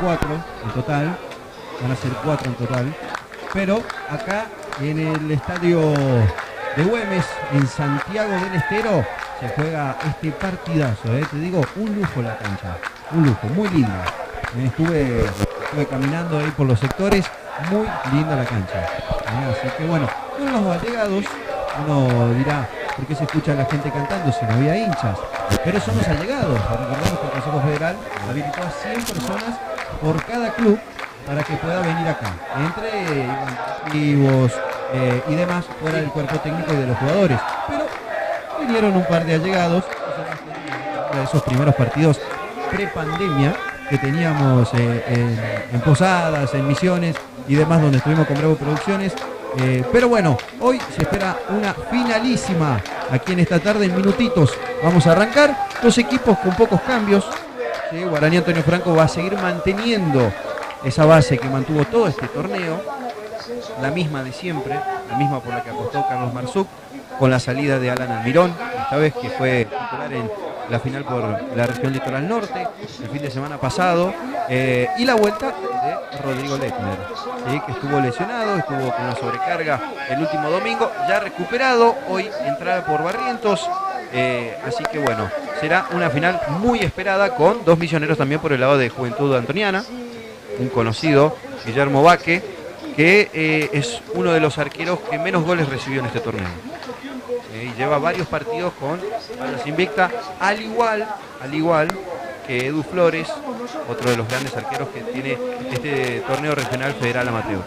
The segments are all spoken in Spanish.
4 en total, van a ser 4 en total, pero acá en el estadio de Güemes, en Santiago del Estero, se juega este partidazo, te digo, un lujo la cancha, un lujo, muy linda. Estuve caminando ahí por los sectores, muy linda la cancha. Así que bueno, con los allegados, uno dirá, ¿por qué se escucha a la gente cantando si no había hinchas? Pero son los allegados. Recordemos que el Consejo Federal habilitó a 100 personas por cada club para que pueda venir acá, entre activos y demás, fuera del cuerpo técnico y de los jugadores. Pero vinieron un par de allegados, de esos primeros partidos pre-pandemia que teníamos en Posadas, en Misiones y demás, donde estuvimos con Bravo Producciones. Pero bueno, hoy se espera una finalísima aquí en esta tarde, en minutitos vamos a arrancar. Dos equipos con pocos cambios. ¿Sí? Guaraní Antonio Franco va a seguir manteniendo esa base que mantuvo todo este torneo, la misma de siempre, la misma por la que apostó Carlos Marzuk, con la salida de Alan Almirón, esta vez que fue titular en la final por la región Litoral Norte el fin de semana pasado, y la vuelta de Rodrigo Lechner, ¿sí? Que estuvo lesionado, estuvo con una sobrecarga el último domingo, ya recuperado, hoy entrada por Barrientos, así que bueno, será una final muy esperada, con dos misioneros también por el lado de Juventud Antoniana, un conocido, Guillermo Baque, que es uno de los arqueros que menos goles recibió en este torneo. Y lleva varios partidos con balas invicta, al igual que Edu Flores, otro de los grandes arqueros que tiene este torneo regional federal amateur.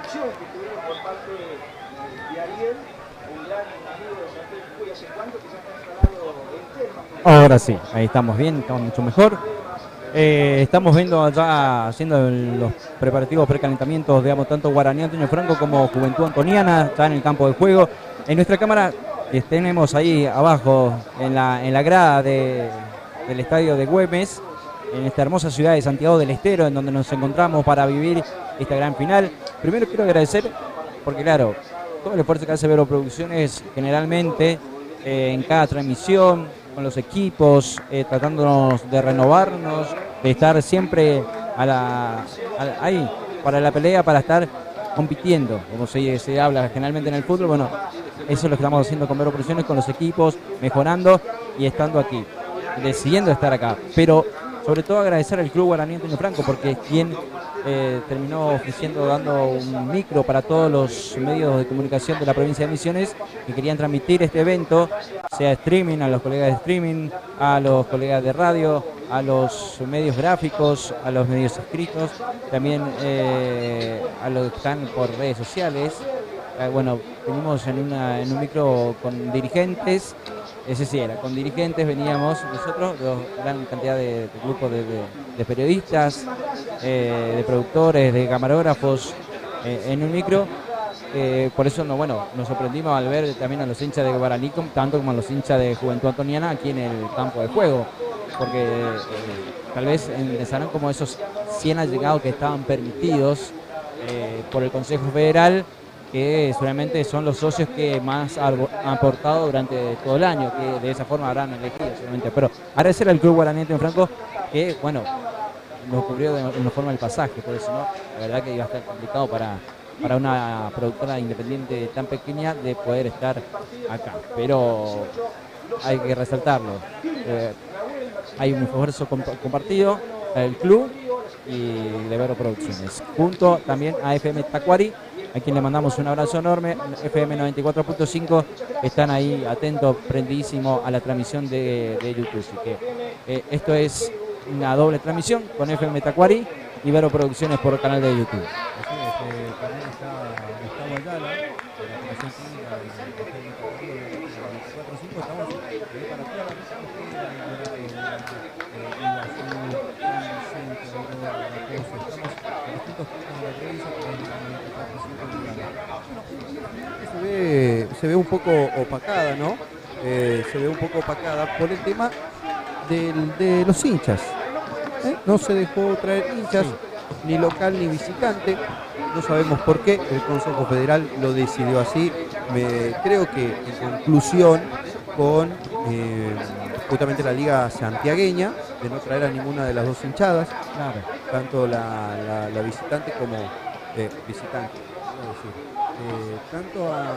Que tuvieron por parte de Ariel, un gran amigo de Santiago Jujuy, hace cuánto que ya está instalado en tema. Ahora sí, ahí estamos bien, estamos mucho mejor. Estamos viendo allá, haciendo los preparativos, precalentamientos, digamos, tanto Guaraní Antonio Franco como Juventud Antoniana, está en el campo de juego. En nuestra cámara tenemos ahí abajo, en la grada del estadio de Güemes, en esta hermosa ciudad de Santiago del Estero, en donde nos encontramos para vivir esta gran final. Primero quiero agradecer, porque claro, todo el esfuerzo que hace Vero Producciones generalmente en cada transmisión, con los equipos, tratándonos de renovarnos, de estar siempre ahí, para la pelea, para estar compitiendo, como se habla generalmente en el fútbol. Bueno, eso es lo que estamos haciendo con Vero Producciones, con los equipos, mejorando y estando aquí, decidiendo estar acá. Pero sobre todo agradecer al Club Guaraní Antonio Franco, porque es quien terminó dando un micro para todos los medios de comunicación de la provincia de Misiones que querían transmitir este evento, sea streaming, a los colegas de streaming, a los colegas de radio, a los medios gráficos, a los medios escritos, también a los que están por redes sociales. Bueno, venimos en un micro con dirigentes, ese sí era, con dirigentes veníamos nosotros, gran cantidad de grupos de periodistas, de productores, de camarógrafos, en un micro. Por eso nos sorprendimos al ver también a los hinchas de Guaraní, tanto como a los hinchas de Juventud Antoniana aquí en el campo de juego, porque tal vez empezaron como esos 100 allegados que estaban permitidos por el Consejo Federal, que seguramente son los socios que más han aportado durante todo el año, que de esa forma habrán elegido seguramente. Pero agradecer al Club Guaraní Antonio Franco, que nos cubrió de una forma el pasaje, por eso la verdad que iba a estar complicado para una productora independiente tan pequeña de poder estar acá, pero hay que resaltarlo. Hay un esfuerzo compartido del club y de Vero Producciones, junto también a FM Tacuari, a quien le mandamos un abrazo enorme. FM 94.5 están ahí atentos, prendidísimos a la transmisión de YouTube. Así que esto es una doble transmisión con FM Tacuari y Vero Producciones por el canal de YouTube. Así es, también está Gustavo Ayala, de la Comisión Técnica de FM Tacuari, de 24.5. Estamos para toda la se ve un poco opacada, ¿no? Se ve un poco opacada por el tema de los hinchas. No se dejó traer hinchas, ni local ni visitante. No sabemos por qué. El Consejo Federal lo decidió así. Creo que en conclusión con justamente la Liga Santiagueña, de no traer a ninguna de las dos hinchadas, Claro. tanto la visitante como visitante, quiero decir. Tanto a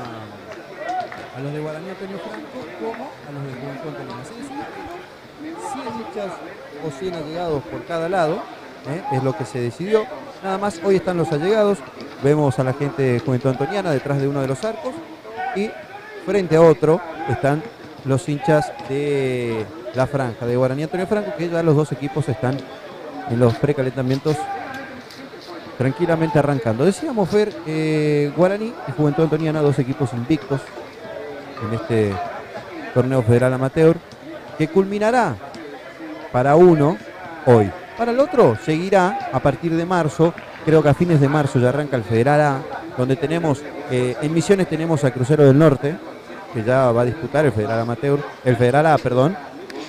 los de Guaraní Antonio Franco como a los de Juventud Antoniana. Es decir, 100 hinchas o 100 allegados por cada lado, es lo que se decidió. Nada más, hoy están los allegados, vemos a la gente de Juventud Antoniana detrás de uno de los arcos y frente a otro están los hinchas de la franja de Guaraní Antonio Franco, que ya los dos equipos están en los precalentamientos tranquilamente arrancando. Decíamos, Fer, Guaraní y Juventud Antoniana, dos equipos invictos en este torneo federal amateur, que culminará para uno hoy. Para el otro seguirá a partir de marzo, creo que a fines de marzo ya arranca el Federal A, donde tenemos, en Misiones tenemos a Crucero del Norte, que ya va a disputar el Federal Amateur, el Federal A, perdón,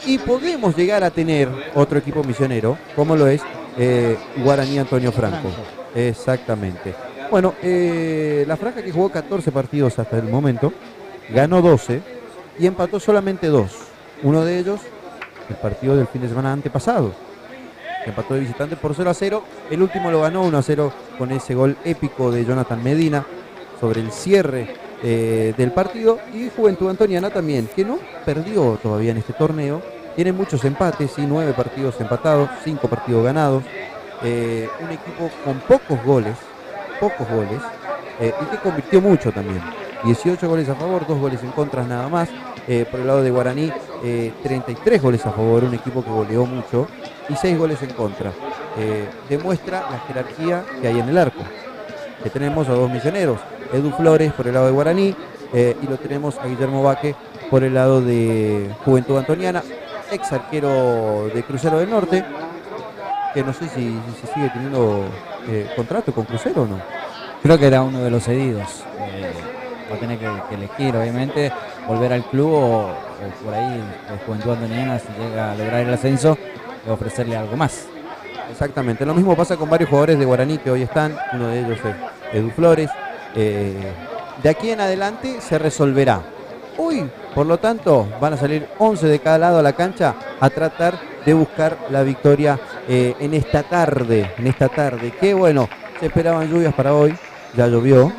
y podemos llegar a tener otro equipo misionero, como lo es Guaraní Antonio Franco. Exactamente. Bueno, la franja, que jugó 14 partidos hasta el momento, ganó 12 y empató solamente 2. Uno de ellos, el partido del fin de semana antepasado, empató de visitante por 0-0. El último lo ganó 1-0 con ese gol épico de Jonathan Medina sobre el cierre del partido. Y Juventud Antoniana también, que no perdió todavía en este torneo. Tiene muchos empates, sí, 9 partidos empatados, 5 partidos ganados. Un equipo con pocos goles, y que convirtió mucho también. 18 goles a favor, 2 goles en contra nada más. Por el lado de Guaraní, 33 goles a favor, un equipo que goleó mucho, y 6 goles en contra. Demuestra la jerarquía que hay en el arco. Que tenemos a dos misioneros, Edu Flores por el lado de Guaraní, y lo tenemos a Guillermo Baque por el lado de Juventud Antoniana, ex arquero de Crucero del Norte, que no sé si sigue teniendo contrato con Crucero o no. Creo que era uno de los cedidos. Va a tener que elegir, obviamente, volver al club o por ahí Juventud Antoniana, si llega a lograr el ascenso, ofrecerle algo más. Exactamente, lo mismo pasa con varios jugadores de Guaraní que hoy están, uno de ellos es Edu Flores. De aquí en adelante se resolverá. Hoy, por lo tanto, van a salir 11 de cada lado a la cancha a tratar de buscar la victoria en esta tarde. Que bueno, se esperaban lluvias para hoy, ya llovió,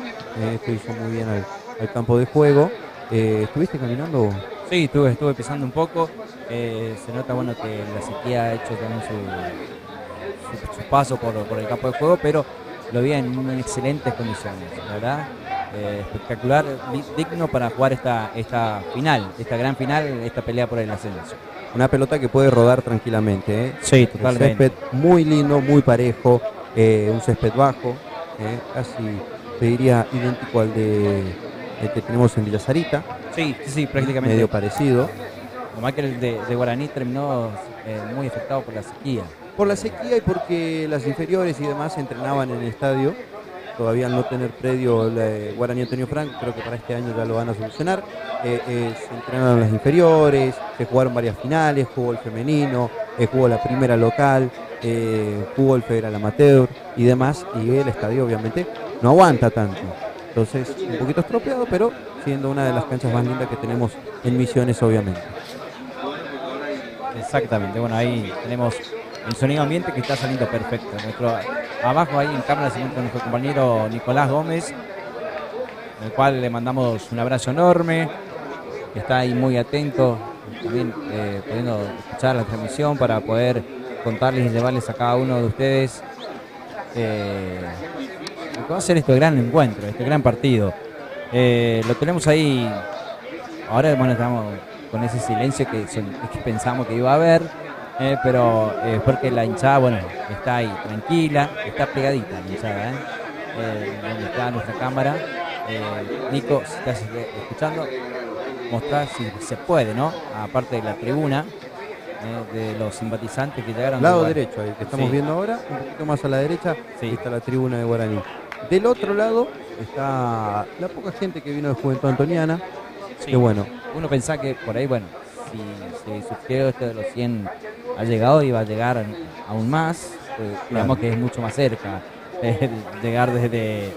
esto hizo muy bien al campo de juego. ¿Estuviste caminando? Sí, estuve pisando un poco. Se nota bueno que la sequía ha hecho también su paso por el campo de juego, pero lo vi en excelentes condiciones, la verdad. Espectacular, digno para jugar esta final, esta gran final, esta pelea por el ascenso. Una pelota que puede rodar tranquilamente, ¿eh? Sí, El totalmente. césped muy lindo, muy parejo, un césped bajo, casi te diría idéntico al el que tenemos en Villa Sarita, Sí, prácticamente. medio parecido. Nomás que el de Guaraní terminó muy afectado por la sequía. Por la sequía y porque las inferiores y demás entrenaban en el estadio. Todavía al no tener predio el Guaraní Antonio Franco, creo que para este año ya lo van a solucionar. Se entrenaron las inferiores, se jugaron varias finales, jugó el femenino, jugó la primera local, jugó el federal amateur y demás. Y el estadio obviamente no aguanta tanto. Entonces, un poquito estropeado, pero siendo una de las canchas más lindas que tenemos en Misiones, obviamente. Exactamente, bueno, ahí tenemos el sonido ambiente que está saliendo perfecto. Abajo ahí en cámara se encuentra nuestro compañero Nicolás Gómez, el cual le mandamos un abrazo enorme, que está ahí muy atento, también pudiendo escuchar la transmisión para poder contarles y llevarles a cada uno de ustedes lo que va a ser este gran encuentro, este gran partido. Lo tenemos ahí, ahora bueno, estamos con ese silencio que pensamos que iba a haber, pero porque la hinchada, bueno, está ahí tranquila, está pegadita la hinchada, donde está nuestra cámara. Nico, si estás escuchando, mostrar si se puede, ¿no? Aparte de la tribuna, de los simpatizantes que llegaron. Lado derecho, ahí que estamos Sí. viendo ahora, un poquito más a la derecha, Sí. está la tribuna de Guaraní. Del otro lado está la poca gente que vino de Juventud Antoniana, Sí. que bueno, Uno pensaba que por ahí, bueno, si surgió esto de los 100 ha llegado y va a llegar aún más, digamos que es mucho más cerca llegar desde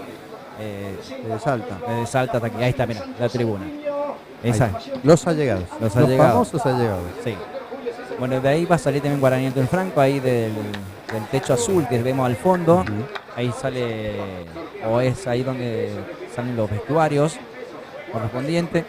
Salta. Salta hasta aquí. Ahí está, mira, la tribuna. Esa, Ahí. Los allegados, Los allegados. famosos allegados. sí. Bueno, de ahí va a salir también Guaraní Antonio Franco, ahí del techo azul que vemos al fondo. Ujú. Ahí sale, o es ahí donde salen los vestuarios correspondientes.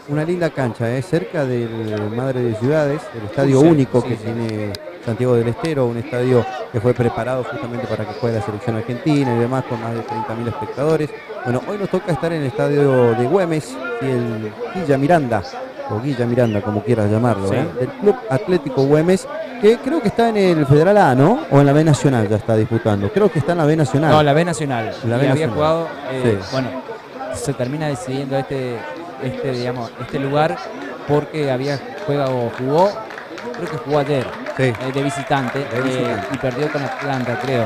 Una linda cancha, cerca del Madre de Ciudades, el estadio Sí, único sí, que sí. tiene Santiago del Estero, un estadio que fue preparado justamente para que juegue la selección argentina y demás, con más de 30.000 espectadores. Bueno, hoy nos toca estar en el estadio de Güemes y el Guilla Miranda, o Guilla Miranda, como quieras llamarlo, Sí. del Club Atlético Güemes, que creo que está en el Federal A, ¿no? O en la B Nacional ya está disputando. Creo que está en la B Nacional. No, la B Nacional. La B y había Nacional. jugado, Sí. bueno, se termina decidiendo este lugar porque jugó, creo que jugó ayer, Sí. de visitante, y perdió con Atlanta, creo.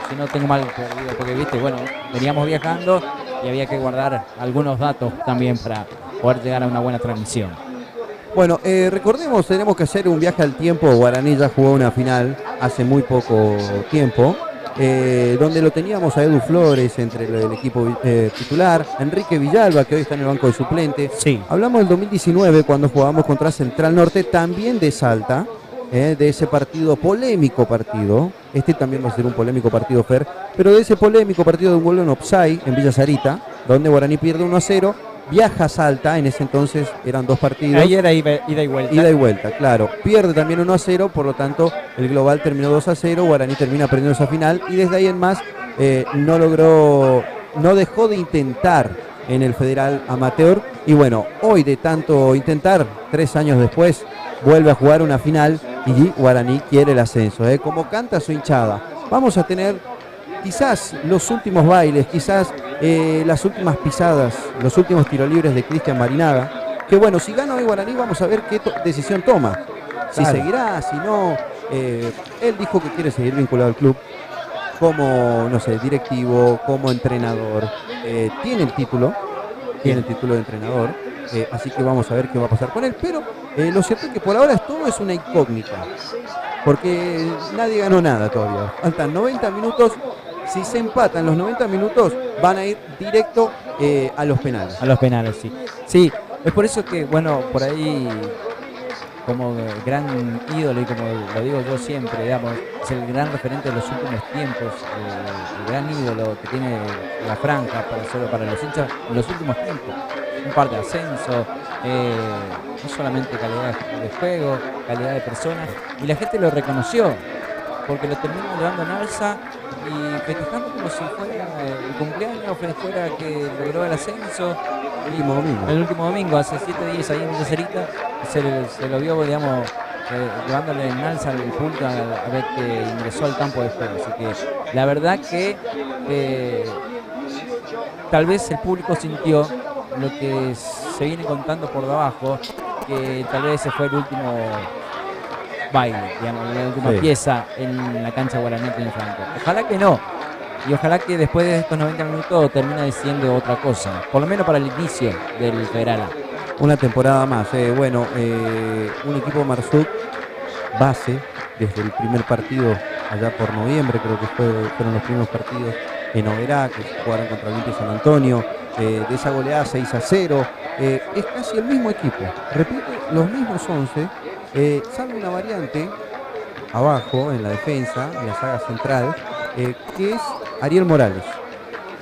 Si no tengo mal perdido, porque viste, bueno, veníamos viajando y había que guardar algunos datos también para poder llegar a una buena transmisión. Bueno, recordemos, tenemos que hacer un viaje al tiempo. Guaraní ya jugó una final hace muy poco tiempo, donde lo teníamos a Edu Flores entre el equipo titular, Enrique Villalba, que hoy está en el banco de suplente. Sí. Hablamos del 2019 cuando jugamos contra Central Norte, también de Salta, de ese polémico partido. Este también va a ser un polémico partido, Fer, pero de ese polémico partido de un gol en offside en Villa Sarita, donde Guaraní pierde 1-0. Viaja a Salta, en ese entonces eran dos partidos. Ahí era ida y vuelta. Ida y vuelta, claro. Pierde también 1-0, por lo tanto el global terminó 2-0, Guaraní termina perdiendo esa final y desde ahí en más no dejó de intentar en el Federal Amateur y bueno, hoy de tanto intentar, 3 años después, vuelve a jugar una final y Guaraní quiere el ascenso, como canta su hinchada. Vamos a tener quizás los últimos bailes, quizás las últimas pisadas, los últimos tiros libres de Cristian Marinaga, que bueno, si gana hoy Guaraní vamos a ver qué decisión toma, si Claro. seguirá, si no. Él dijo que quiere seguir vinculado al club como, no sé, directivo, como entrenador. Tiene el título de entrenador, así que vamos a ver qué va a pasar con él, pero lo cierto es que por ahora todo es una incógnita, porque nadie ganó nada todavía. Faltan 90 minutos. Si se empatan los 90 minutos, van a ir directo a los penales. A los penales, sí. Sí, es por eso que, bueno, por ahí, como gran ídolo, y como lo digo yo siempre, digamos, es el gran referente de los últimos tiempos, el gran ídolo que tiene la franja para los hinchas en los últimos tiempos. Un par de ascensos, no solamente calidad de juego, calidad de personas, y la gente lo reconoció, porque lo terminó llevando en alza y festejando como si fuera el cumpleaños, fuera que logró el ascenso. El último domingo, hace 7 días ahí en Yacerita, se lo vio, digamos, llevándole en alza el punto a ver que ingresó al campo de juego. Así que la verdad que tal vez el público sintió lo que se viene contando por debajo, que tal vez ese fue el último baile, digamos, la última pieza en la cancha Guaraní Antonio Franco. Ojalá que no, y ojalá que después de estos 90 minutos termine diciendo otra cosa, por lo menos para el inicio del Federal. Una temporada más. Un equipo Marsuk base desde el primer partido allá por noviembre, creo que fueron los primeros partidos en Oberá, que jugaron contra Olimpia San Antonio, de esa goleada 6-0. Es casi el mismo equipo, repite los mismos 11, salvo una variante abajo en la defensa, en la saga central, que es Ariel Morales,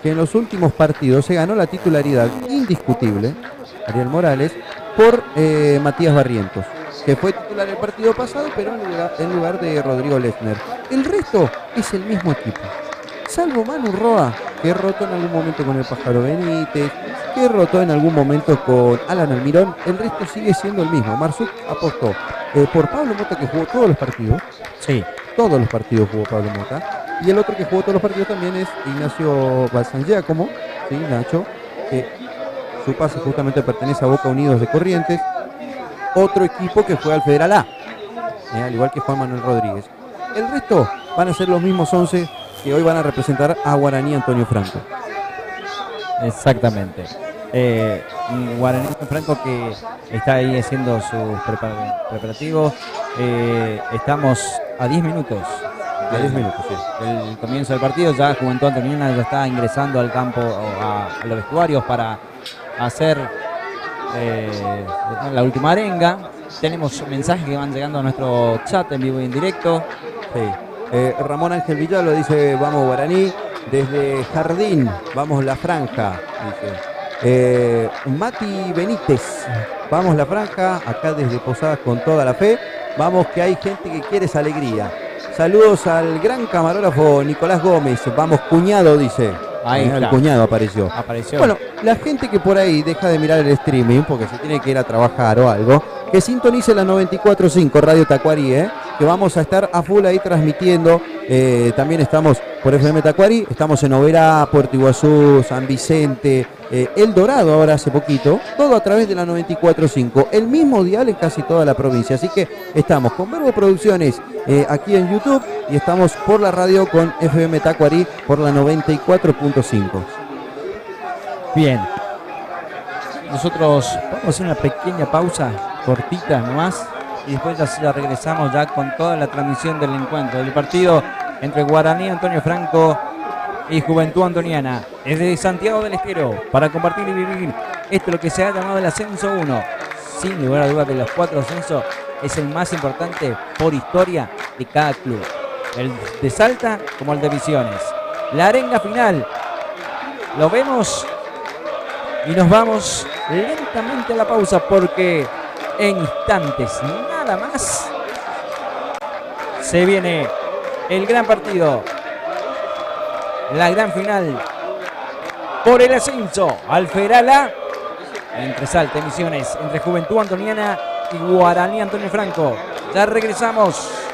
que en los últimos partidos se ganó la titularidad indiscutible, Ariel Morales, por Matías Barrientos, que fue titular el partido pasado, pero en lugar de Rodrigo Lesner. El resto es el mismo equipo, salvo Manu Roa, que rotó en algún momento con el Pájaro Benítez, que rotó en algún momento con Alan Almirón. El resto sigue siendo el mismo. Marsuk apostó por Pablo Mota, que jugó todos los partidos. Sí, todos los partidos jugó Pablo Mota. Y el otro que jugó todos los partidos también es Ignacio Balsan Giacomo, ¿sí? Nacho, que su pase justamente pertenece a Boca Unidos de Corrientes, otro equipo que fue al Federal A, al igual que Juan Manuel Rodríguez. El resto van a ser los mismos 11 que hoy van a representar a Guaraní Antonio Franco. Exactamente. Guaraní Antonio Franco, que está ahí haciendo sus preparativos. Estamos a 10 minutos. A 10 minutos, sí. El comienzo del partido. Ya Juventud Antoniana ya está ingresando al campo, a los vestuarios para hacer la última arenga. Tenemos mensajes que van llegando a nuestro chat en vivo y en directo. Sí. Ramón Ángel Villalba dice: vamos Guaraní. Desde Jardín, vamos La Franja, dice. Mati Benítez, vamos La Franja, acá desde Posadas con toda la fe. Vamos que hay gente que quiere esa alegría. Saludos al gran camarógrafo Nicolás Gómez. Vamos cuñado, dice. Ahí está. El cuñado apareció. Bueno, la gente que por ahí deja de mirar el streaming porque se tiene que ir a trabajar o algo, que sintonice la 94.5 Radio Tacuarí, que vamos a estar a full ahí transmitiendo. También estamos por FM Tacuarí, estamos en Oberá, Puerto Iguazú, San Vicente, El Dorado ahora hace poquito, todo a través de la 94.5, el mismo dial en casi toda la provincia. Así que estamos con Verbo Producciones aquí en YouTube y estamos por la radio con FM Tacuarí por la 94.5. Bien, nosotros vamos a hacer una pequeña pausa cortita nomás y después ya regresamos ya con toda la transmisión del encuentro, del partido entre Guaraní Antonio Franco y Juventud Antoniana, desde Santiago del Estero, para compartir y vivir esto lo que se ha llamado el Ascenso 1. Sin lugar a dudas, de los 4 ascensos es el más importante por historia de cada club, el de Salta como el de Misiones. La arenga final, lo vemos y nos vamos lentamente a la pausa, porque en instantes nada más se viene el gran partido, la gran final por el ascenso al Federal A entre Salta y Misiones, entre Juventud Antoniana y Guaraní Antonio Franco. Ya regresamos.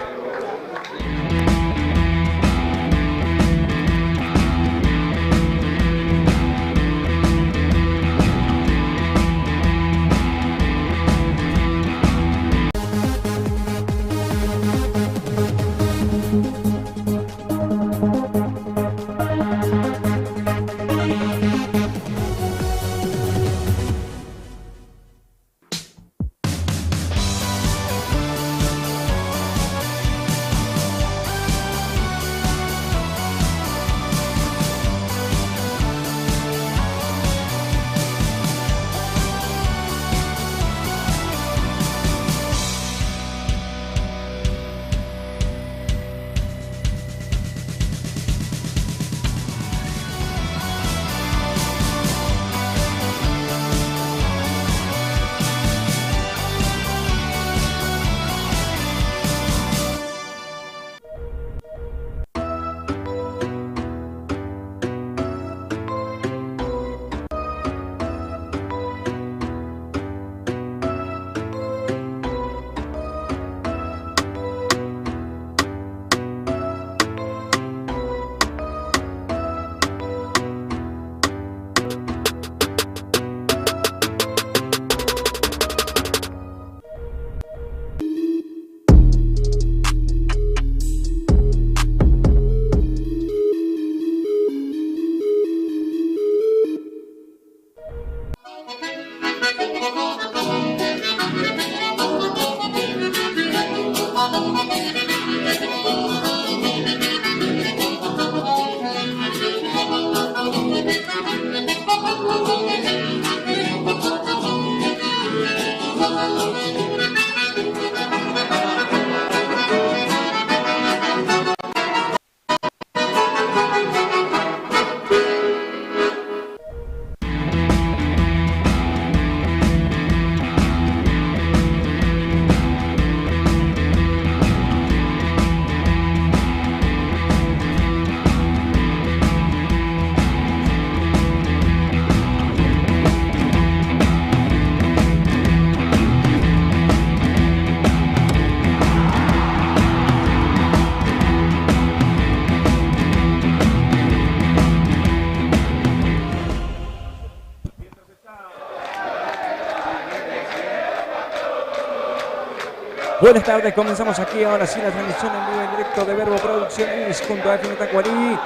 Buenas tardes, comenzamos aquí ahora sí la transmisión en vivo en directo de Verbo Producciones junto a FM Tacuarí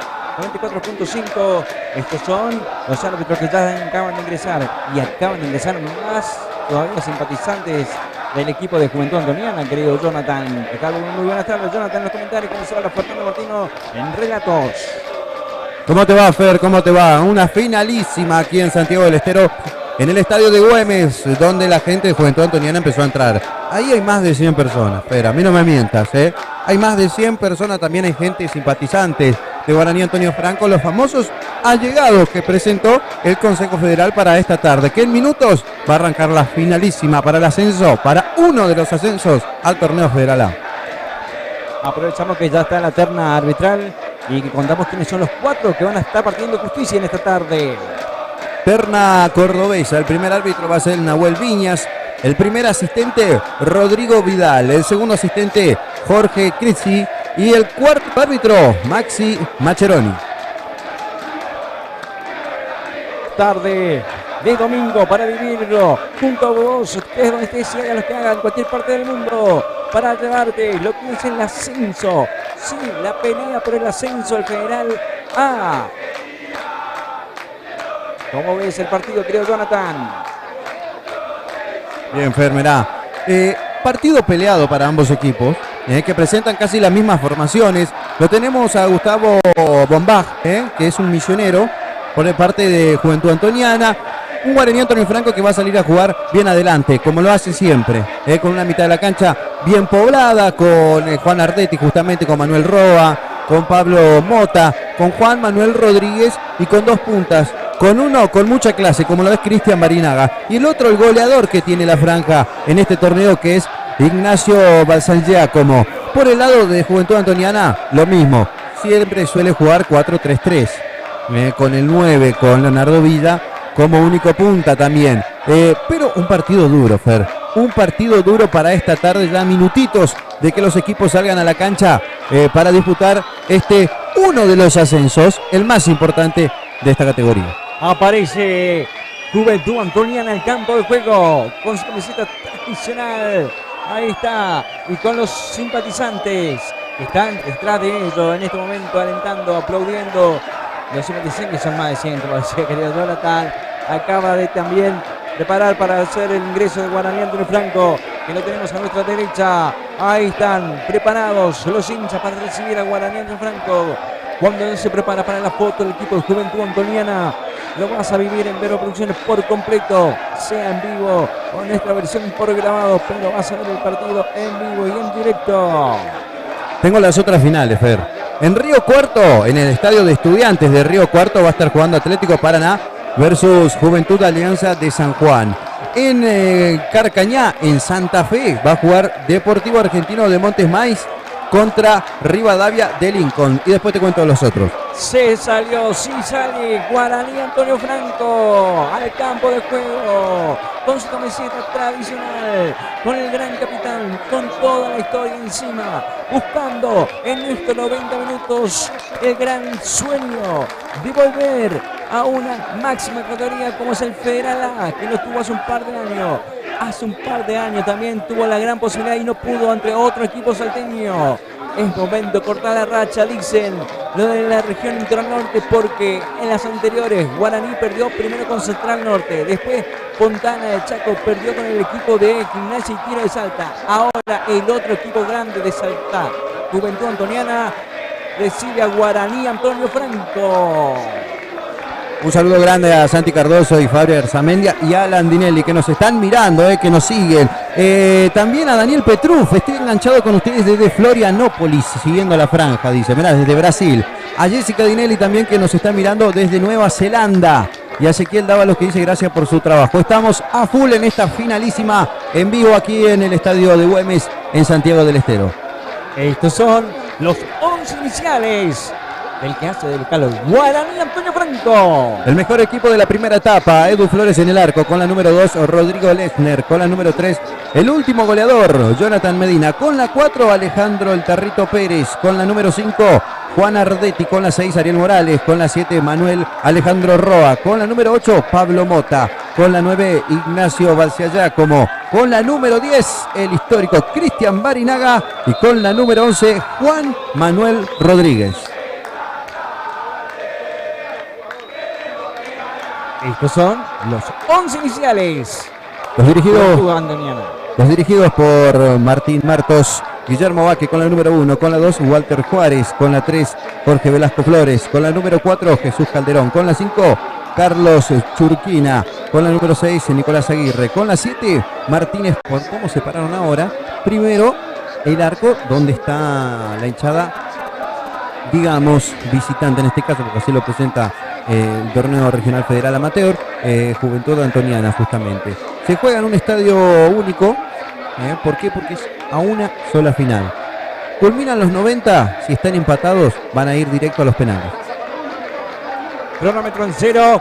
94.5. Estos son los árbitros que ya acaban de ingresar y acaban de ingresar más todavía simpatizantes del equipo de Juventud Antoniana, querido Jonathan. Muy buenas tardes, Jonathan, en los comentarios. ¿Cómo se va la Fernando Martino en relatos? ¿Cómo te va, Fer? ¿Cómo te va? Una finalísima aquí en Santiago del Estero, en el estadio de Güemes, donde la gente de Juventud Antoniana empezó a entrar. Ahí hay más de 100 personas, Fer, a mí no me mientas, ¿eh? Hay más de 100 personas, también hay gente simpatizantes de Guaraní Antonio Franco, los famosos allegados que presentó el Consejo Federal para esta tarde, que en minutos va a arrancar la finalísima para el ascenso, para uno de los ascensos al torneo Federal A. Aprovechamos que ya está la terna arbitral y que contamos quiénes son los 4 que van a estar partiendo justicia en esta tarde. Terna cordobesa, el primer árbitro va a ser el Nahuel Viñas, el primer asistente Rodrigo Vidal, el segundo asistente Jorge Crizzi y el cuarto árbitro Maxi Macheroni. Tarde de domingo para vivirlo junto a vos, estés donde estés y hagan lo que hagan en cualquier parte del mundo para llevarte lo que es el ascenso, sí, la pelea por el ascenso al Federal A. ¿Cómo ves el partido, querido Jonathan? Bien, Fer, mirá. Partido peleado para ambos equipos, que presentan casi las mismas formaciones. Lo tenemos a Gustavo Bombach, que es un misionero por parte de Juventud Antoniana. Un Guaraní Antonio Franco que va a salir a jugar bien adelante, como lo hace siempre, con una mitad de la cancha bien poblada, con Juan Ardetti, justamente con Manuel Roa, con Pablo Mota, con Juan Manuel Rodríguez y con 2 puntas. Con uno con mucha clase, como lo es Cristian Barinaga. Y el otro, el goleador que tiene la franja en este torneo, que es Ignacio Balsangiacomo. Por el lado de Juventud Antoniana, lo mismo. Siempre suele jugar 4-3-3. Con el 9, con Leonardo Villa como único punta también. Pero un partido duro, Fer. Un partido duro para esta tarde, ya minutitos de que los equipos salgan a la cancha para disputar uno de los ascensos, el más importante de esta categoría. Aparece Juventud Antoniana en el campo de juego con su camiseta tradicional. Ahí está. Y con los simpatizantes que están detrás de ellos en este momento, alentando, aplaudiendo. Los simpatizantes son más de 100, como decía querido Jonathan. Acaba de también preparar para hacer el ingreso de Guaraní Antonio Franco, que lo tenemos a nuestra derecha. Ahí están preparados los hinchas para recibir a Guaraní Antonio Franco. Cuando se prepara para la foto el equipo de Juventud Antoniana, lo vas a vivir en Verbo Producciones por completo, sea en vivo o en esta versión por grabado, pero vas a ver el partido en vivo y en directo. Tengo las otras finales, Fer. En Río Cuarto, en el estadio de Estudiantes de Río Cuarto, va a estar jugando Atlético Paraná versus Juventud Alianza de San Juan. En Carcañá, en Santa Fe, va a jugar Deportivo Argentino de Montes Maíz contra Rivadavia de Lincoln. Y después te cuento los otros. Se salió, sí sale Guaraní Antonio Franco al campo de juego con su camiseta tradicional, con el gran capitán, con toda la historia encima, buscando en estos 90 minutos el gran sueño de volver a una máxima categoría como es el Federal A, que lo tuvo hace un par de años. Hace un par de años también tuvo la gran posibilidad y no pudo ante otro equipo salteño. Es momento de cortar la racha, dicen lo de la región Internorte, porque en las anteriores Guaraní perdió primero con Central Norte, después Fontana de Chaco perdió con el equipo de Gimnasia y Tiro de Salta. Ahora el otro equipo grande de Salta, Juventud Antoniana, recibe a Guaraní Antonio Franco. Un saludo grande a Santi Cardoso y Fabio Arzamendia y a Alan Dinelli, que nos están mirando, que nos siguen. También a Daniel Petruf, estoy enganchado con ustedes desde Florianópolis, siguiendo la franja, dice, mirá, desde Brasil. A Jessica Dinelli también, que nos está mirando desde Nueva Zelanda. Y a Ezequiel Dávalos, que dice gracias por su trabajo. Estamos a full en esta finalísima, en vivo aquí en el estadio de Güemes, en Santiago del Estero. Estos son los 11 iniciales. El que hace del calor, Guaraní Antonio Franco. El mejor equipo de la primera etapa, Edu Flores en el arco, con la número 2, Rodrigo Lesner, con la número 3, el último goleador, Jonathan Medina, con la 4, Alejandro El Tarrito Pérez, con la número 5, Juan Ardetti, con la 6 Ariel Morales, con la 7 Manuel Alejandro Roa, con la número 8 Pablo Mota, con la 9 Ignacio Balciagiacomo, con la número 10 el histórico Cristian Barinaga y con la número 11 Juan Manuel Rodríguez. Estos son los 11 iniciales. Los dirigidos, Antoniana. los dirigidos por Martín Martos. Guillermo Vaque con la número 1, con la 2 Walter Juárez, con la 3 Jorge Velasco Flores, con la número 4 Jesús Calderón, con la 5 Carlos Churquina, con la número 6 Nicolás Aguirre, con la 7 Martínez. ¿Por cómo se pararon ahora? Primero el arco donde está la hinchada, digamos visitante en este caso, porque así lo presenta el torneo regional federal amateur, Juventud Antoniana justamente. Se juega en un estadio único. ¿Por qué? Porque es a una sola final. Culminan los 90, si están empatados van a ir directo a los penales. Cronómetro en cero.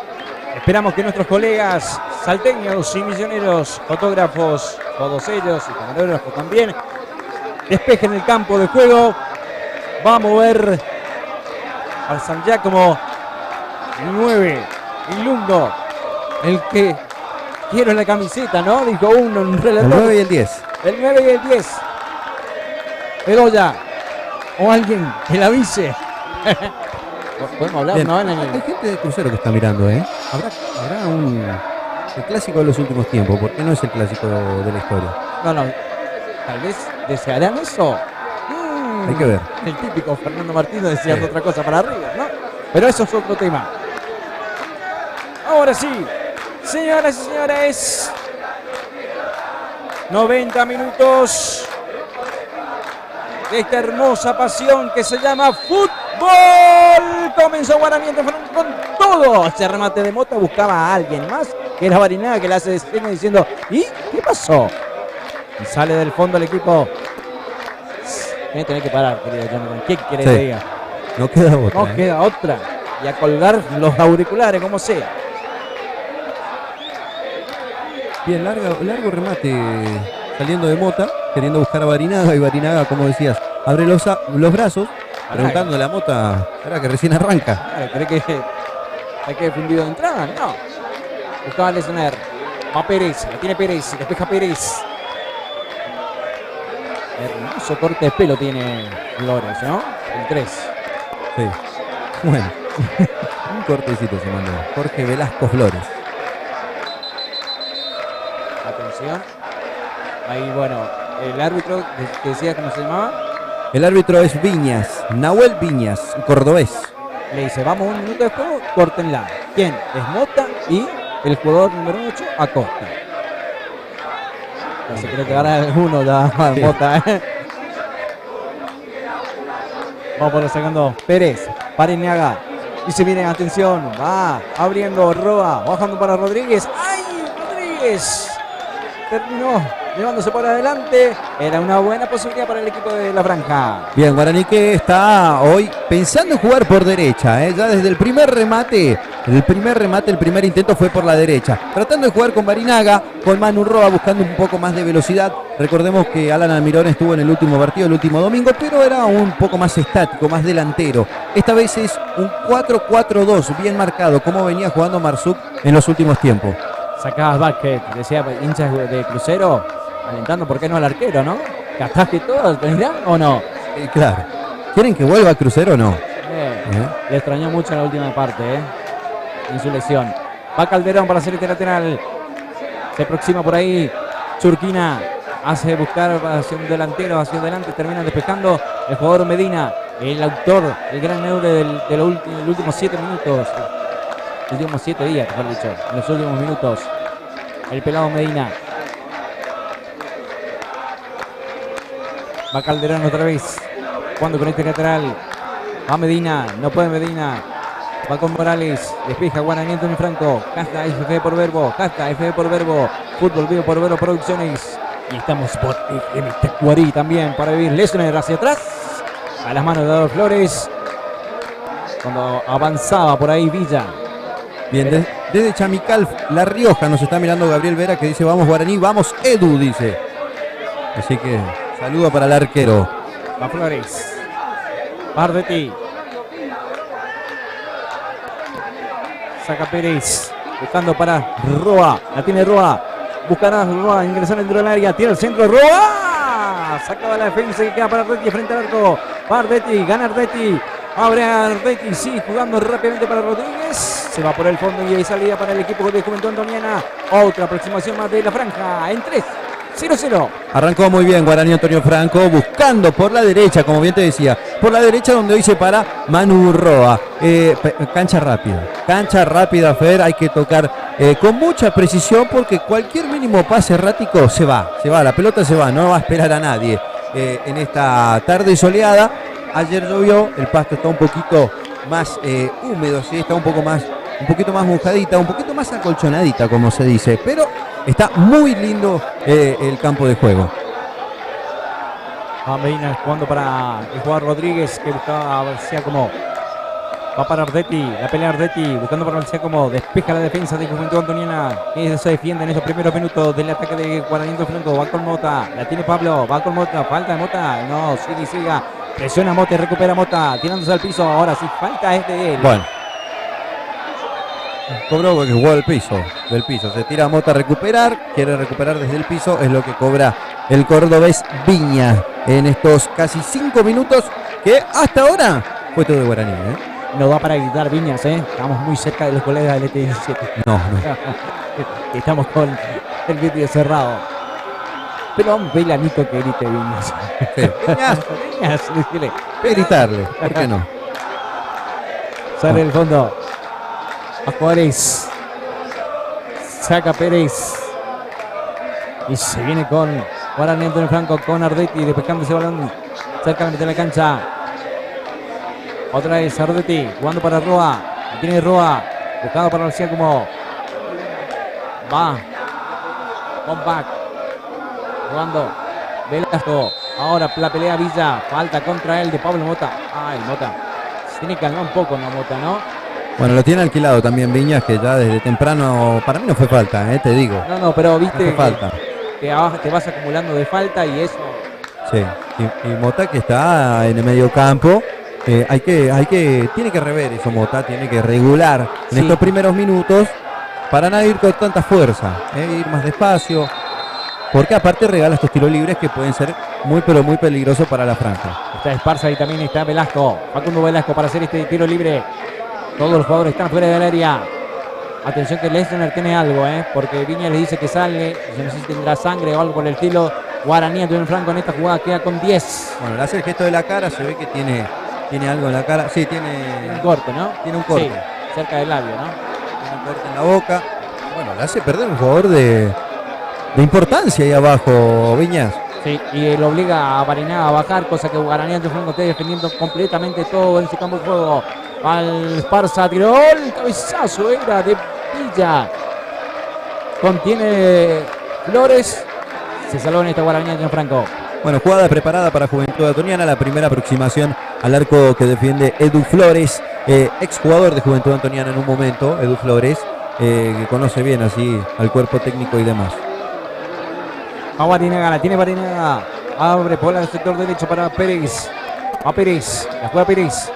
Esperamos que nuestros colegas salteños y misioneros, fotógrafos, todos ellos y camarógrafos también, despejen el campo de juego. Va a mover al San Giacomo 9, Ilundo, el que quiero la camiseta, ¿no? Dijo uno en un relator. El 9 y el 10. El 9 y el 10. Bedoya. O alguien que la avise. Podemos hablar, Bien. ¿no? Hay gente de crucero que está mirando, ¿eh? Habrá el clásico de los últimos tiempos, porque no es el clásico de la historia. No. Tal vez desearán eso. Hay que ver. El típico Fernando Martínez deseando Sí. otra cosa para arriba, ¿no? Pero eso es otro tema. Ahora sí, señoras y señores, 90 minutos de esta hermosa pasión que se llama fútbol. Comenzó Guaraní con todo. Ese remate de Mota buscaba a alguien más, que era Barinaga, que le hace escena diciendo: ¿y qué pasó? Y sale del fondo el equipo. Tiene que parar, querido Jonathan. ¿Qué quiere que diga? No queda otra. No queda otra. Y a colgar los auriculares, como sea. Bien, largo remate saliendo de Mota, queriendo buscar a Barinaga, y Barinaga, como decías, abre los brazos, preguntándole a Mota, ahora que recién arranca. Claro, ¿cree que hay que fundido de entrada? No. Buscaba lesionar. Va Pérez, la tiene Pérez, despeja Pérez. Hermoso corte de pelo tiene Flores, ¿no? El 3. Sí. Bueno, un cortecito se mandó. Jorge Velasco Flores. Atención. Ahí, bueno, el árbitro que decía cómo se llamaba. El árbitro es Viñas, Nahuel Viñas, cordobés. Le dice, vamos 1 minuto después, córtenla. ¿Quién? Es Mota y el jugador número 8, Acosta. No se cree que ahora alguno ya Sí. Mota, ¿eh? Vamos por el segundo. Pérez, Barinaga. Y se viene, atención, va abriendo Roa, bajando para Rodríguez. ¡Ay, Rodríguez! Terminó llevándose por adelante. Era una buena posibilidad para el equipo de la franja. Bien, Guaraní que está hoy pensando en jugar por derecha, ¿eh? Ya desde el primer remate, el primer intento fue por la derecha, tratando de jugar con Barinaga, con Manu Roa, buscando un poco más de velocidad. Recordemos que Alan Almirón estuvo en el último partido, el último domingo, pero era un poco más estático, más delantero. Esta vez es un 4-4-2, bien marcado, como venía jugando Marsuk en los últimos tiempos. Sacabas Vázquez, decía hinchas de Crucero, alentando, ¿por qué no al arquero, no? ¿Gastaste todo? ¿Tendrán o no? Claro. ¿Quieren que vuelva a Crucero o no? Le extrañó mucho en la última parte, en su lesión. Va Calderón para hacer este lateral. Se aproxima por ahí Churquina. Hace buscar hacia un delantero, hacia adelante. Termina despejando el jugador Medina. El autor, el gran héroe de los últimos 7 minutos. Los últimos 7 días, mejor dicho. En los últimos minutos. El pelado Medina. Va Calderón otra vez. Cuando con este lateral. Va Medina. No puede Medina. Va con Morales. Despeja Guaraní Antonio Franco. Casta FB por Verbo. Casta FB por Verbo. Fútbol Vivo por Verbo Producciones. Y estamos por FM Tacuarí también para vivir. Lesner hacia atrás. A las manos de Adolfo Flores. Cuando avanzaba por ahí Villa. Bien, desde Chamical, La Rioja, nos está mirando Gabriel Vera, que dice: vamos Guaraní, vamos Edu, dice. Así que saludo para el arquero. Va Flores. Bardetti. Saca Pérez. Buscando para Roa. La tiene Roa. Buscará Roa ingresar dentro del área. Tira el centro. Roa. Sacaba la defensa y queda para Ardetti frente al arco. Va Ardetti. Gana Ardetti. Abre Ardetti. Sí, jugando rápidamente para Rodríguez. Se va por el fondo y hay salida para el equipo de Juventud Antoniana. Otra aproximación más de la franja. En 3-0-0. Arrancó muy bien Guaraní Antonio Franco, buscando por la derecha, como bien te decía, por la derecha donde hoy se para Manu Roa. Cancha rápida, Fer, hay que tocar con mucha precisión porque cualquier mínimo pase errático se va, la pelota se va, no va a esperar a nadie. En esta tarde soleada, ayer llovió, el pasto está un poquito más húmedo, ¿sí? Está un poquito más mojadita, un poquito más acolchonadita, como se dice, pero está muy lindo el campo de juego. Medina jugando para el jugador Rodríguez, que buscaba García como va para Ardetti, la pelea Ardetti, buscando para García como despeja la defensa de Juventud Antoniana, que se defiende en esos primeros minutos del ataque de Guaraní Antonio Franco. Va con Mota, la tiene Pablo, va con Mota, falta de Mota, no, siga, presiona Mota y recupera Mota, tirándose al piso, ahora sí, falta es de él. Bueno. Cobró porque jugó del piso, se tira a Mota a recuperar, quiere recuperar desde el piso, es lo que cobra el cordobés Viña en estos casi 5 minutos que hasta ahora fue todo de Guaraní. No da para gritar Viñas, estamos muy cerca de los colegas del ET17. No. Estamos con el vídeo cerrado. Pero vamos a pedirle a Nico que grite Viñas. Sí. Viñas, decirle. Voy a gritarle, ¿por qué no? Sale el fondo. A Juárez. Saca Pérez. Y se viene con Guaraní Antonio Franco, con Ardetti, despejando ese balón cerca de la cancha. Otra vez Ardetti, jugando para Roa. Tiene Roa, buscado para García como va. Compact. Jugando Velasco. Ahora la pelea Villa. Falta contra él de Pablo Mota. Ay, Mota. Se tiene que calmar un poco, ¿no, Mota, no? Bueno, lo tiene alquilado también Viñas, que ya desde temprano, para mí no fue falta, te digo. No, pero viste no fue falta. Te vas acumulando de falta y eso. Sí, y Mota que está en el medio campo, tiene que rever eso Mota, tiene que regular en estos primeros minutos para no ir con tanta fuerza, ir más despacio, porque aparte regala estos tiros libres que pueden ser muy pero muy peligrosos para la franja. Está Esparza y también está Velasco, Facundo Velasco para hacer este tiro libre. Todos los jugadores están fuera del área. Atención que Lesnar tiene algo, porque Viña le dice que sale, no sé si tendrá sangre o algo por el estilo. Guaraní Antonio Franco en esta jugada queda con 10. Bueno, le hace el gesto de la cara, se ve que tiene algo en la cara. Sí, tiene un corte, ¿no? Tiene un corte. Sí, cerca del labio, ¿no? Tiene un corte en la boca. Bueno, le hace perder un jugador de importancia ahí abajo, Viñas. Sí, y lo obliga a Barinaga a bajar, cosa que Guaraní Antonio Franco está defendiendo completamente todo en su campo de juego. Al Esparza, tiró el cabezazo, era de Villa. Contiene Flores. Se salvó en esta Guaraní Antonio Franco. Bueno, jugada preparada para Juventud Antoniana. La primera aproximación al arco que defiende Edu Flores, exjugador de Juventud Antoniana en un momento. Edu Flores, que conoce bien así al cuerpo técnico y demás. A Barinaga, la tiene Barinaga. Abre por el sector derecho para Pérez. A Pérez, la juega Pérez.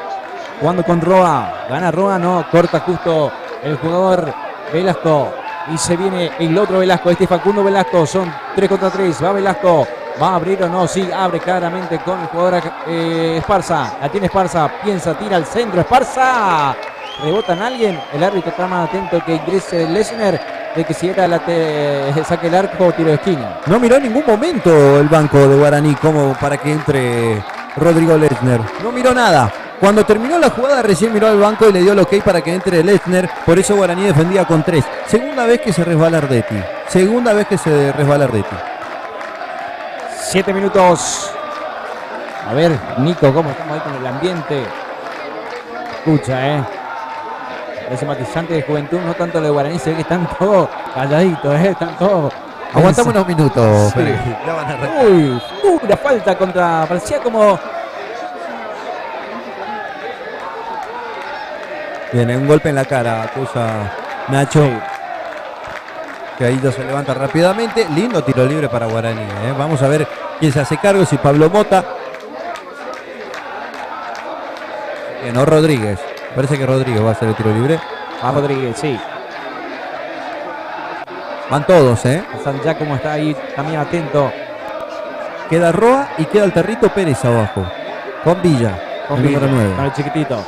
Jugando con Roa, gana Roa, no, corta justo el jugador Velasco y se viene el otro Velasco, este Facundo Velasco, son 3 contra 3, va Velasco, va a abrir o no, sí, abre claramente con el jugador Esparza, la tiene Esparza, piensa, tira al centro, Esparza, rebota en alguien, el árbitro está más atento que ingrese Lesnar, de que si era saque el arco o tiro de esquina. No miró en ningún momento el banco de Guaraní como para que entre Rodrigo Lesnar, no miró nada. Cuando terminó la jugada recién miró al banco y le dio el ok para que entre Lesnar. Por eso Guaraní defendía con 3. Segunda vez que se resbala Ardetti. 7 minutos. A ver, Nico, cómo estamos ahí con el ambiente. Escucha, ese matizante de Juventud, no tanto de Guaraní, se ve que están todos calladitos, están todos. Aguantamos unos minutos. Sí. Uy, la falta contra, parecía como... Viene un golpe en la cara, acusa Nacho. Sí. Que ahí ya se levanta rápidamente. Lindo tiro libre para Guaraní. Vamos a ver quién se hace cargo, si Pablo Mota. No, Rodríguez. Parece que Rodríguez va a hacer el tiro libre. A Rodríguez, sí. Van todos, ¿eh? San Giacomo está ahí también atento. Queda Roa y queda el Tarrito Pérez abajo. Con Villa, Con el número 9. Con el chiquitito.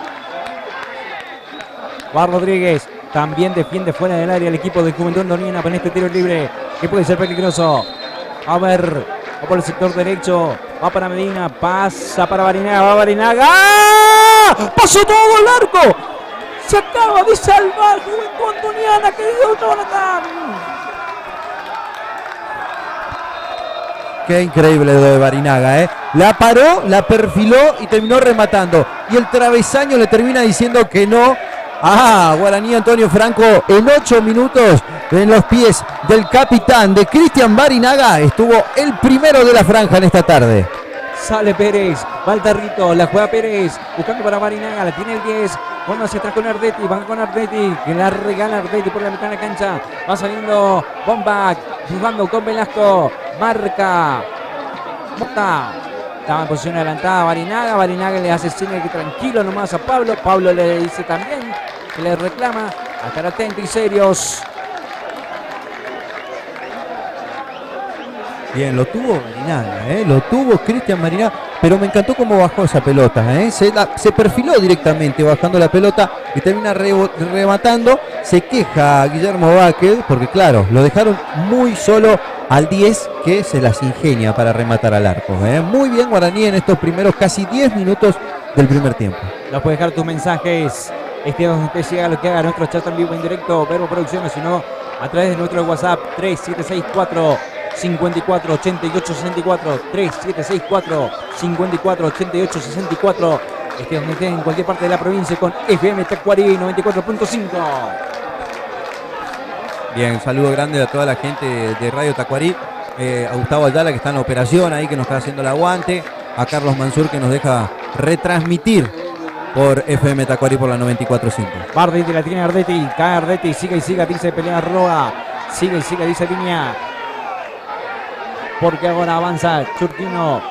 Juan Rodríguez también defiende fuera del área el equipo de Juventud Antoniana con este tiro libre que puede ser peligroso. A ver, va por el sector derecho, va para Medina, pasa para Barinaga, va Barinaga. ¡Ah! ¡Pasó todo el arco! Se acaba de salvar Juventud Antoniana, querido Jonathan. Qué increíble lo de Barinaga, ¿eh? La paró, la perfiló y terminó rematando. Y el travesaño le termina diciendo que no. Ah, Guaraní Antonio Franco en 8 minutos en los pies del capitán de Cristian Barinaga. Estuvo el primero de la franja en esta tarde. Sale Pérez, va el Tarrito, la juega Pérez, buscando para Barinaga, la tiene el 10. Cuando se atrás con Ardetti, van con Ardetti, que la regala Ardetti por la mitad de la cancha. Va saliendo Bombach, jugando con Velasco, marca Mota. Estaba en posición adelantada Barinaga, Barinaga le hace señal que tranquilo nomás a Pablo. Pablo le dice también que le reclama a estar atentos y serios. Bien, lo tuvo Barinaga, lo tuvo Cristian Barinaga, pero me encantó cómo bajó esa pelota, se perfiló directamente bajando la pelota y termina rematando. Se queja Guillermo Vázquez porque claro, lo dejaron muy solo al 10 que se las ingenia para rematar al arco. Muy bien Guaraní en estos primeros casi 10 minutos del primer tiempo. Nos puedes dejar tus mensajes, donde usted llega lo que haga nuestro chat en vivo en directo, Verbo Producciones, sino a través de nuestro WhatsApp 3764 54 88 64 3764 54 88 64. Donde esté en cualquier parte de la provincia con FM Tacuarí 94.5. Bien, un saludo grande a toda la gente de Radio Tacuarí, a Gustavo Ayala que está en la operación ahí, que nos está haciendo el aguante, a Carlos Mansur que nos deja retransmitir por FM Tacuarí por la 94.5. Ardetti la tiene Ardetti, cae Ardetti, sigue y sigue, dice pelea Roa, sigue y sigue, dice Viña. Porque ahora avanza Churquino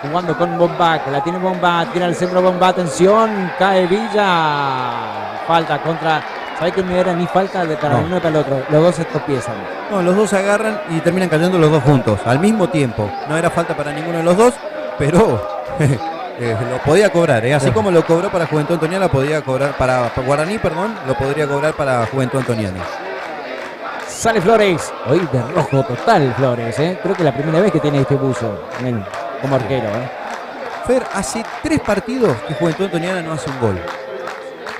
jugando con Bombach, la tiene Bombach, tira el centro Bombach, atención, cae Villa, falta contra, ¿sabes que no era ni falta de para uno y para el otro? Los dos se tropiezan. No, los dos se agarran y terminan cayendo los dos juntos, al mismo tiempo. No era falta para ninguno de los dos, pero lo podía cobrar, así como lo cobró para Juventud Antoniana, podía cobrar para Guaraní, lo podría cobrar para Juventud Antoniana. Sale Flores, hoy de rojo total Flores, creo que es la primera vez que tiene este buzo como arquero. Fer, hace 3 partidos que Juventud Antoniana no hace un gol,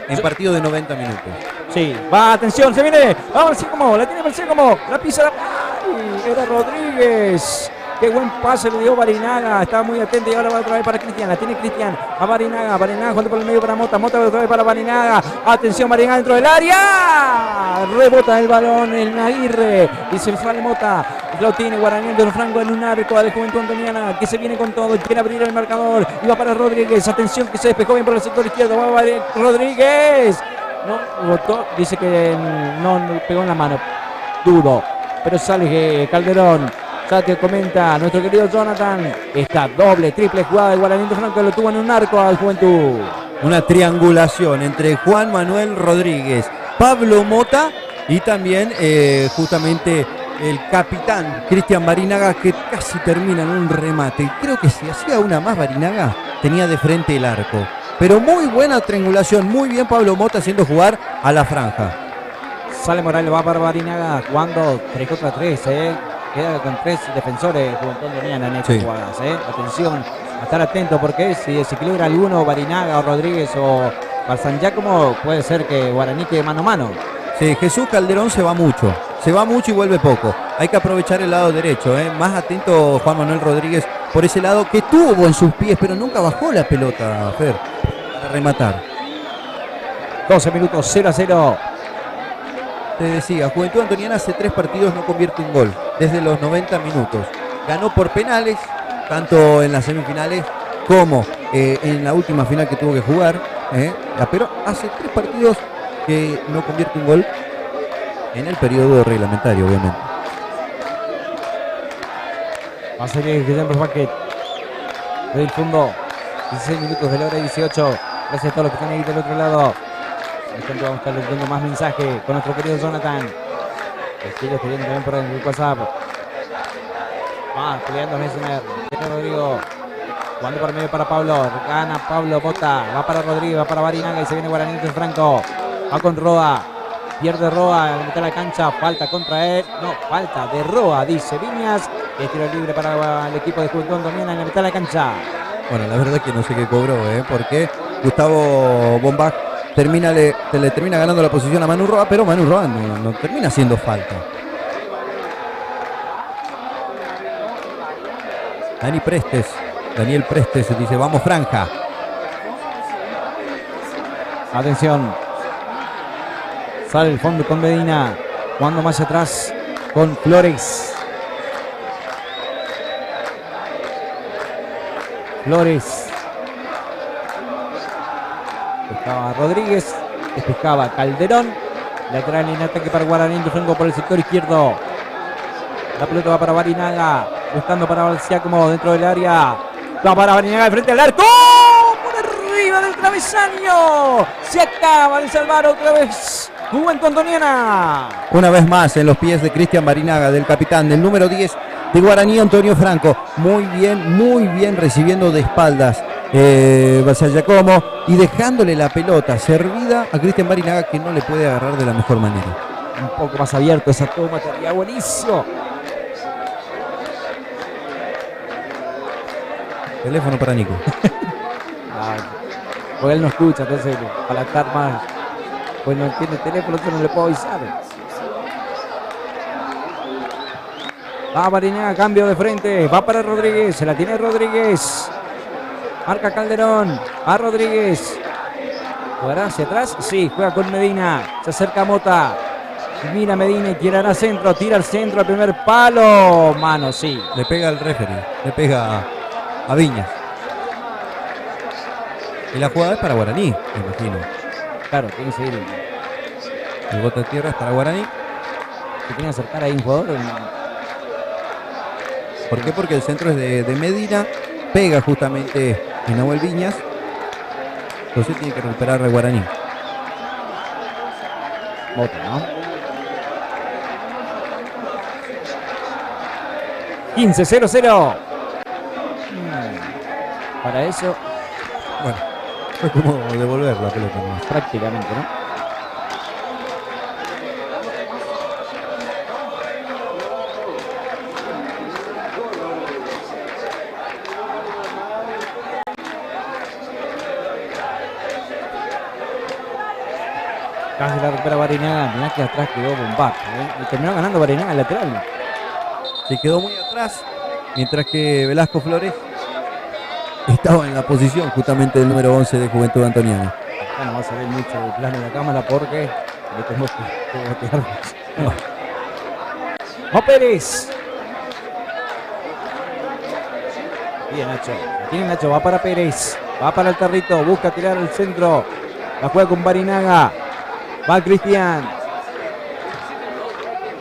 en partido de 90 minutos. Sí, va, atención, se viene, vamos así como, la tiene como, la pisa, ¡ay! Era Rodríguez. Qué buen pase le dio Barinaga, estaba muy atento y ahora va otra vez para Cristian, la tiene Cristian a Barinaga, jugando por el medio para Mota, Mota otra vez para Barinaga, atención Barinaga dentro del área, rebota el balón el Aguirre y se fue al Mota, lo tiene Guaraní de Franco en un arco de Juventud Antoniana que se viene con todo, quiere abrir el marcador y va para Rodríguez, atención que se despejó bien por el sector izquierdo, va Rodríguez, no, votó, dice que no pegó en la mano, dudo, pero sale Calderón. Ya te comenta nuestro querido Jonathan, esta doble, triple jugada de Guaraní de Franco lo tuvo en un arco al Juventud. Una triangulación entre Juan Manuel Rodríguez, Pablo Mota y también justamente el capitán Cristian Barinaga, que casi termina en un remate. Creo que si hacía una más Barinaga tenía de frente el arco. Pero muy buena triangulación, muy bien Pablo Mota haciendo jugar a la franja. Sale Morales, va para Barinaga, jugando 3 contra 3, queda con 3 defensores Juventud Antoniana en estas jugadas, atención, a estar atento porque si desequilibra alguno, Barinaga o Rodríguez o San Giacomo, puede ser que Guaraní quede mano a mano. Sí, Jesús Calderón se va mucho y vuelve poco. Hay que aprovechar el lado derecho, más atento Juan Manuel Rodríguez por ese lado que tuvo en sus pies, pero nunca bajó la pelota, Fer, para rematar. 12 minutos, 0-0. Te decía, Juventud Antoniana hace 3 partidos no convierte un gol, desde los 90 minutos. Ganó por penales, tanto en las semifinales como en la última final que tuvo que jugar, pero hace 3 partidos que no convierte un gol en el periodo reglamentario, obviamente. Va a salir Guillermo Vázquez del fondo, 16 minutos de la hora 18. Gracias a todos los que están ahí del otro lado. Siempre vamos a estar leyendo más mensajes con nuestro querido Jonathan. Ellos que vienen también por el WhatsApp. Peleando Messner. Tiene Rodrigo. Jugando por medio para Pablo. Gana Pablo Mota. Va para Rodrigo. Va para Barinaga. Y se viene Guaraní de Franco. Va con Roa. Pierde Roa. En la mitad de la cancha. Falta contra él. No, falta de Roa, dice Viñas. Es tiro libre para el equipo de Juventud Antoniana en la mitad de la cancha. Bueno, la verdad que no sé qué cobró, porque Gustavo Bombach le termina ganando la posición a Manu Roa, pero Manu Roa no termina haciendo falta. Daniel Prestes dice, vamos franja. Atención. Sale el fondo con Medina. Jugando más atrás con Flores. Pescaba Rodríguez. Pescaba Calderón. Lateral en ataque para Guaraní de Franco por el sector izquierdo. La pelota va para Barinaga. Buscando para Balciacomo dentro del área. Va para Barinaga de frente al arco. Por arriba del travesaño. Se acaba de salvar otra vez Juventud Antoniana. Una vez más en los pies de Cristian Barinaga, del capitán, del número 10 de Guaraní, Antonio Franco. Muy bien recibiendo de espaldas Balciacomo y dejándole la pelota servida a Cristian Barinaga, que no le puede agarrar de la mejor manera. Un poco más abierto esa toma, estaría buenísimo. Teléfono para Nico. Porque él no escucha, entonces para estar más, pues no entiende el teléfono, yo no le puedo avisar. Va Barinaga, cambio de frente, va para Rodríguez, se la tiene Rodríguez. Marca Calderón, a Rodríguez. ¿Jugará hacia atrás? Sí, juega con Medina, se acerca Mota. Mira Medina y tirará centro, tira al centro, al primer palo. Mano, sí. Le pega al referee, le pega a Viñas. Y la jugada es para Guaraní, me imagino. Claro, tiene que seguir. El bote de tierra es para Guaraní. Se tiene que acercar ahí un jugador. ¿Por qué? Porque el centro es de Medina. Pega justamente en Nahuel Viñas. Entonces tiene que recuperar a Guaraní. Bota, ¿no? 15-0-0. Para eso, Bueno, fue como devolver la pelota nomás. prácticamente, ¿no? Casi la recupera Barinaga. Mirá que atrás quedó Bombach, ¿eh? Y terminó ganando Barinaga el lateral. Se quedó muy atrás, mientras que Velasco Flores estaba en la posición justamente del número 11 de Juventud Antoniana. Acá no va a salir mucho del plano de la cámara porque le tengo que botear. ¡Oh, Pérez! Bien, Nacho. La tiene Nacho, va para Pérez. Va para el Tarrito, busca tirar al centro. La juega con Barinaga. Va Cristian.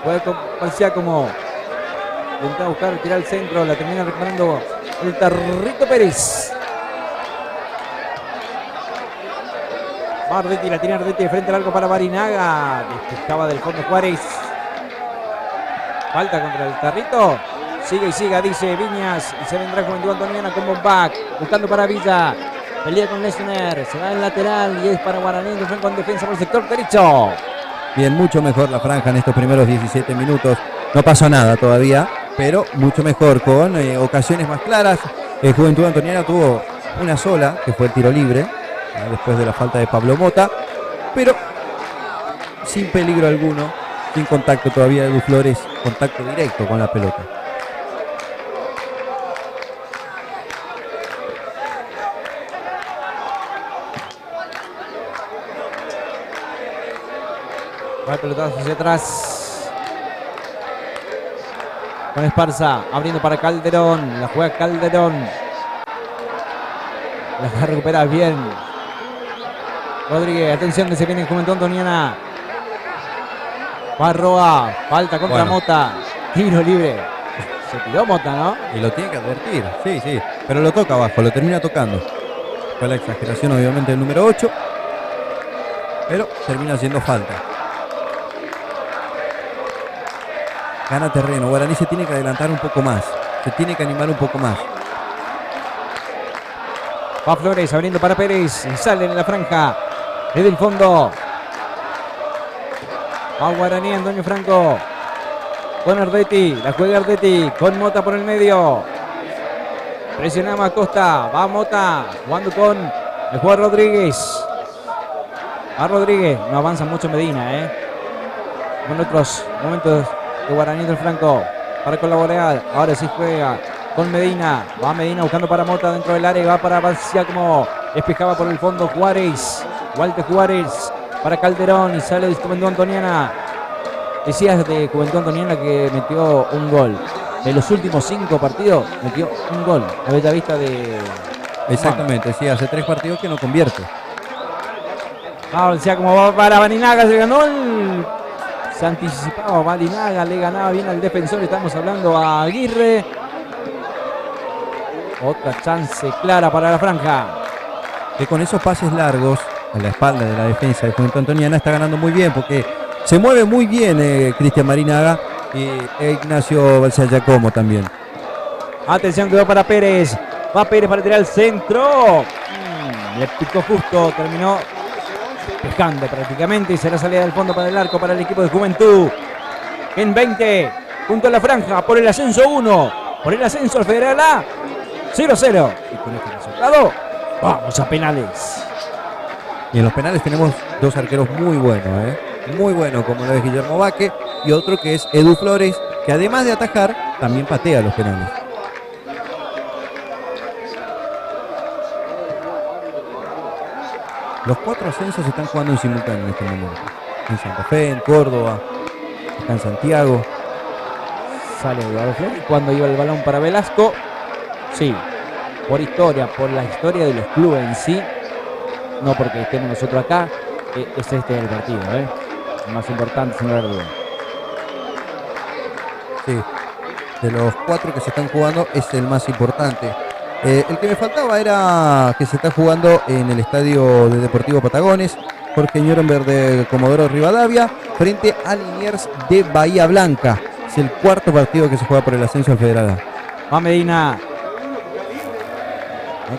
Juega con Balciacomo. Intenta buscar tirar al centro. La termina recuperando el Tarrito Pérez. Va Ardetti, la tiene Ardetti de frente al arco para Barinaga. Despejaba del fondo Juárez. Falta contra el Tarrito. Sigue y siga, dice Viñas. Y se vendrá Juventud Antoniana con Bombach. Buscando para Villa. Pelea con Lesner. Se va el lateral y es para Guaraní. De Franco en defensa por el sector derecho. Bien, mucho mejor la franja en estos primeros 17 minutos. No pasó nada todavía, pero mucho mejor, con ocasiones más claras. Juventud Antoniana tuvo una sola, que fue el tiro libre, después de la falta de Pablo Mota, pero sin peligro alguno, sin contacto todavía de Edu Flores, contacto directo con la pelota. Va el pelotazo hacia atrás. Con Esparza, abriendo para Calderón. La juega Calderón. La va a recuperar bien. Rodríguez, atención que se viene en Juventud Antoniana. Va Roa, falta contra Mota. Tiro libre. Se tiró Mota, ¿no? Y lo tiene que advertir, sí, sí. Pero lo toca abajo, lo termina tocando. Fue la exageración obviamente del número 8. pero termina siendo falta. Gana terreno. Guaraní se tiene que adelantar un poco más. Se tiene que animar un poco más. Va Flores abriendo para Pérez. Y sale en la franja. Desde el fondo. Va Guaraní, Antonio Franco. Con Ardetti. La juega Ardetti. Con Mota por el medio. Presionaba Acosta. Va Mota. Jugando con el jugador Rodríguez. A Rodríguez. No avanza mucho Medina, Con otros momentos de Guaraní del Franco. Para colaborar. Ahora sí juega con Medina. Va Medina buscando para Mota dentro del área. Va para Barcia como despejaba por el fondo Juárez. Walter Juárez para Calderón. Y sale de Juventud Antoniana. Decías de Juventud Antoniana que metió un gol. De los últimos 5 partidos metió un gol. A bella vista de... Exactamente, sí, hace 3 partidos que no convierte. Barcia como va para Barinaga. Se ganó el... Se anticipaba Barinaga. Le ganaba bien al defensor. Estamos hablando a Aguirre. Otra chance clara para la franja. Que con esos pases largos a la espalda de la defensa de Juventud Antoniana está ganando muy bien porque se mueve muy bien Cristian Barinaga e Ignacio Balsal Giacomo también. Atención, quedó para Pérez. Va Pérez para tirar al centro. Le picó justo. Terminó pescando prácticamente. Y será salida del fondo para el arco para el equipo de Juventud. En 20. Junto a la franja. Por el ascenso 1. Por el ascenso al Federal A. 0-0. Y con este resultado vamos a penales. Y en los penales tenemos 2 arqueros muy buenos, muy buenos, como lo es Guillermo Baque y otro que es Edu Flores, que además de atajar, también patea los penales. Los 4 ascensos se están jugando en simultáneo en este momento. En Santa Fe, en Córdoba, acá en Santiago. Sale Eduardo Flores cuando iba el balón para Velasco. Sí, por historia, por la historia de los clubes en sí, no porque estemos nosotros acá, es este el partido, el más importante sin duda. Sí, de los 4 que se están jugando es el más importante. El que me faltaba era que se está jugando en el estadio de Deportivo Patagones, Jorge Nuremberg de Comodoro Rivadavia, frente a Liniers de Bahía Blanca. Es el 4º partido que se juega por el ascenso al Federal A. Va Medina.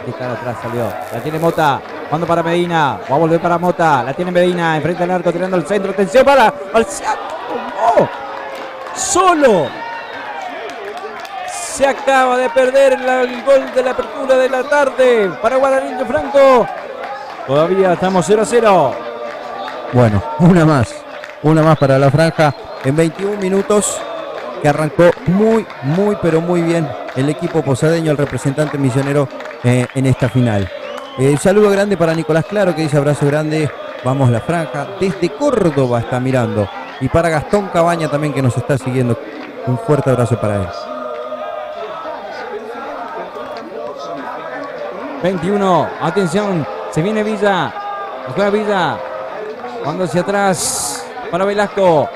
Que está atrás salió. La tiene Mota. Cuando para Medina. Va a volver para Mota. La tiene Medina. Enfrente al arco. Tirando al centro. Atención para Balciaco. ¡Oh! Solo. Se acaba de perder el gol de la apertura de la tarde. Para Guaraní de Franco. Todavía estamos 0-0. Bueno, una más para la franja en 21 minutos. Que arrancó muy, pero muy bien el equipo posadeño, el representante misionero en esta final. Saludo grande para Nicolás Claro, que dice abrazo grande, vamos la franja, desde Córdoba está mirando. Y para Gastón Cabaña también, que nos está siguiendo, un fuerte abrazo para él. 21, atención, se viene Villa, juega Villa, cuando hacia atrás para Velasco.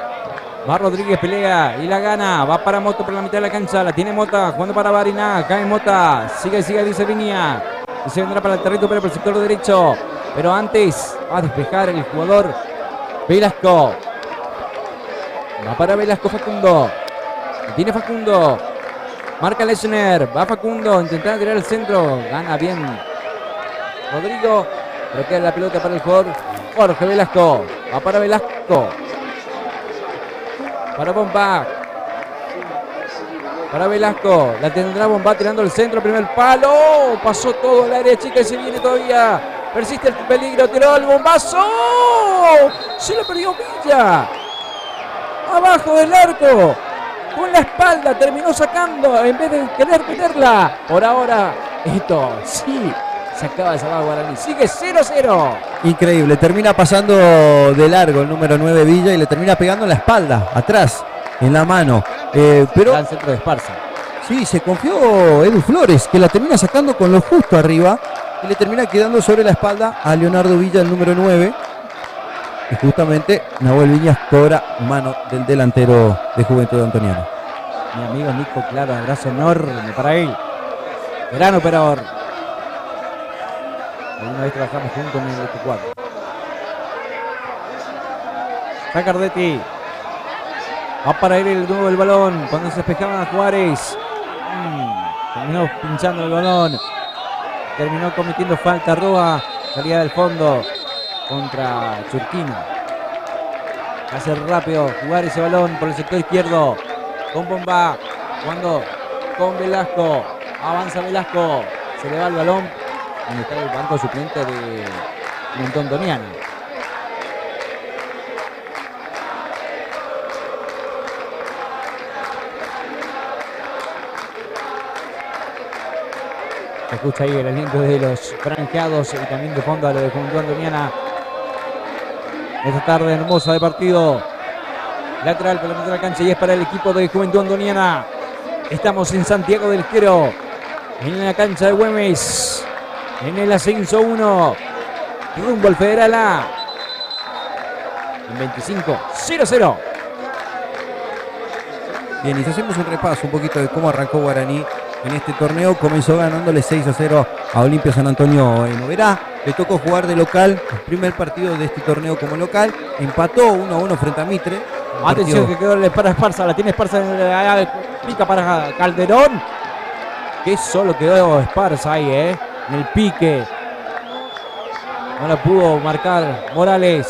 Va Rodríguez, pelea y la gana. Va para Mota por la mitad de la cancha. La tiene Mota. Jugando para Barina. Cae Mota. Sigue, dice Viña. Y se vendrá para el territorio, pero por el sector derecho. Pero antes va a despejar el jugador Velasco. Va para Velasco Facundo. La tiene Facundo. Marca Lechner. Va Facundo. Intentando tirar al centro. Gana bien Rodrigo. Pero queda la pelota para el jugador Jorge Velasco. Va para Velasco. Para Bomba. Para Velasco. La tendrá Bomba tirando el centro. Primer palo. Pasó todo el área chica y se viene todavía. Persiste el peligro. Tiró el bombazo. Se lo perdió Villa. Abajo del arco. Con la espalda. Terminó sacando en vez de querer meterla. Por ahora. Esto sí. Se acaba de salvar Guaraní. Sigue 0-0. Increíble, termina pasando de largo el número 9 Villa y le termina pegando en la espalda, atrás, en la mano. Pero al centro de Esparza. Sí, se confió Edu Flores, que la termina sacando con lo justo arriba y le termina quedando sobre la espalda a Leonardo Villa, el número 9. Y justamente Nahuel Viñas cobra mano del delantero de Juventud Antoniana. Mi amigo Nico Claro, abrazo enorme para él. Gran operador. Alguna vez trabajamos juntos en el 24. Saca Ardetti. Va para ir el nuevo el balón. Cuando se despejaba Juárez. Terminó pinchando el balón. Terminó cometiendo falta Roa. Salida del fondo contra Churquino. Hace rápido jugar ese balón por el sector izquierdo. Con Bomba. Jugando con Velasco. Avanza Velasco. Se le va el balón. Donde está el banco suplente de Juventud Antoniana. Se escucha ahí el aliento de los franqueados y también de fondo a lo de Juventud Antoniana. Esta tarde hermosa de partido. Lateral por la mitad de la cancha y es para el equipo de Juventud Antoniana. Estamos en Santiago del Estero, en la cancha de Güemes, en el ascenso 1, rumbo al Federal A. En 25-0-0. Bien, y si hacemos un repaso un poquito de cómo arrancó Guaraní en este torneo, comenzó ganándole 6-0 a Olimpia San Antonio en Oberá. Le tocó jugar de local el primer partido de este torneo como local. Empató 1-1 frente a Mitre. Atención que quedó para Esparza, la tiene Esparza, pica para Calderón. Que solo quedó Esparza ahí, en el pique. No la pudo marcar Morales.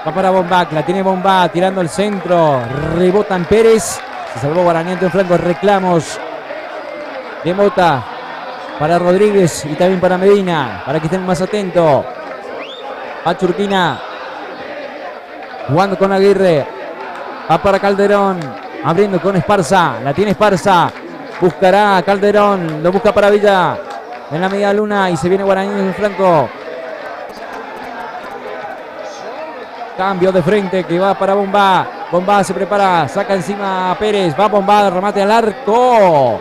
Va para Bomba, la tiene Bomba, tirando al centro. Rebota en Pérez. Se salvó Guaraní en flanco, reclamos de Mota para Rodríguez y también para Medina, para que estén más atentos. A Churquina. Jugando con Aguirre. Va para Calderón. Abriendo con Esparza. La tiene Esparza. Buscará a Calderón. Lo busca para Villa. En la media luna. Y se viene Guaraní en el flanco. Cambio de frente que va para Bomba. Bomba se prepara. Saca encima a Pérez. Va Bomba. Remate al arco.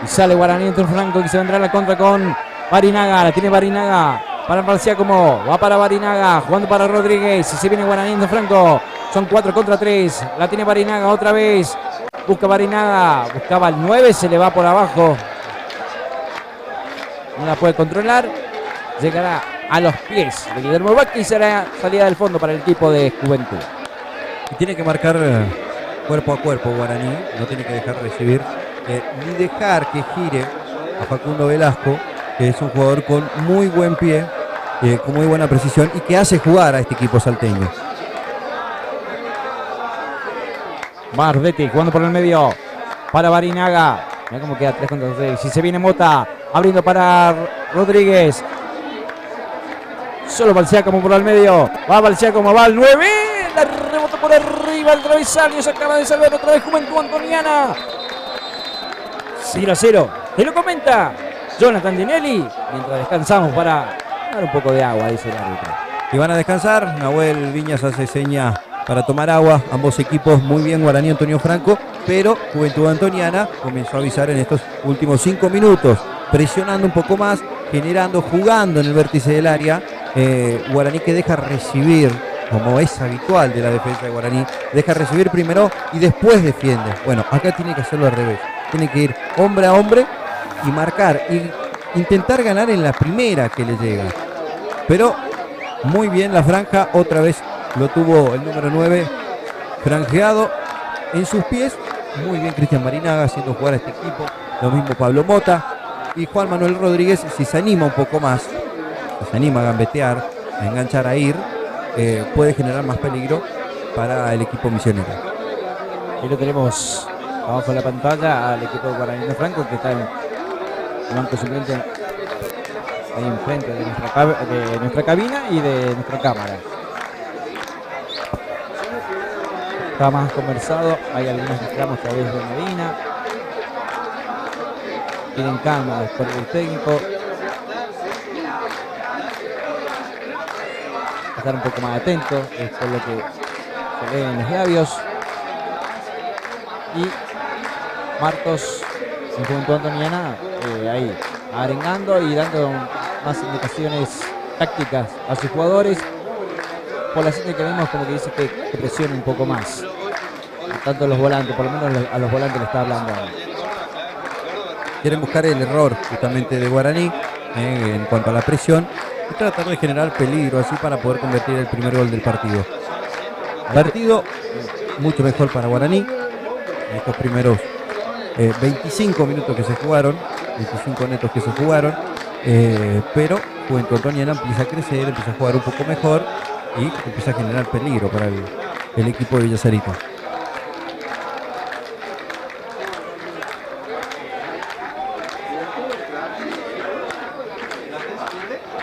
Y sale Guaraní entre el flanco. Y se vendrá la contra con Barinaga. La tiene Barinaga. Para Marciacomo, va para Barinaga, jugando para Rodríguez, y se viene Guaraní en el flanco, son 4 contra 3, la tiene Barinaga otra vez, busca Barinaga, buscaba el 9, se le va por abajo, no la puede controlar, llegará a los pies de Guillermo Vázquez y será salida del fondo para el equipo de Juventud. Y tiene que marcar cuerpo a cuerpo Guaraní, no tiene que dejar recibir, ni dejar que gire a Facundo Velasco, que es un jugador con muy buen pie, con muy buena precisión y que hace jugar a este equipo salteño. Bardetti jugando por el medio para Barinaga. Mira cómo queda 3 contra 6. Si se viene Mota abriendo para Rodríguez. Solo Balciacomo por el medio. Va Balciacomo, va al 9. La rebota por arriba el travesaño. Se acaba de salvar otra vez Juventud Antoniana. 0-0. Te lo comenta Jonathan Dinelli, mientras descansamos para dar un poco de agua, dice el árbitro. Y van a descansar, Nahuel Viñas hace seña para tomar agua, ambos equipos muy bien, Guaraní Antonio Franco, pero Juventud Antoniana comenzó a avisar en estos últimos 5 minutos, presionando un poco más, generando, jugando en el vértice del área, Guaraní que deja recibir, como es habitual de la defensa de Guaraní, deja recibir primero y después defiende. Bueno, acá tiene que hacerlo al revés, tiene que ir hombre a hombre y marcar y intentar ganar en la primera que le llega. Pero muy bien la franja, otra vez lo tuvo el número 9 franjeado en sus pies. Muy bien Cristian Barinaga haciendo jugar a este equipo. Lo mismo Pablo Mota y Juan Manuel Rodríguez, si se anima un poco más, si se anima a gambetear, a enganchar, a ir, puede generar más peligro para el equipo misionero. Y lo tenemos abajo en la pantalla al equipo de Guaraní Franco, que está en el banco suplente ahí enfrente de nuestra cabina y de nuestra cámara. Está más conversado, hay algunos reclamos a través de Medina. Tienen calma después del técnico. Estar un poco más atento, es por lo que se lee en los labios. Y Marcos en Juventud Antoniana ahí arengando y dando más indicaciones tácticas a sus jugadores. Por la señal que vemos, como que dice que presione un poco más, tanto los volantes, por lo menos a los volantes le está hablando. Quieren buscar el error justamente de Guaraní en cuanto a la presión y tratar de generar peligro así para poder convertir el primer gol del partido. Partido mucho mejor para Guaraní. En estos primeros 25 minutos que se jugaron, 25 netos que se jugaron, pero Juventud Antoniana empieza a crecer, empieza a jugar un poco mejor y empieza a generar peligro para el equipo de Villasarito.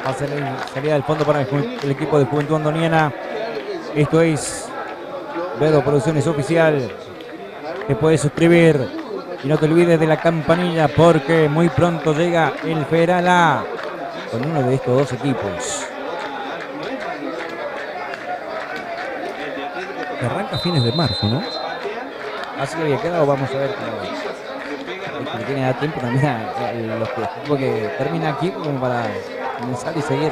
Va a ser salida del fondo para el equipo de Juventud Antoniana. Esto es Vero Producciones Oficial. Te puedes suscribir y no te olvides de la campanilla porque muy pronto llega el Federal A con uno de estos dos equipos. Que arranca a fines de marzo, ¿no? Así que había quedado, vamos a ver cómo que tiene a tiempo también a los equipos que termina aquí como para comenzar y seguir.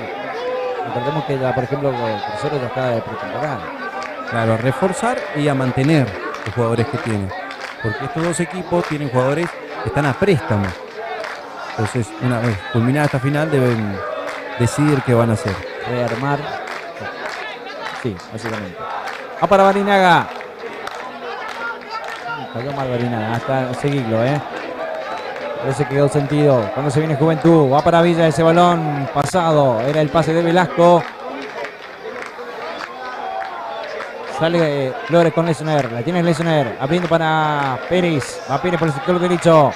Recordemos que ya, por ejemplo, el Crucero ya está de pretemporada. Claro, a reforzar y a mantener los jugadores que tienen. Porque estos dos equipos tienen jugadores que están a préstamo. Entonces, una vez culminada esta final, deben decidir qué van a hacer. Rearmar. Sí, básicamente. Va para Barinaga. Cayó mal Barinaga. Hasta seguirlo, Parece que quedó sentido. Cuando se viene Juventud. Va para Villa ese balón pasado. Era el pase de Velasco. Sale Flores con Lesoner. La tiene Lesoner. Abriendo para Pérez. Va Pérez por el sector derecho.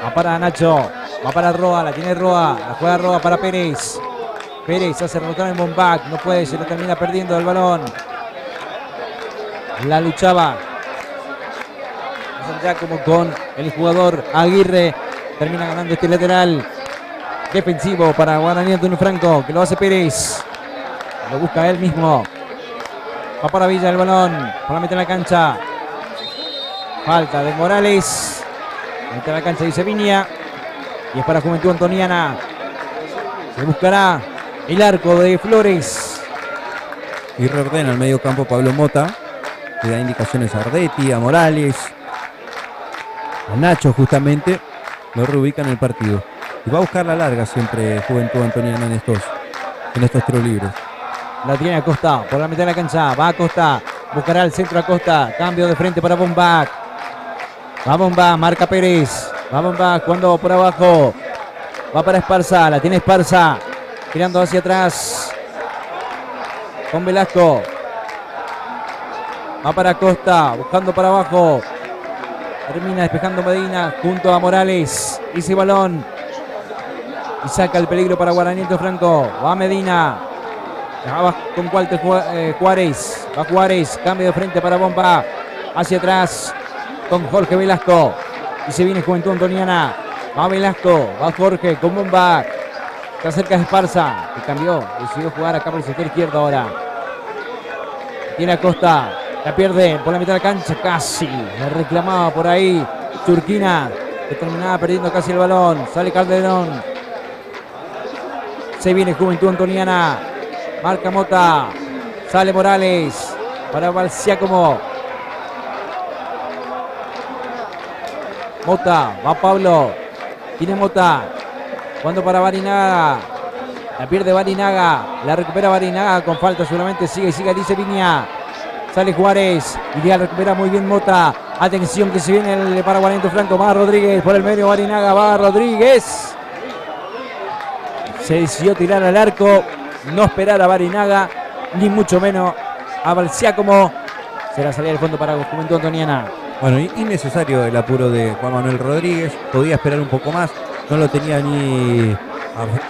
Va para Nacho. Va para Roa. La tiene Roa. La juega Roa para Pérez. Pérez hace rebotar en Bombac. No puede. Se lo termina perdiendo el balón. La luchaba. Ya como con el jugador Aguirre. Termina ganando este lateral defensivo para Guaraní Antonio Franco. Que lo hace Pérez. Lo busca él mismo. Va para Villa el balón. Por la mete en la cancha. Falta de Morales. Mete en la cancha dice Viña. Y es para Juventud Antoniana. Se buscará el arco de Flores. Y reordena el medio campo Pablo Mota. Le da indicaciones a Ardetti, a Morales, a Nacho justamente. Lo reubica en el partido. Y va a buscar la larga siempre Juventud Antoniana en estos tiros libres. La tiene Acosta, por la mitad de la cancha, va Acosta, buscará el centro Acosta, cambio de frente para Bombac. Va Bombac, marca Pérez, va Bombac, cuando por abajo, va para Esparza, la tiene Esparza, tirando hacia atrás, con Velasco. Va para Acosta, buscando para abajo, termina despejando Medina, junto a Morales, ese balón, y saca el peligro para Guaraní Antonio Franco, va Medina. Va con Walter Juárez. Va Juárez. Cambio de frente para Bomba. Hacia atrás con Jorge Velasco. Y se viene Juventud Antoniana. Va Velasco. Va Jorge con Bomba. Está cerca de Esparza. Que cambió. Decidió jugar acá por el sector izquierdo ahora. Tiene Acosta. La pierde por la mitad de la cancha. Casi. La reclamaba por ahí Churquina. Que terminaba perdiendo casi el balón. Sale Calderón. Se viene Juventud Antoniana. Marca Mota. Sale Morales. Para Balciácomo. Mota. Va Pablo. Tiene Mota. Cuando para Barinaga. La pierde Barinaga. La recupera Barinaga con falta. Seguramente sigue. Dice Viña. Sale Juárez. Y ya recupera muy bien Mota. Atención que se viene el para Guaraní Antonio Franco. Va Rodríguez. Por el medio Barinaga. Va Rodríguez. Se decidió tirar al arco. No esperar a Barinaga, ni mucho menos a Balciácomo. Será salida del fondo para Juventud Antoniana. Bueno, innecesario el apuro de Juan Manuel Rodríguez. Podía esperar un poco más. No lo tenía ni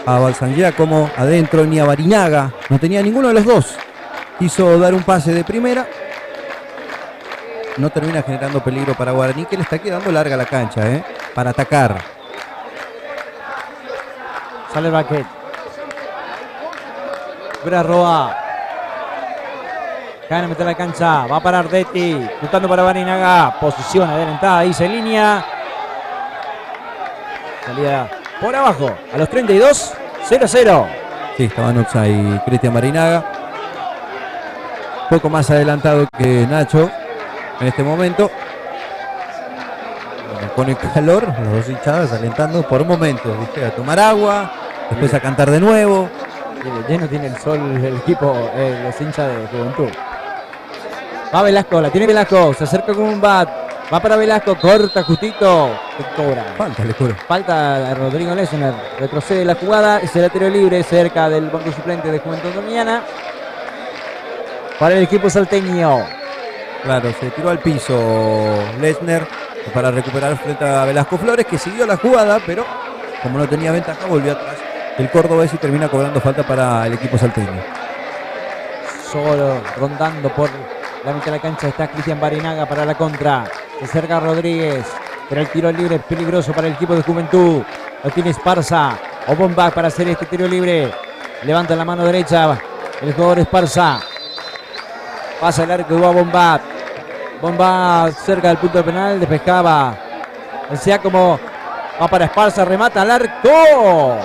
a Balciácomo adentro, ni a Barinaga. No tenía ninguno de los dos. Quiso dar un pase de primera. No termina generando peligro para Guaraní, que le está quedando larga la cancha, para atacar. Sale el Baquet. Roa. Gana meter la cancha. Va para Ardetti. Buscando para Barinaga. Posición adelantada. Dice línea. Salida por abajo. A los 32. 0-0. Sí, estaba en offside Cristian Barinaga. Un poco más adelantado que Nacho en este momento. Bueno, con el calor, los dos hinchadas alentando por momentos. ¿Viste? A tomar agua. Después a cantar de nuevo. Lleno tiene el sol el equipo, los hinchas de Juventud. Va Velasco, la tiene Velasco, se acerca con un bat. Va para Velasco, corta justito. Cobra. Falta, le juro. Falta a Rodrigo Lesner. Retrocede la jugada. Y será tiro libre cerca del banco suplente de Juventud Antoniana. Para el equipo salteño. Claro, se tiró al piso Lesner para recuperar frente a Velasco Flores, que siguió la jugada, pero como no tenía ventaja, volvió atrás el cordobés y termina cobrando falta para el equipo salteño. Solo rondando por la mitad de la cancha está Cristian Barinaga para la contra. Se acerca Rodríguez, pero el tiro libre es peligroso para el equipo de Juventud. Lo tiene Esparza o Bombach para hacer este tiro libre. Levanta la mano derecha el jugador Esparza. Pasa el arco y va Bombach. Bombach cerca del punto penal, despejaba. Decía como va para Esparza, remata al arco.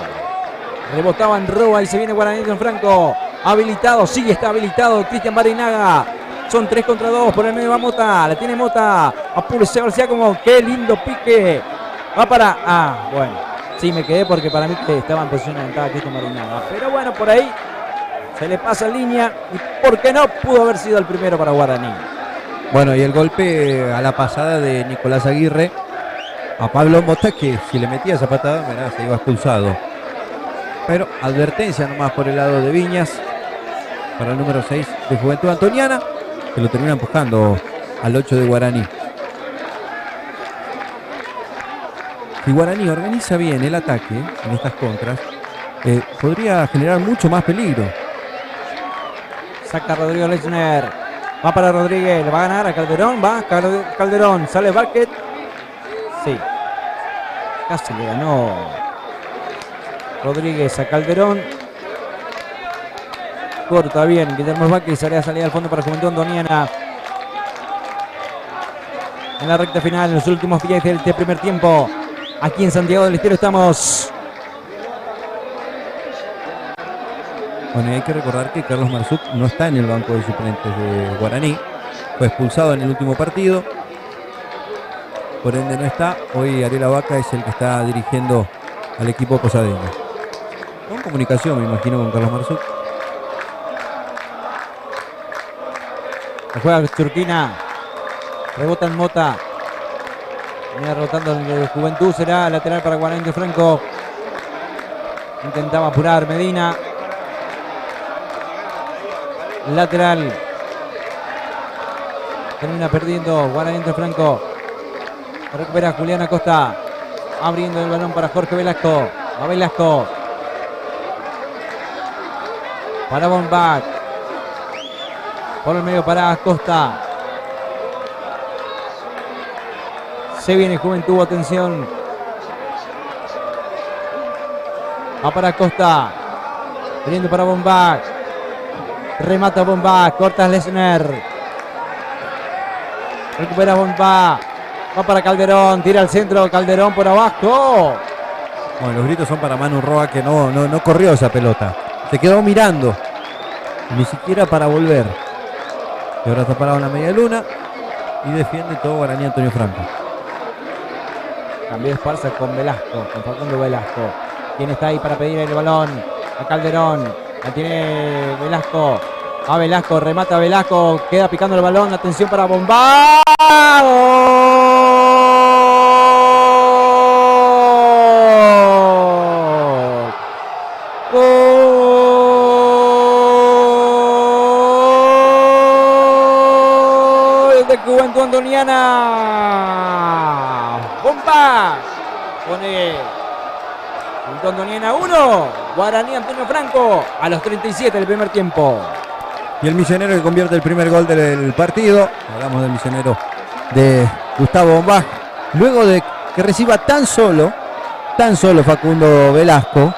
Rebotaba en roba y se viene Guaraní en Franco. Habilitado, sí está habilitado Cristian Barinaga. Son 3 contra 2, por el medio va Mota, la tiene Mota. Apúrese García como, qué lindo pique. Va para, bueno, sí me quedé porque para mí que estaba en posición adelantada Cristian Barinaga. Pero bueno, por ahí se le pasa en línea y por qué no pudo haber sido el primero para Guaraní. Bueno, y el golpe a la pasada de Nicolás Aguirre a Pablo Mota, que si le metía esa patada, mirá, se iba expulsado. Pero advertencia nomás por el lado de Viñas para el número 6 de Juventud Antoniana, que lo termina empujando al 8 de Guaraní. Si Guaraní organiza bien el ataque en estas contras, podría generar mucho más peligro. Saca Rodrigo Lesner. Va para Rodríguez. Le va a ganar a Calderón. Va Calderón. Sale Vázquez. Sí. Casi le ganó Rodríguez a Calderón. Corta bien Guillermo Vázquez. Sale a salir al fondo para Juventud Antoniana. En la recta final, en los últimos 10 del primer tiempo. Aquí en Santiago del Estero estamos. Bueno, y hay que recordar que Carlos Marzuk no está en el banco de suplentes de Guaraní. Fue expulsado en el último partido. Por ende no está. Hoy Ariel Abaca es el que está dirigiendo al equipo posadeño. Con comunicación, me imagino, con Carlos Marzuk. La juega Churquina. Rebota en Mota. Viene rotando el Juventud. Será lateral para Guaraní de Franco. Intentaba apurar Medina. Lateral. Termina perdiendo Guaraní de Franco. Recupera Julián Acosta. Abriendo el balón para Jorge Velasco. Va Velasco. Para Bombach. Por el medio para Acosta. Se viene Juventud, atención. Va para Acosta. Viniendo para Bombach. Remata Bombach. Corta Lesner. Recupera Bombach. Va para Calderón. Tira al centro. Calderón por abajo. Bueno, los gritos son para Manu Roa, que no corrió esa pelota. Se quedó mirando. Ni siquiera para volver. Y ahora está parado en la media luna. Y defiende todo Guaraní Antonio Franco. Cambió Esparza con Velasco. Con Facundo Velasco. ¿Quién está ahí para pedir el balón? A Calderón. La tiene Velasco. A Velasco. Remata Velasco. Queda picando el balón. Atención para Bombach. Juventud Antoniana. Bombach pone Juventud Antoniana 1. Guaraní Antonio Franco a los 37 del primer tiempo. Y el misionero que convierte el primer gol del partido. Hablamos del misionero de Gustavo Bombach. Luego de que reciba tan solo Facundo Velasco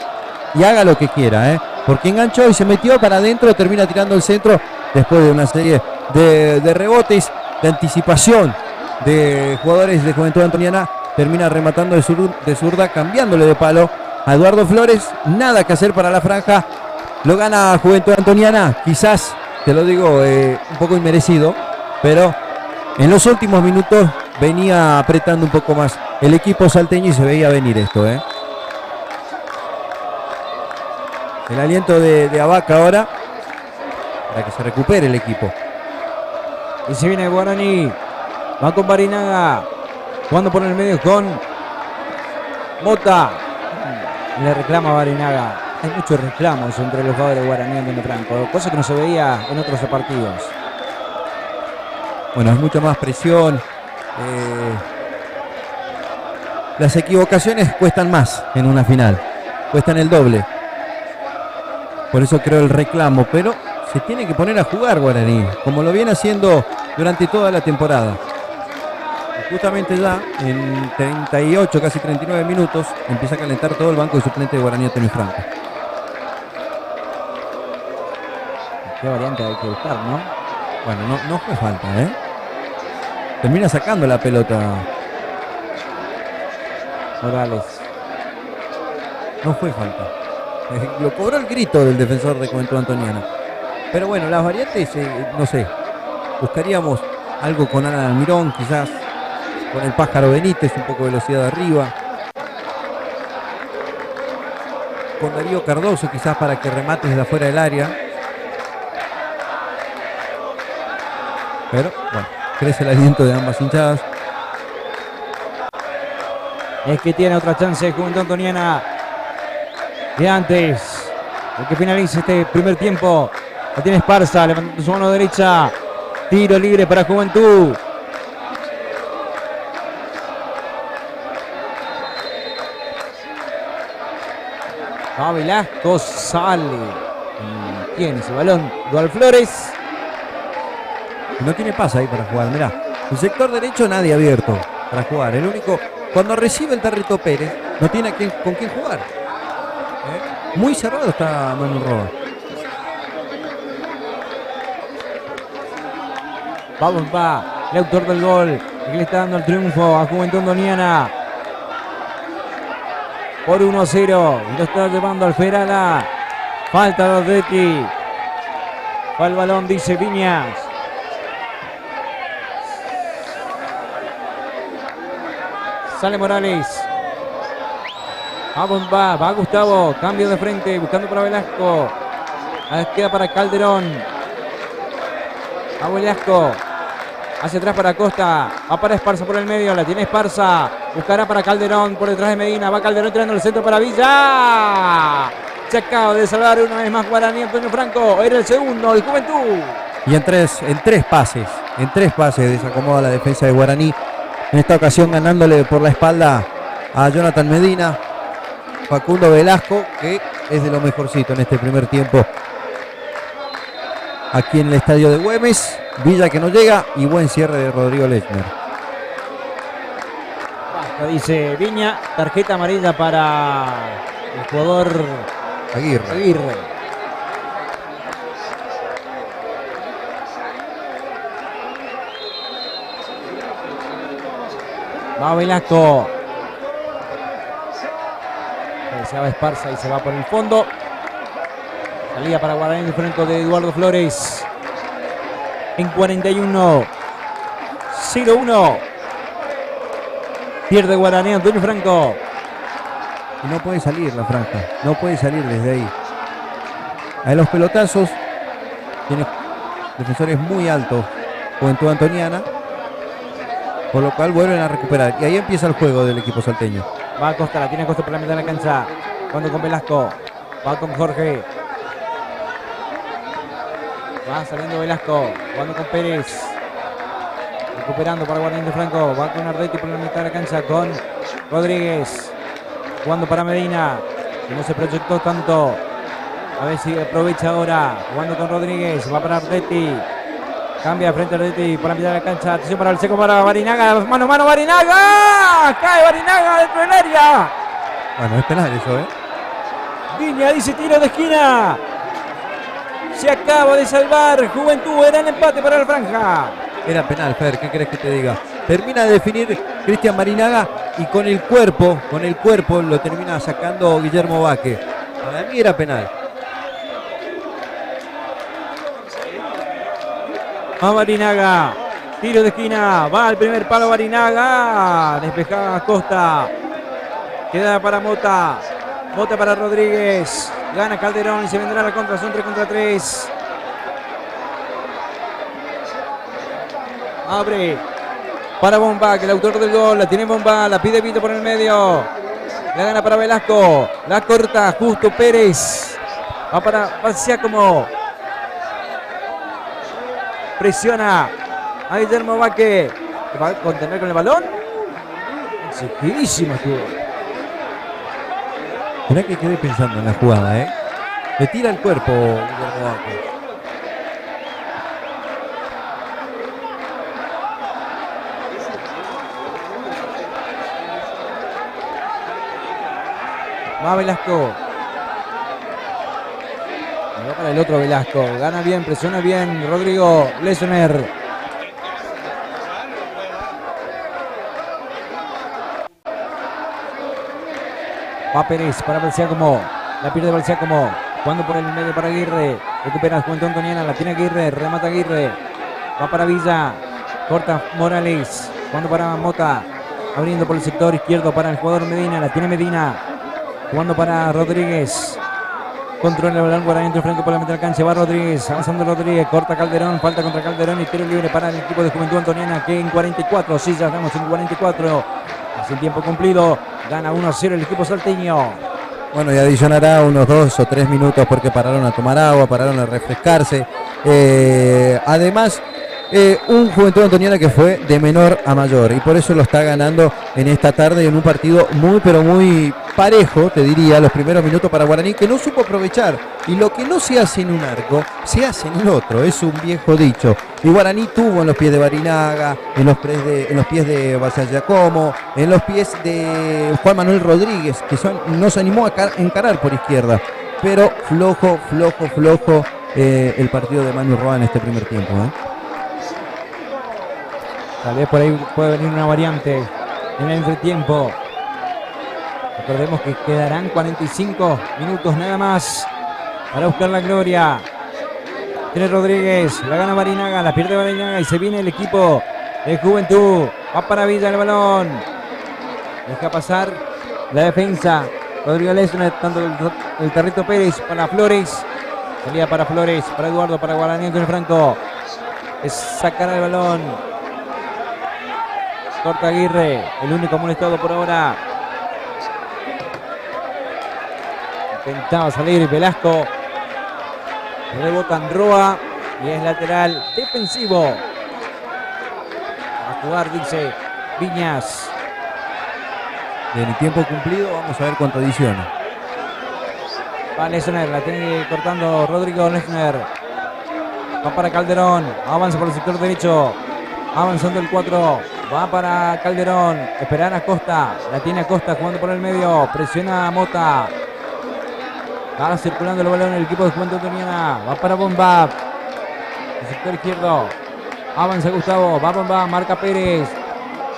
y haga lo que quiera, porque enganchó y se metió para adentro, termina tirando el centro después de una serie de rebotes, de anticipación de jugadores de Juventud Antoniana. Termina rematando de zurda, cambiándole de palo a Eduardo Flores. Nada que hacer para la franja. Lo gana Juventud Antoniana, quizás, te lo digo, un poco inmerecido, pero en los últimos minutos venía apretando un poco más el equipo salteño y se veía venir esto. El aliento de Abaca ahora para que se recupere el equipo. Y se viene Guaraní. Va con Barinaga. Jugando por el medio con Mota. Le reclama a Barinaga. Hay muchos reclamos entre los jugadores de Guaraní Antonio Franco, cosa que no se veía en otros partidos. Bueno, es mucha más presión. Las equivocaciones cuestan más en una final. Cuestan el doble. Por eso creo el reclamo. Pero se tiene que poner a jugar Guaraní, como lo viene haciendo durante toda la temporada. Y justamente ya en 38, casi 39 minutos, empieza a calentar todo el banco de suplente de Guaraní Antonio Franco. Qué variante hay que buscar, ¿no? Bueno, no fue falta, ¿eh? Termina sacando la pelota Morales. No fue falta. Lo cobró el grito del defensor de Juventud Antoniana. Pero bueno, las variantes, no sé. Buscaríamos algo con Alan Almirón, quizás con el Pájaro Benítez, un poco de velocidad arriba. Con Darío Cardoso, quizás para que remate desde afuera del área. Pero bueno, crece el aliento de ambas hinchadas. Es que tiene otra chance Juventud Antoniana de antes. El que finalice este primer tiempo. La tiene Esparza, levantando su mano derecha. Tiro libre para Juventud. Va Velasco, sale. Tiene ese balón. Dual Flores. No tiene pase ahí para jugar, mirá. El sector derecho nadie abierto para jugar. El único, cuando recibe el Tarrito Pérez, no tiene con quién jugar. Muy cerrado está Manu Roa. Vamos, va. El autor del gol. El que le está dando el triunfo a Juventud Antoniana. Por 1-0. Y lo está llevando al Ferala. Falta de Ordetti. Va el balón, dice Viñas. Sale Morales. Vamos, va Gustavo. Cambio de frente. Buscando para Velasco. Queda para Calderón. Va Velasco. Hacia atrás para Costa. Va para Esparza por el medio. La tiene Esparza. Buscará para Calderón por detrás de Medina. Va Calderón tirando el centro para Villa. Se acaba de salvar una vez más Guaraní Antonio Franco. Era el segundo de Juventud. Y en tres pases desacomoda la defensa de Guaraní. En esta ocasión ganándole por la espalda a Jonathan Medina. Facundo Velasco, que es de lo mejorcito en este primer tiempo aquí en el estadio de Güemes. Villa que no llega y buen cierre de Rodrigo Lechner. Dice Viña, tarjeta amarilla para el jugador Aguirre. Va Velasco. Se va Esparza y se va por el fondo. Salida para Guaraní de frente de Eduardo Flores. En 41. 0-1. Pierde Guaraní Antonio Franco. Y no puede salir la franja. No puede salir desde ahí. A los pelotazos. Tiene defensores muy altos. Juventud Antoniana. Por lo cual vuelven a recuperar. Y ahí empieza el juego del equipo salteño. Va a Costa, la tiene Costa por la mitad de la cancha. Cuando con Velasco. Va con Jorge. Va saliendo Velasco. Jugando con Pérez. Recuperando para Guaraní de Franco. Va con Ardetti por la mitad de la cancha. Con Rodríguez. Jugando para Medina. Que no se proyectó tanto. A ver si aprovecha ahora. Jugando con Rodríguez. Va para Ardetti. Cambia frente a Ardetti por la mitad de la cancha. Atención para el seco para Barinaga. Mano a mano Barinaga. Cae Barinaga dentro del área. Bueno, es penal eso, ¿eh? Viña dice tiro de esquina. Se acaba de salvar Juventud. Era el empate para la franja. Era penal, Fer, ¿qué querés que te diga? Termina de definir Cristian Barinaga y con el cuerpo lo termina sacando Guillermo Vaque. Para mí era penal. A Barinaga. Tiro de esquina. Va al primer palo Barinaga. Despejada Costa. Queda para Mota. Mota para Rodríguez. Gana Calderón y se vendrá la contra. Son 3 contra 3. Abre para Bomba, que el autor del gol. La tiene Bomba. La pide Vito por el medio. La gana para Velasco. La corta justo Pérez. Va para Balsiacomo. Presiona a Guillermo Vaque. ¿Va a contener con el balón? Exigidísimo estuvo. Mirá que quedé pensando en la jugada, ¿eh? Le tira el cuerpo Guillermo Vaque. Va Velasco. Va para el otro Velasco. Gana bien, presiona bien Rodrigo Lesner. Va Pérez para Balsiacomo. La pierde Balsiacomo. Cuando por el medio para Aguirre. Recupera Juventud Antoniana. La tiene Aguirre. Remata Aguirre. Va para Villa. Corta Morales. Cuando para Mota. Abriendo por el sector izquierdo para el jugador Medina. La tiene Medina. Jugando para Rodríguez. Controla el balón Guaraní entre Franco por la mitad del cancha. Va Rodríguez. Avanzando Rodríguez. Corta Calderón. Falta contra Calderón. Y tiro libre para el equipo de Juventud Antoniana. Que en 44. Sí, ya estamos en 44. Hace tiempo cumplido. Gana 1-0 el equipo salteño. Bueno, y adicionará unos 2 o 3 minutos porque pararon a tomar agua, pararon a refrescarse. Además, un Juventud Antoniana que fue de menor a mayor y por eso lo está ganando en esta tarde en un partido muy pero muy parejo, te diría, los primeros minutos para Guaraní, que no supo aprovechar. Y lo que no se hace en un arco, se hace en el otro, es un viejo dicho. Y Guaraní tuvo en los pies de Barinaga, en los pies de Balsiacomo, en los pies de Juan Manuel Rodríguez, que no se animó a encarar por izquierda. Pero flojo el partido de Manu Roa en este primer tiempo. Tal vez por ahí puede venir una variante en el entretiempo. Recordemos que quedarán 45 minutos nada más para buscar la gloria. Tiene Rodríguez, la gana Barinaga, la pierde Barinaga y se viene el equipo de Juventud. Va para Villa el balón. Deja pasar la defensa. Rodrigo Lesner, tanto el Tarrito Pérez para Flores. Salía para Flores, para Eduardo, para Guaraní Antonio Franco. Es sacar el balón. Corta Aguirre, el único amonestado por ahora. Intentaba salir Velasco. Rebota en Roa y es lateral defensivo. A jugar, dice Viñas. En el tiempo cumplido, vamos a ver cuánto adiciona. Va Lesner, la tiene cortando Rodrigo Lesner. Va para Calderón, avanza por el sector derecho. Avanzando el 4, va para Calderón. Esperar a Costa, la tiene Acosta jugando por el medio. Presiona a Mota. Va circulando el balón el equipo de Juventud Antoniana. Va para Bomba. El sector izquierdo. Avanza Gustavo. Va Bomba. Marca Pérez.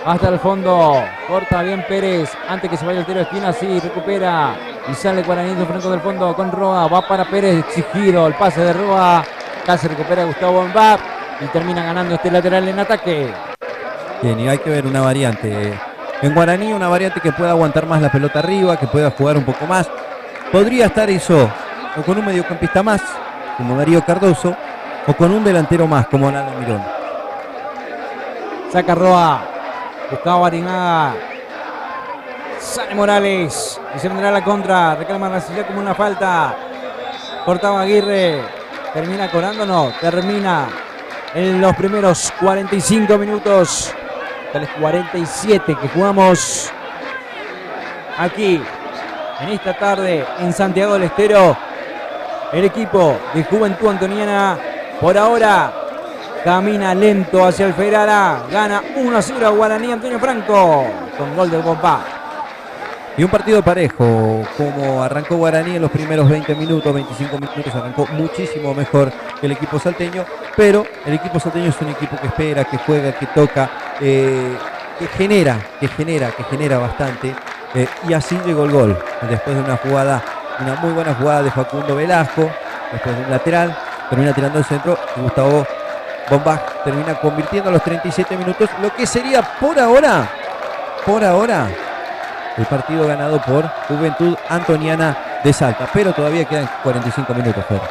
Hasta el fondo. Corta bien Pérez. Antes que se vaya el tiro de esquina. Sí, recupera. Y sale Guaraní Franco del fondo con Roa. Va para Pérez. Exigido el pase de Roa. Casi recupera Gustavo Bomba. Y termina ganando este lateral en ataque. Bien, y hay que ver una variante. En Guaraní una variante que pueda aguantar más la pelota arriba. Que pueda jugar un poco más. Podría estar eso o con un mediocampista más, como Darío Cardoso, o con un delantero más, como Nalo Mirón. Saca Roa, buscaba Barinaga. Sale Morales y se vendrá la contra. Reclama la ciudad como una falta. Cortaba Aguirre. Termina cobrando, termina en los primeros 45 minutos. Hasta los 47 que jugamos aquí. En esta tarde en Santiago del Estero, el equipo de Juventud Antoniana por ahora camina lento hacia el Ferrara. Gana 1-0 Guaraní Antonio Franco con gol del Bomba. Y un partido parejo, como arrancó Guaraní en los primeros 20 minutos, 25 minutos, arrancó muchísimo mejor que el equipo salteño, pero el equipo salteño es un equipo que espera, que juega, que toca, que genera bastante. Y así llegó el gol, después de una muy buena jugada de Facundo Velasco, después de un lateral, termina tirando el centro y Gustavo Bomba termina convirtiendo a los 37 minutos, lo que sería por ahora, el partido ganado por Juventud Antoniana de Salta, pero todavía quedan 45 minutos fuera.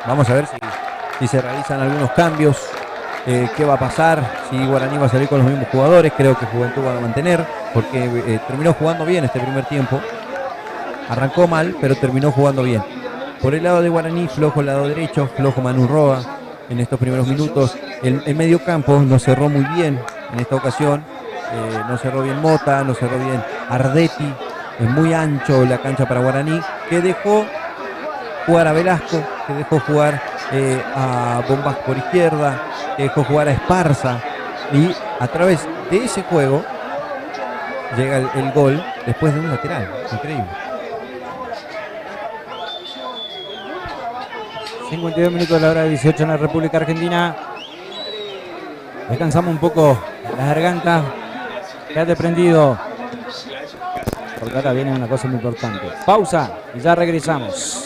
Vamos a ver si se realizan algunos cambios. ¿Qué va a pasar? Si Guaraní va a salir con los mismos jugadores. Creo que Juventud va a mantener, porque terminó jugando bien este primer tiempo. Arrancó mal, pero terminó jugando bien. Por el lado de Guaraní, flojo el lado derecho, flojo Manu Roa en estos primeros minutos. El medio campo no cerró muy bien en esta ocasión. No cerró bien Mota, no cerró bien Ardetti. Es muy ancho la cancha para Guaraní, que dejó jugar a Velasco, que dejó jugar a Bombas por izquierda, que dejó jugar a Esparza, y a través de ese juego llega el gol después de un lateral. Increíble. 52 minutos de la hora de 18 en la República Argentina. Descansamos un poco las gargantas. Quédate prendido, porque ahora viene una cosa muy importante. Pausa y ya regresamos.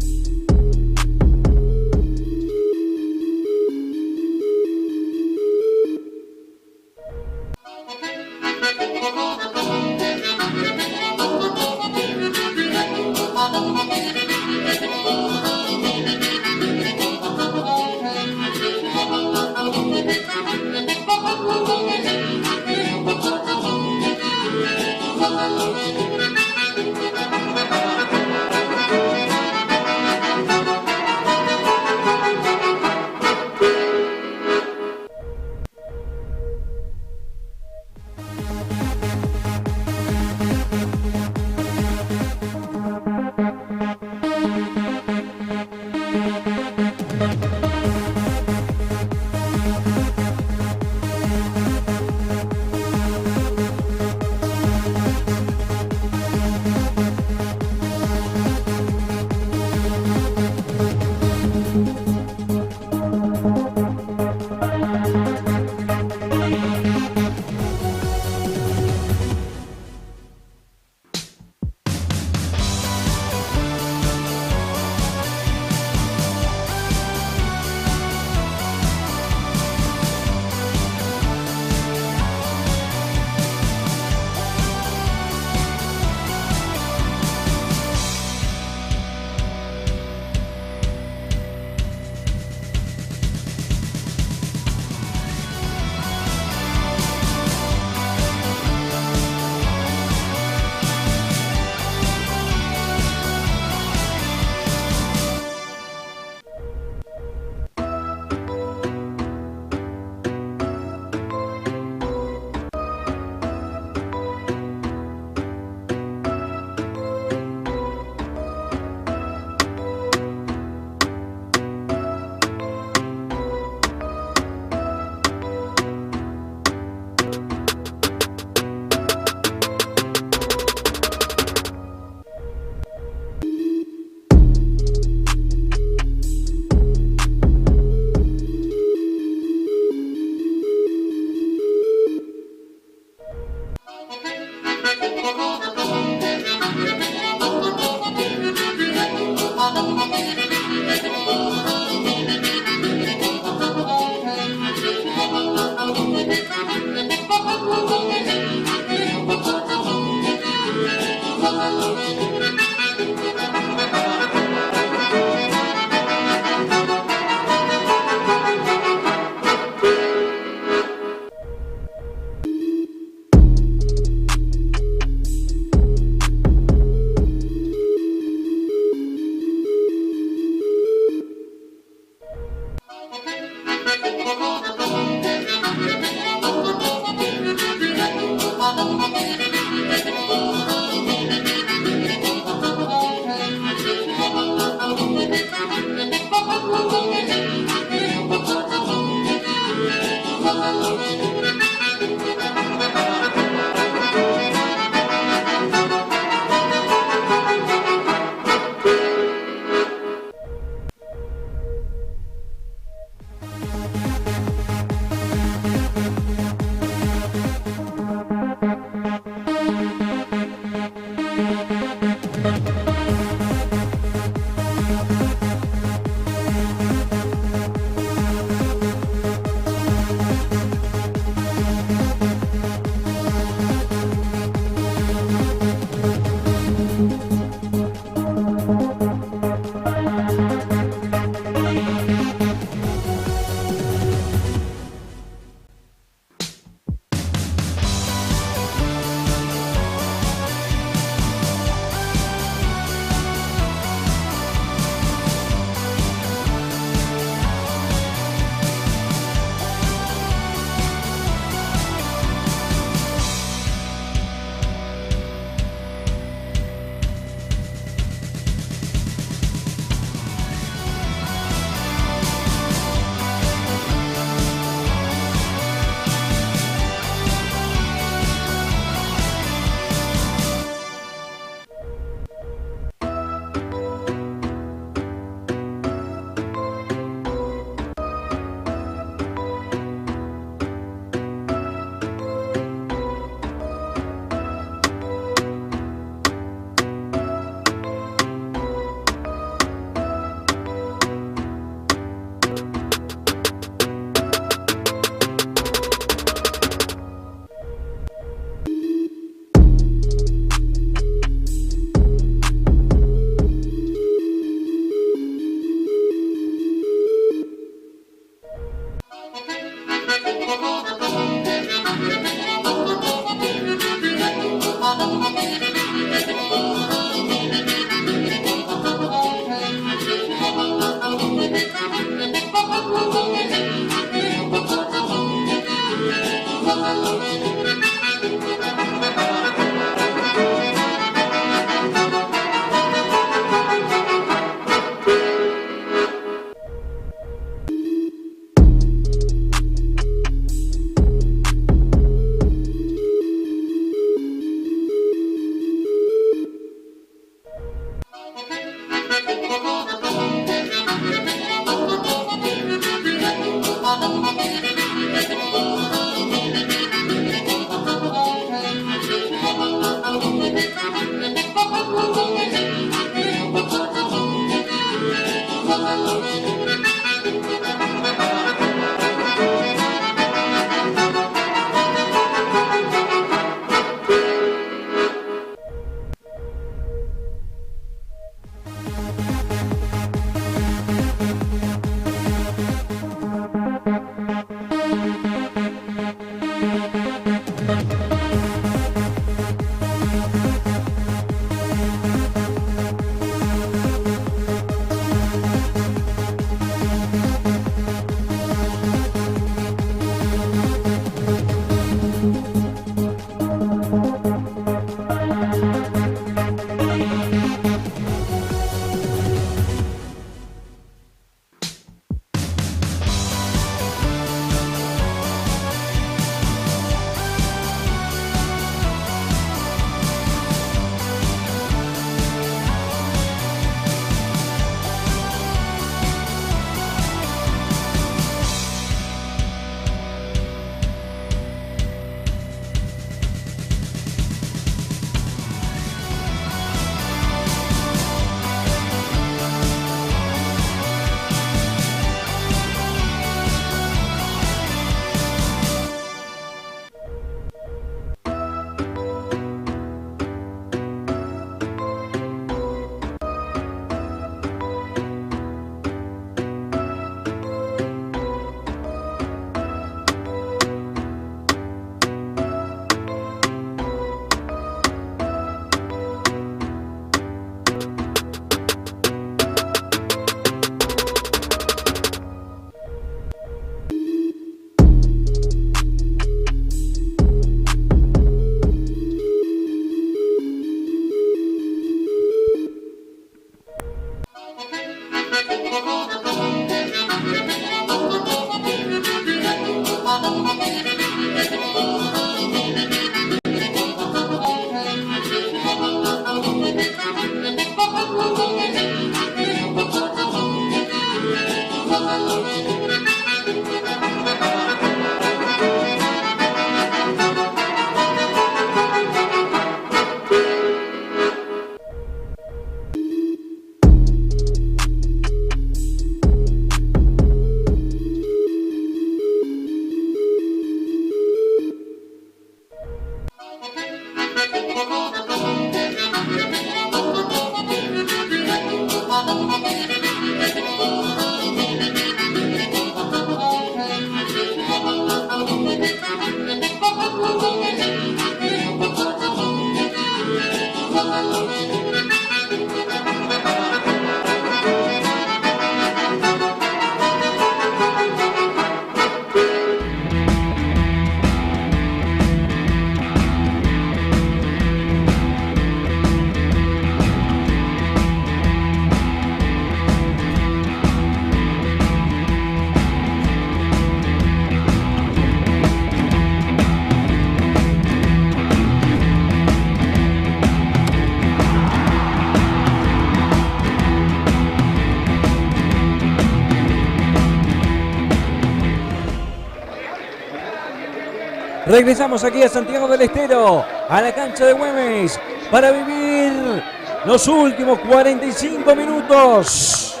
Regresamos aquí a Santiago del Estero, a la cancha de Güemes, para vivir los últimos 45 minutos.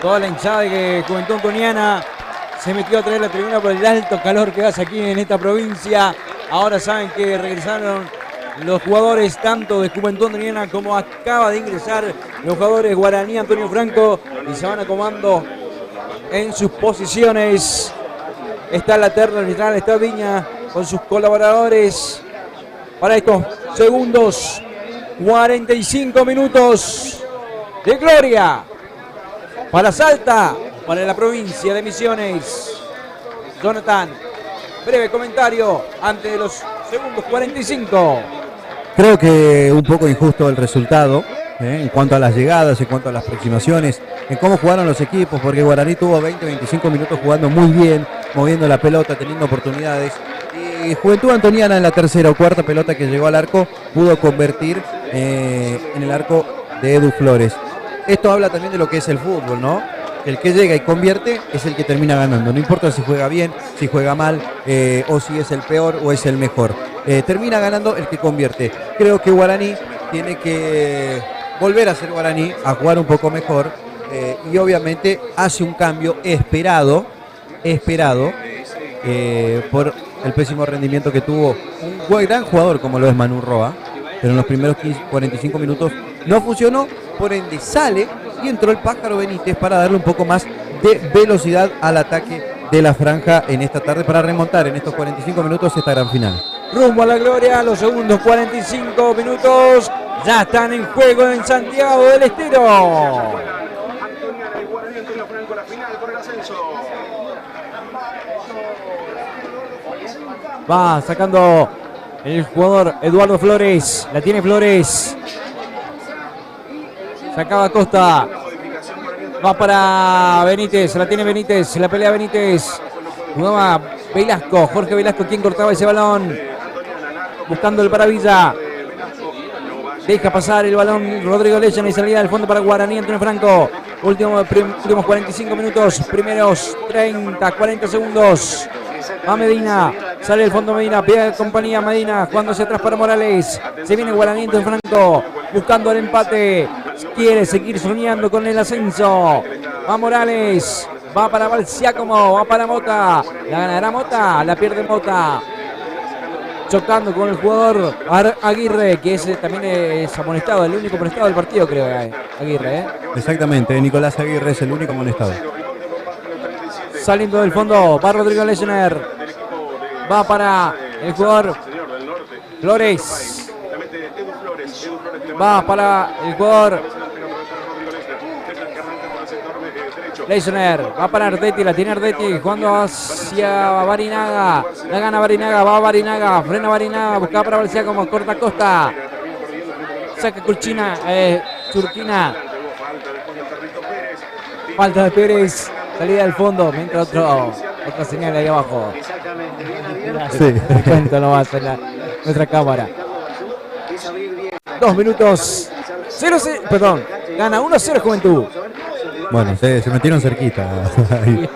Toda la hinchada de Juventud Antoniana se metió a traer la tribuna por el alto calor que hace aquí en esta provincia. Ahora saben que regresaron los jugadores tanto de Juventud Antoniana como acaba de ingresar los jugadores Guaraní Antonio Franco y se van acomodando en sus posiciones. Está la terna arbitral, está Viña con sus colaboradores para estos segundos 45 minutos de gloria para Salta, para la provincia de Misiones. Jonathan, breve comentario ante los segundos 45. Creo que un poco injusto el resultado en cuanto a las llegadas, en cuanto a las aproximaciones, en cómo jugaron los equipos, porque Guaraní tuvo 20-25 minutos jugando muy bien, moviendo la pelota, teniendo oportunidades. Y Juventud Antoniana en la tercera o cuarta pelota que llegó al arco pudo convertir en el arco de Edu Flores. Esto habla también de lo que es el fútbol, ¿no? El que llega y convierte es el que termina ganando. No importa si juega bien, si juega mal, o si es el peor o es el mejor. Termina ganando el que convierte. Creo que Guaraní tiene que volver a ser Guaraní, a jugar un poco mejor. Y obviamente hace un cambio esperado por el pésimo rendimiento que tuvo un gran jugador como lo es Manu Roa, pero en los primeros 45 minutos no funcionó, por ende sale y entró el Pájaro Benítez para darle un poco más de velocidad al ataque de la franja en esta tarde para remontar en estos 45 minutos esta gran final. Rumbo a la gloria, los segundos 45 minutos ya están en juego en Santiago del Estero. Antoniana y Guaraní Antonio Franco, la final por el ascenso. Va sacando el jugador Eduardo Flores. La tiene Flores. Sacaba Costa. Va para Benítez. La tiene Benítez. La pelea Benítez. Jugaba Velasco. Jorge Velasco quien cortaba ese balón. Buscando el Paravilla. Deja pasar el balón Rodrigo Leyen y salida del fondo para Guaraní Antonio Franco. Últimos 45 minutos. Primeros 30, 40 segundos. Va Medina, sale el fondo Medina, pide compañía Medina, jugando hacia atrás para Morales. Se viene Guaraní Antonio Franco, buscando el empate. Quiere seguir soñando con el ascenso. Va Morales, va para Balciácomo, va para Mota. La ganará Mota, la pierde Mota. Chocando con el jugador Aguirre, que también es amonestado, el único amonestado del partido, creo, Aguirre. Exactamente, Nicolás Aguirre es el único amonestado. Saliendo del fondo, va Rodrigo Lesener. Va para el jugador Flores. Va para el jugador Lesener. Va para Ardetti, la tiene Ardetti. Jugando hacia Barinaga. La gana Barinaga, va Barinaga. Frena Barinaga, buscaba para Valencia como corta Costa. Saca Churquina. Falta de Pérez. Salida del fondo, mientras otra señal ahí abajo. Sí. Cuento nomás en nuestra cámara. 2 minutos. 0, perdón. Gana 1-0 Juventud. Bueno, se metieron cerquita.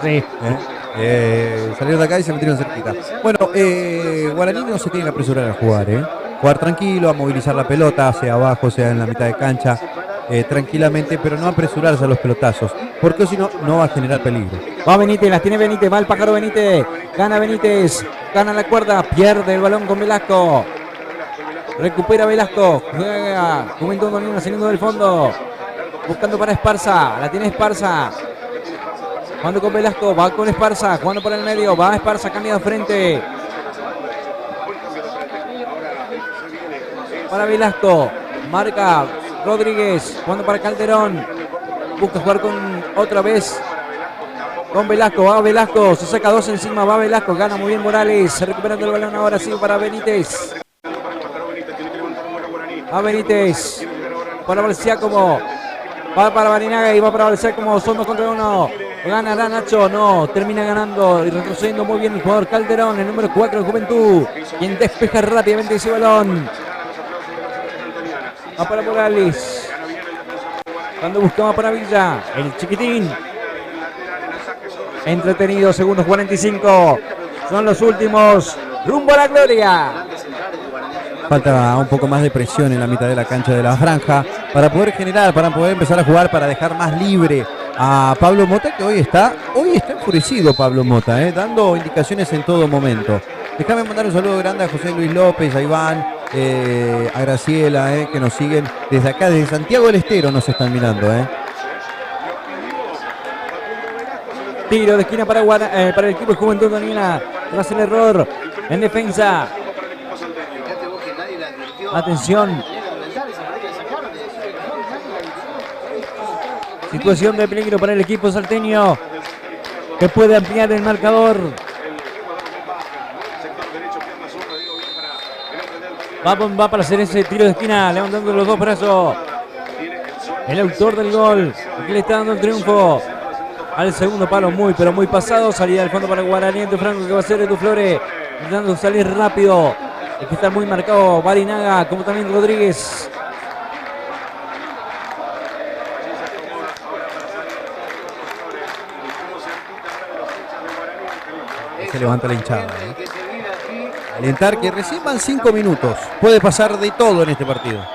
Sí. Salieron de acá y se metieron cerquita. Bueno, Guaraní no se tiene que apresurar a jugar. Jugar tranquilo, a movilizar la pelota, sea abajo, sea en la mitad de cancha. Tranquilamente, pero no apresurarse a los pelotazos, porque si no, no va a generar peligro. Va Benítez, las tiene Benítez, va el Pájaro Benítez, gana la cuerda, pierde el balón con Velasco, recupera Velasco, juega Juventud Antoniana saliendo del fondo, buscando para Esparza, la tiene Esparza, jugando con Velasco, va con Esparza, jugando por el medio, va Esparza, cambia de frente, para Velasco, marca Rodríguez, jugando para Calderón. Busca jugar con otra vez con Velasco. Va Velasco, se saca 2 encima. Va Velasco, gana muy bien Morales. Recuperando el balón ahora sí para Benítez. Va Benítez. Para Balciácomo. Va para Barinaga y va para Balciácomo. Son 2 contra 1. Ganará Nacho. No, termina ganando y retrocediendo muy bien el jugador Calderón, el número 4 de Juventud. Quien despeja rápidamente ese balón. Va para Morales. Cuando buscaba para Villa. El chiquitín. Entretenido. Segundos 45. Son los últimos rumbo a la gloria. Falta un poco más de presión en la mitad de la cancha de la franja para poder generar, para poder empezar a jugar, para dejar más libre a Pablo Mota, que hoy está enfurecido Pablo Mota, dando indicaciones en todo momento. Déjame mandar un saludo grande a José Luis López, a Iván, a Graciela, que nos siguen desde acá, desde Santiago del Estero nos están mirando. Tiro de esquina para el equipo de Juventud Antoniana tras el error en defensa. Atención. Situación de peligro para el equipo salteño, que puede ampliar el marcador. Va para hacer ese tiro de esquina, levantando los dos brazos. El autor del gol, que le está dando el triunfo al segundo palo, muy pero muy pasado. Salida del fondo para Guaraní de Franco, que va a ser Edu Flores, intentando salir rápido. Hay que estar muy marcado Barinaga, como también Rodríguez. Se levanta la hinchada. Alentar que recién van 5 minutos. Puede pasar de todo en este partido.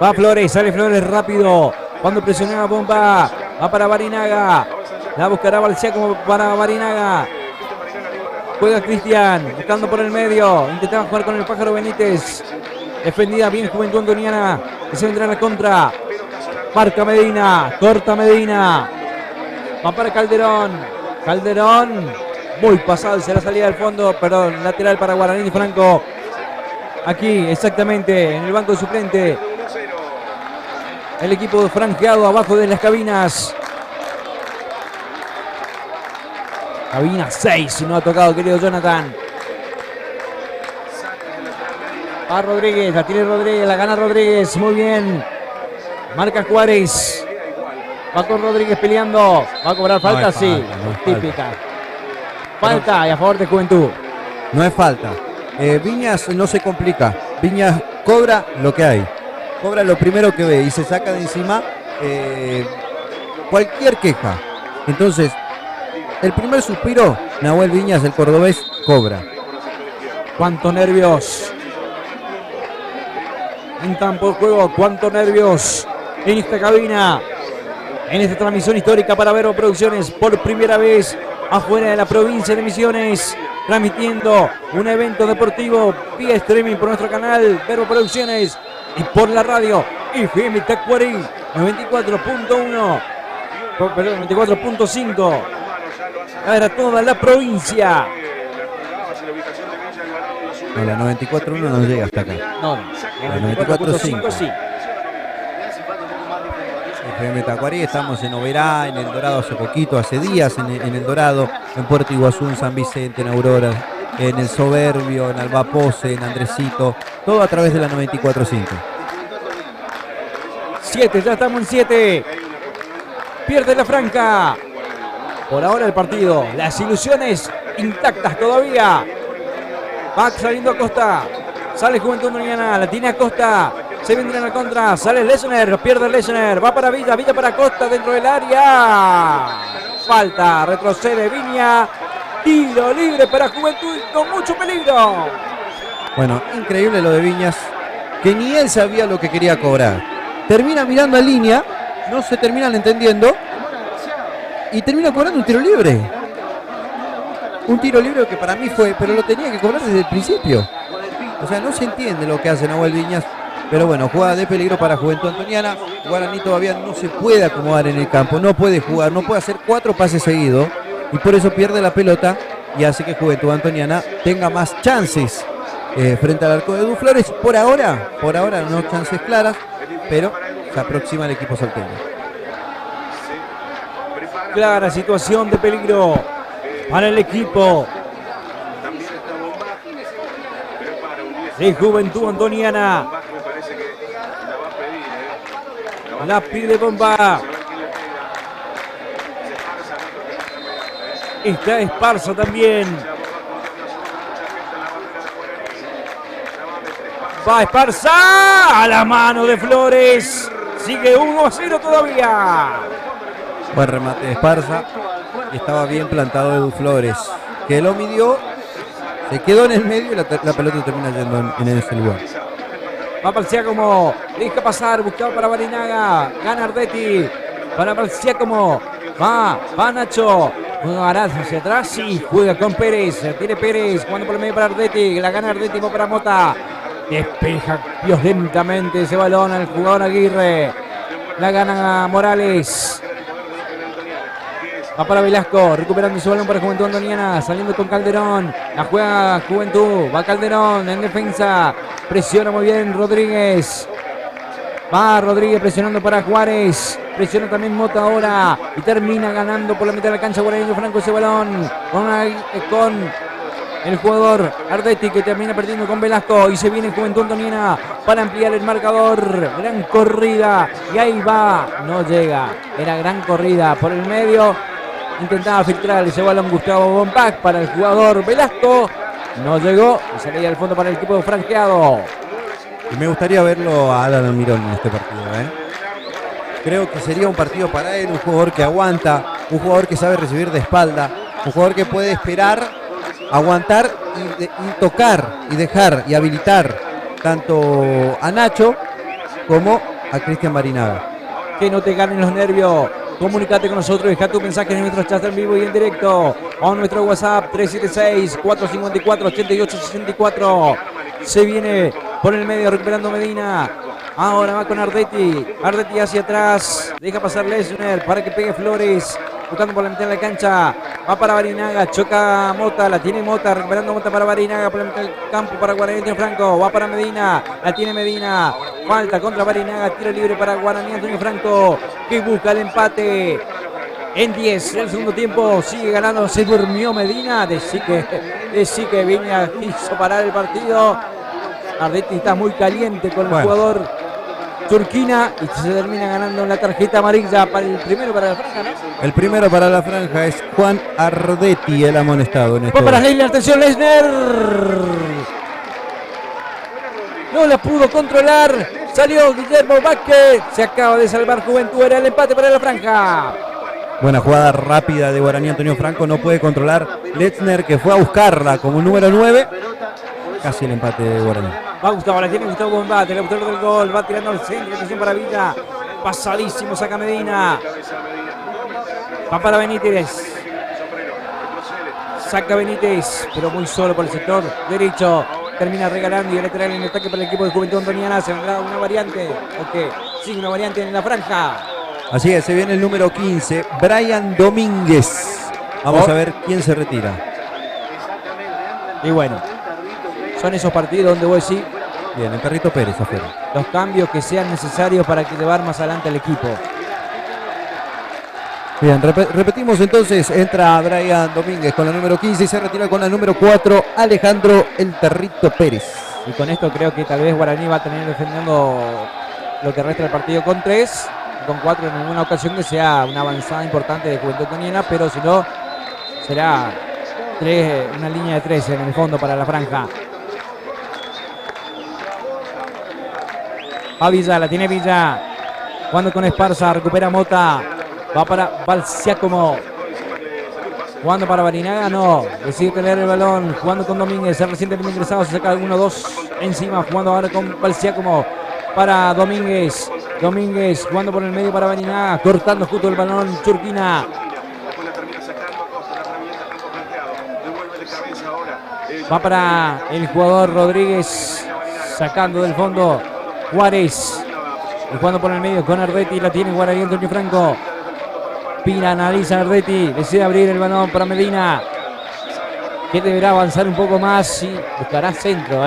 Va Flores, sale Flores rápido. Cuando presionaba Bomba, va para Barinaga. La buscará Balcea como para Barinaga. Juega Cristian, buscando por el medio. Intentaba jugar con el Pájaro Benítez. Defendida bien Juventud Antoniana, que se vendrá a la contra. Marca Medina, corta Medina. Va para Calderón. Calderón, muy pasado, se la salida del fondo, perdón, lateral para Guaraní de Franco. Aquí, exactamente, en el banco de suplente. El equipo franqueado abajo de las cabinas. Cabina 6, si no ha tocado, querido Jonathan. A Rodríguez, la tiene Rodríguez, la gana Rodríguez, muy bien. Marca Juárez. Va con Rodríguez peleando. ¿Va a cobrar falta? No Sí, falta, no típica. Falta y a favor de Juventud. No es falta. Viñas no se complica. Viñas cobra lo que hay. Cobra lo primero que ve y se saca de encima cualquier queja. Entonces, el primer suspiro, Nahuel Viñas, el cordobés, cobra. Cuántos nervios. En campo de juego, cuántos nervios en esta cabina. En esta transmisión histórica para Verbo Producciones, por primera vez afuera de la provincia de Misiones, transmitiendo un evento deportivo vía streaming por nuestro canal Verbo Producciones y por la radio FM Tacuarí 94.1, perdón, 94.5 para toda la provincia. No, la 94.1 no llega hasta acá. No, la 94.5 sí. FM Tacuarí, estamos en Oberá, en El Dorado hace poquito, hace días en El Dorado, en Puerto Iguazú, en San Vicente, en Aurora, en El Soberbio, en Albapose, en Andresito, todo a través de la 94.5. 7, ya estamos en 7. Pierde la franca. Por ahora el partido, las ilusiones intactas todavía. Va saliendo Acosta. Sale Juventud Antoniana, la tiene Acosta. Se vendrá en la contra, sale Lesner, pierde Lesner, va para Villa, Villa para Acosta dentro del área. Falta, retrocede Viña. Tiro libre para Juventud con mucho peligro. Bueno, increíble lo de Viñas, que ni él sabía lo que quería cobrar. Termina mirando en línea, no se terminan entendiendo y termina cobrando un tiro libre. Un tiro libre que para mí fue, pero lo tenía que cobrar desde el principio. O sea, no se entiende lo que hace Nahuel Viñas. Pero bueno, jugada de peligro para Juventud Antoniana. Guaraní todavía no se puede acomodar en el campo, no puede jugar, no puede hacer 4 pases seguidos. Y por eso pierde la pelota y hace que Juventud Antoniana tenga más chances frente al arco de Edu Flores. Por ahora no chances claras, pero se aproxima el equipo salteño. Clara situación de peligro para el equipo de Juventud Antoniana. La pide Bomba. Está Esparza también. Va Esparza a la mano de Flores. Sigue 1-0 todavía. Buen remate de Esparza. Estaba bien plantado Edu Flores, que lo midió Se quedó en el medio y la pelota termina yendo en ese lugar. Va para el Giacomo, deja pasar, buscado para Barinaga, gana Ardetti, para el Giacomo, va Nacho, juega hacia atrás y juega con Pérez, tiene Pérez, jugando por el medio para Ardetti, la gana Ardetti, va para Mota, despeja violentamente ese balón al jugador Aguirre, la gana Morales. Va para Velasco, recuperando su balón para Juventud Antoniana, saliendo con Calderón, la juega Juventud, va Calderón en defensa, presiona muy bien Rodríguez, va Rodríguez presionando para Juárez, presiona también Mota ahora y termina ganando por la mitad de la cancha Guaraní Franco ese balón con el jugador Ardetti que termina perdiendo con Velasco y se viene Juventud Antoniana para ampliar el marcador, gran corrida y ahí va, no llega, era gran corrida por el medio. Intentaba filtrar ese balón Gustavo Bombac para el jugador Velasco. No llegó y salía al fondo para el equipo franqueado. Y me gustaría verlo a Alan Almirón en este partido. Creo que sería un partido para él, un jugador que aguanta, un jugador que sabe recibir de espalda, un jugador que puede esperar, aguantar y tocar y dejar y habilitar tanto a Nacho como a Cristian Barinaga. Que no te ganen los nervios. Comunicate con nosotros, deja tu mensaje en nuestro chat en vivo y en directo o nuestro WhatsApp 376-454-8864. Se viene por el medio recuperando Medina. Ahora va con Ardetti. Ardetti hacia atrás. Deja pasar Lesner para que pegue Flores. Buscando por la mitad de la cancha. Va para Barinaga. Choca Mota. La tiene Mota. Recuperando Mota para Barinaga. Por la mitad del campo para Guaraní Franco. Va para Medina. La tiene Medina. Falta contra Barinaga. Tiro libre para Guaraní Antonio Franco. Que busca el empate. En 10 del segundo tiempo. Sigue ganando. Se durmió Medina. De sí que Viña quiso parar el partido. Ardetti está muy caliente con el jugador Turquina y se termina ganando la tarjeta amarilla para el primero para la franja, ¿no? El primero para la franja es Juan Ardetti, el amonestado en Va para Lesner, atención Lesner. No la pudo controlar. Salió Guillermo Vázquez. Se acaba de salvar Juventud. Era el empate para la franja. Buena jugada rápida de Guaraní Antonio Franco. No puede controlar Lesner, que fue a buscarla como número 9. Casi el empate de Guaraní. Va Gustavo, la tiene Gustavo Bombate, el autor del gol. Va tirando al centro. Atención para Villa. Pasadísimo, saca Medina. Va para Benítez. Saca Benítez, pero muy solo por el sector derecho. Termina regalando y el lateral en ataque para el equipo de Juventud Antoniana. Se vendrá una variante. Ok, sigue una variante en la franja. Así es, se viene el número 15, Brian Domínguez. Vamos a ver quién se retira. Y bueno, son esos partidos donde vos decís. Bien, el Perrito Pérez afuera. Los cambios que sean necesarios para que llevar más adelante al equipo. Bien, repetimos entonces, entra Brian Domínguez con la número 15 y se retira con la número 4, Alejandro el Perrito Pérez. Y con esto creo que tal vez Guaraní va a tener defendiendo lo que resta del partido con 3, con 4 en ninguna ocasión que sea una avanzada importante de Juventud Antoniana, pero si no, será una línea de 3 en el fondo para la franja. Va Villa, la tiene Villa. Jugando con Esparza, recupera Mota. Va para Balciacomo. Jugando para Barinaga, no. Decide tener el balón. Jugando con Domínguez, el recientemente ingresado. Se saca 1-2 encima. Jugando ahora con Balciacomo. Para Domínguez. Domínguez jugando por el medio para Barinaga. Cortando justo el balón. Turquina. Va para el jugador Rodríguez. Sacando del fondo Juárez. Y jugando por el medio con Ardetti. La tiene Guaraní Antonio Franco. Pina analiza Ardetti. Decide abrir el balón para Medina. Que deberá avanzar un poco más y buscará centro,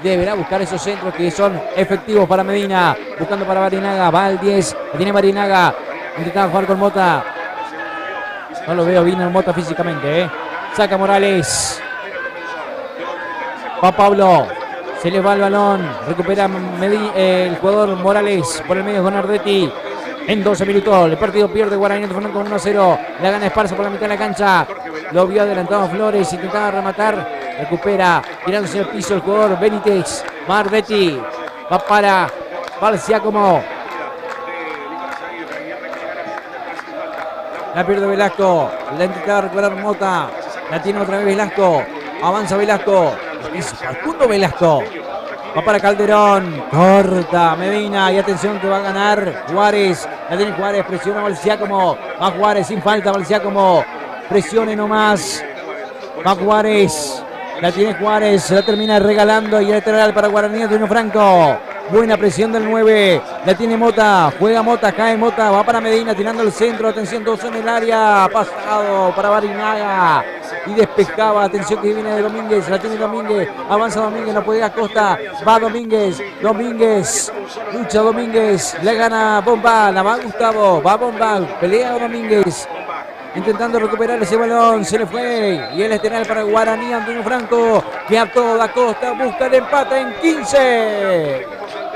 Deberá buscar esos centros que son efectivos para Medina. Buscando para Barinaga. Va al 10. La tiene Barinaga. Intentaba jugar con Mota. No lo veo bien en Mota físicamente, Saca Morales. Va Pablo. Se le va el balón. Recupera el jugador Morales por el medio con Ardetti. En 12 minutos el partido pierde Guaraní con 1-0. La gana Esparza por la mitad de la cancha. Lo vio adelantado Flores. Intentaba rematar. Recupera. Tirándose al piso el jugador Benítez. Ardetti. Va para Balciacomo. La pierde Velasco. La intentaba recuperar Mota. La tiene otra vez Velasco. Avanza Velasco. Es Facundo Velasco. Va para Calderón. Corta Medina. Y atención que va a ganar Juárez. La tiene Juárez. Presiona Valsiácomo. Va Juárez sin falta. Valsiácomo. Presione nomás. Va Juárez. La tiene Juárez. La termina regalando. Y el lateral para Guaraní Antonio Franco. Buena presión del 9. La tiene Mota. Juega Mota. Cae Mota. Va para Medina tirando el centro. Atención, dos en el área. Pasado para Barinaga. Y despejaba. Atención que viene de Domínguez. La tiene Domínguez. Avanza Domínguez. No puede Acosta. Va Domínguez. Domínguez. Lucha Domínguez. Le gana Bomba. La va Gustavo. Va Bomba. Pelea Domínguez. Intentando recuperar ese balón, se le fue. Y el lateral para Guaraní Antonio Franco. Que a toda costa busca el empate en 15.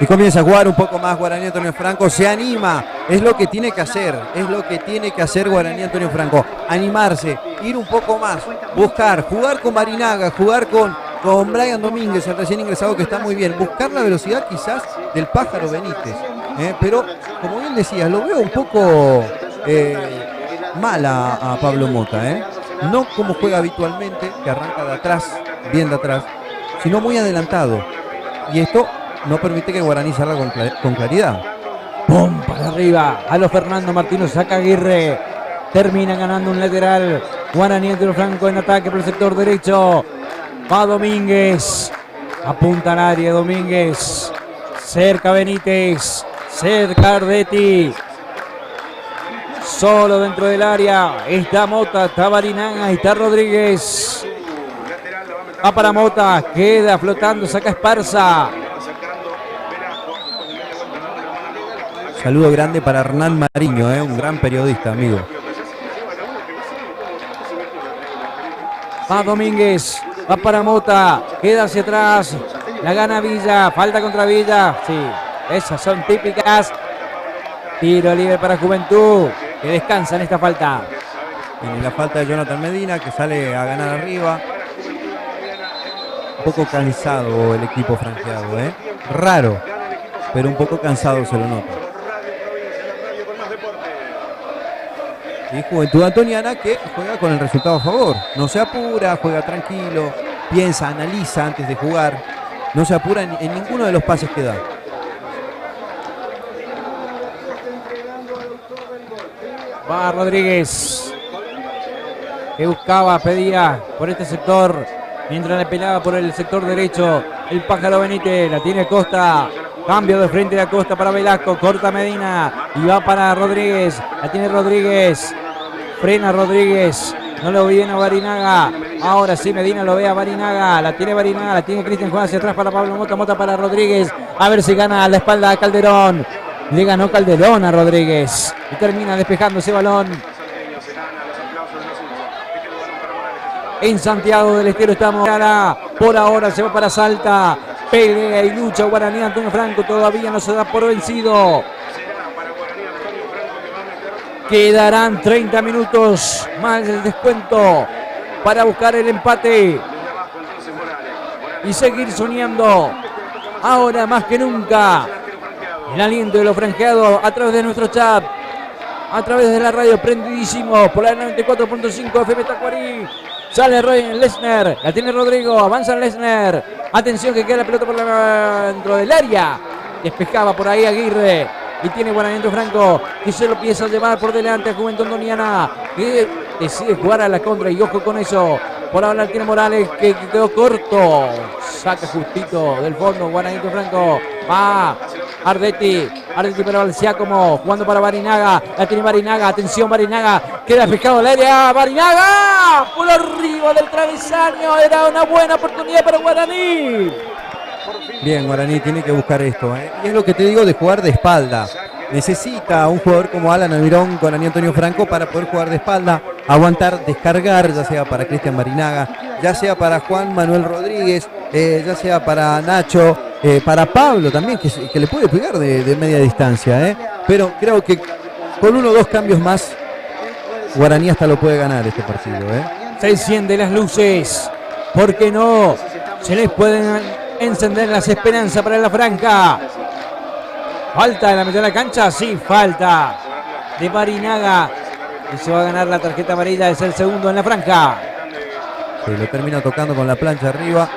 Y comienza a jugar un poco más Guaraní Antonio Franco. Se anima. Es lo que tiene que hacer. Es lo que tiene que hacer Guaraní Antonio Franco. Animarse. Ir un poco más. Buscar. Jugar con Barinaga. Jugar con Brian Domínguez, el recién ingresado, que está muy bien. Buscar la velocidad quizás del Pájaro Benítez. Pero, como bien decías, lo veo un poco... mal a Pablo Mota, no como juega habitualmente, que arranca de atrás, bien de atrás, sino muy adelantado, y esto no permite que Guaraní salga con claridad. ¡Pum! Para arriba, a los Fernando Martínez, saca Aguirre, termina ganando un lateral. Guaraní Antonio Franco en ataque por el sector derecho. Va Domínguez, apunta al área Domínguez, cerca Benítez, cerca Ardetti. Solo dentro del área está Mota, está Barinaga, está Rodríguez. Va para Mota, queda flotando, saca Esparza. Saludo grande para Hernán Mariño, un gran periodista, amigo. Va Domínguez, va para Mota, queda hacia atrás. La gana Villa, falta contra Villa. Sí, esas son típicas. Tiro libre para Juventud, que descansa en esta falta. En la falta de Jonathan Medina, que sale a ganar arriba. Un poco cansado el equipo franqueado, raro, pero un poco cansado se lo nota. Y Juventud Antoniana, que juega con el resultado a favor. No se apura, juega tranquilo, piensa, analiza antes de jugar. No se apura en ninguno de los pases que da. Va Rodríguez, que buscaba, pedía por este sector, mientras le pelaba por el sector derecho el Pájaro Benítez. La tiene Costa, cambio de frente de Acosta para Velasco, corta Medina y va para Rodríguez. La tiene Rodríguez, frena Rodríguez, no lo viene a Barinaga. Ahora sí Medina lo ve a Barinaga, la tiene Barinaga, la tiene Cristian, juega hacia atrás para Pablo Mota, Mota para Rodríguez, a ver si gana a la espalda a Calderón. Le ganó Calderón a Rodríguez y termina despejando ese balón. En Santiago del Estero estamos. Por ahora se va para Salta. Pelea y lucha Guaraní Antonio Franco. Todavía no se da por vencido. Quedarán 30 minutos más el descuento para buscar el empate y seguir soñando. Ahora más que nunca. El aliento de los franjeados a través de nuestro chat, a través de la radio, prendidísimo por la 94.5 FM Tacuarí. Sale Lesner, la tiene Rodrigo, avanza Lesner. Atención que queda la pelota por dentro del área. Despejaba por ahí Aguirre. Y tiene Guaraní Franco, que se lo empieza a llevar por delante a Juventud Antoniana, que decide jugar a la contra. Y ojo con eso. Por ahora tiene Morales, que quedó corto. Saca justito del fondo Guaraní Franco. Va Ardetti para Valsiácomo, jugando para Barinaga. La tiene Barinaga, atención Barinaga. Queda fijado el área, Barinaga. Por arriba del travesaño, era una buena oportunidad para Guaraní. Bien, Guaraní tiene que buscar esto, y es lo que te digo de jugar de espalda. Necesita un jugador como Alan Almirón, Guaraní Antonio Franco, para poder jugar de espalda, aguantar, descargar, ya sea para Cristian Barinaga, ya sea para Juan Manuel Rodríguez, ya sea para Nacho, para Pablo también, que le puede pegar de media distancia, pero creo que con 1 o 2 cambios más, Guaraní hasta lo puede ganar este partido. Se encienden las luces, ¿por qué no? Se les pueden encender las esperanzas para la Franca. Falta en la mitad de la cancha, sí, falta de Barinaga, y se va a ganar la tarjeta amarilla, es el segundo en la Franca. Sí, lo termina tocando con la plancha arriba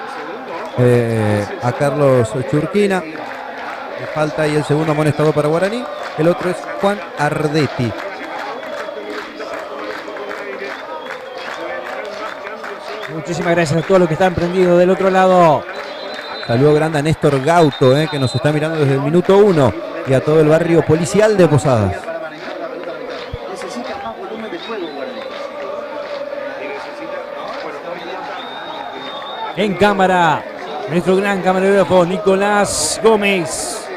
a Carlos Churquina. Le falta ahí el segundo amonestado para Guaraní. El otro es Juan Ardetti. Muchísimas gracias a todos los que están prendidos del otro lado. Saludo grande a Néstor Gauto, que nos está mirando desde el minuto 1, y a todo el barrio policial de Posadas. Necesita más volumen de juego, Guaraní. En cámara, nuestro gran camarógrafo Nicolás Gómez.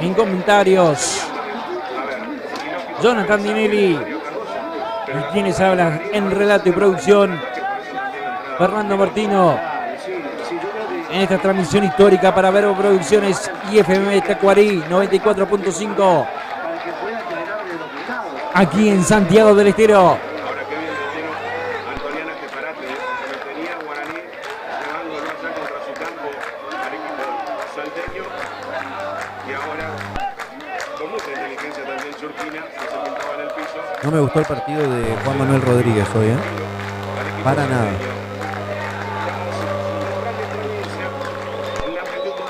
En comentarios, Jonathan Dinelli. Y quienes hablan en relato y producción, Fernando Martino. En esta transmisión histórica para Verbo Producciones y FM Tacuarí 94.5. Aquí en Santiago del Estero. Ahora que viene el tiro, Antoniana que parate, lo tenía Guaraní llevándolo ya contra su campo al equipo salteño, y ahora con mucha inteligencia también Churquina, que se montaba en el piso. No me gustó el partido de Juan Manuel Rodríguez hoy, para nada.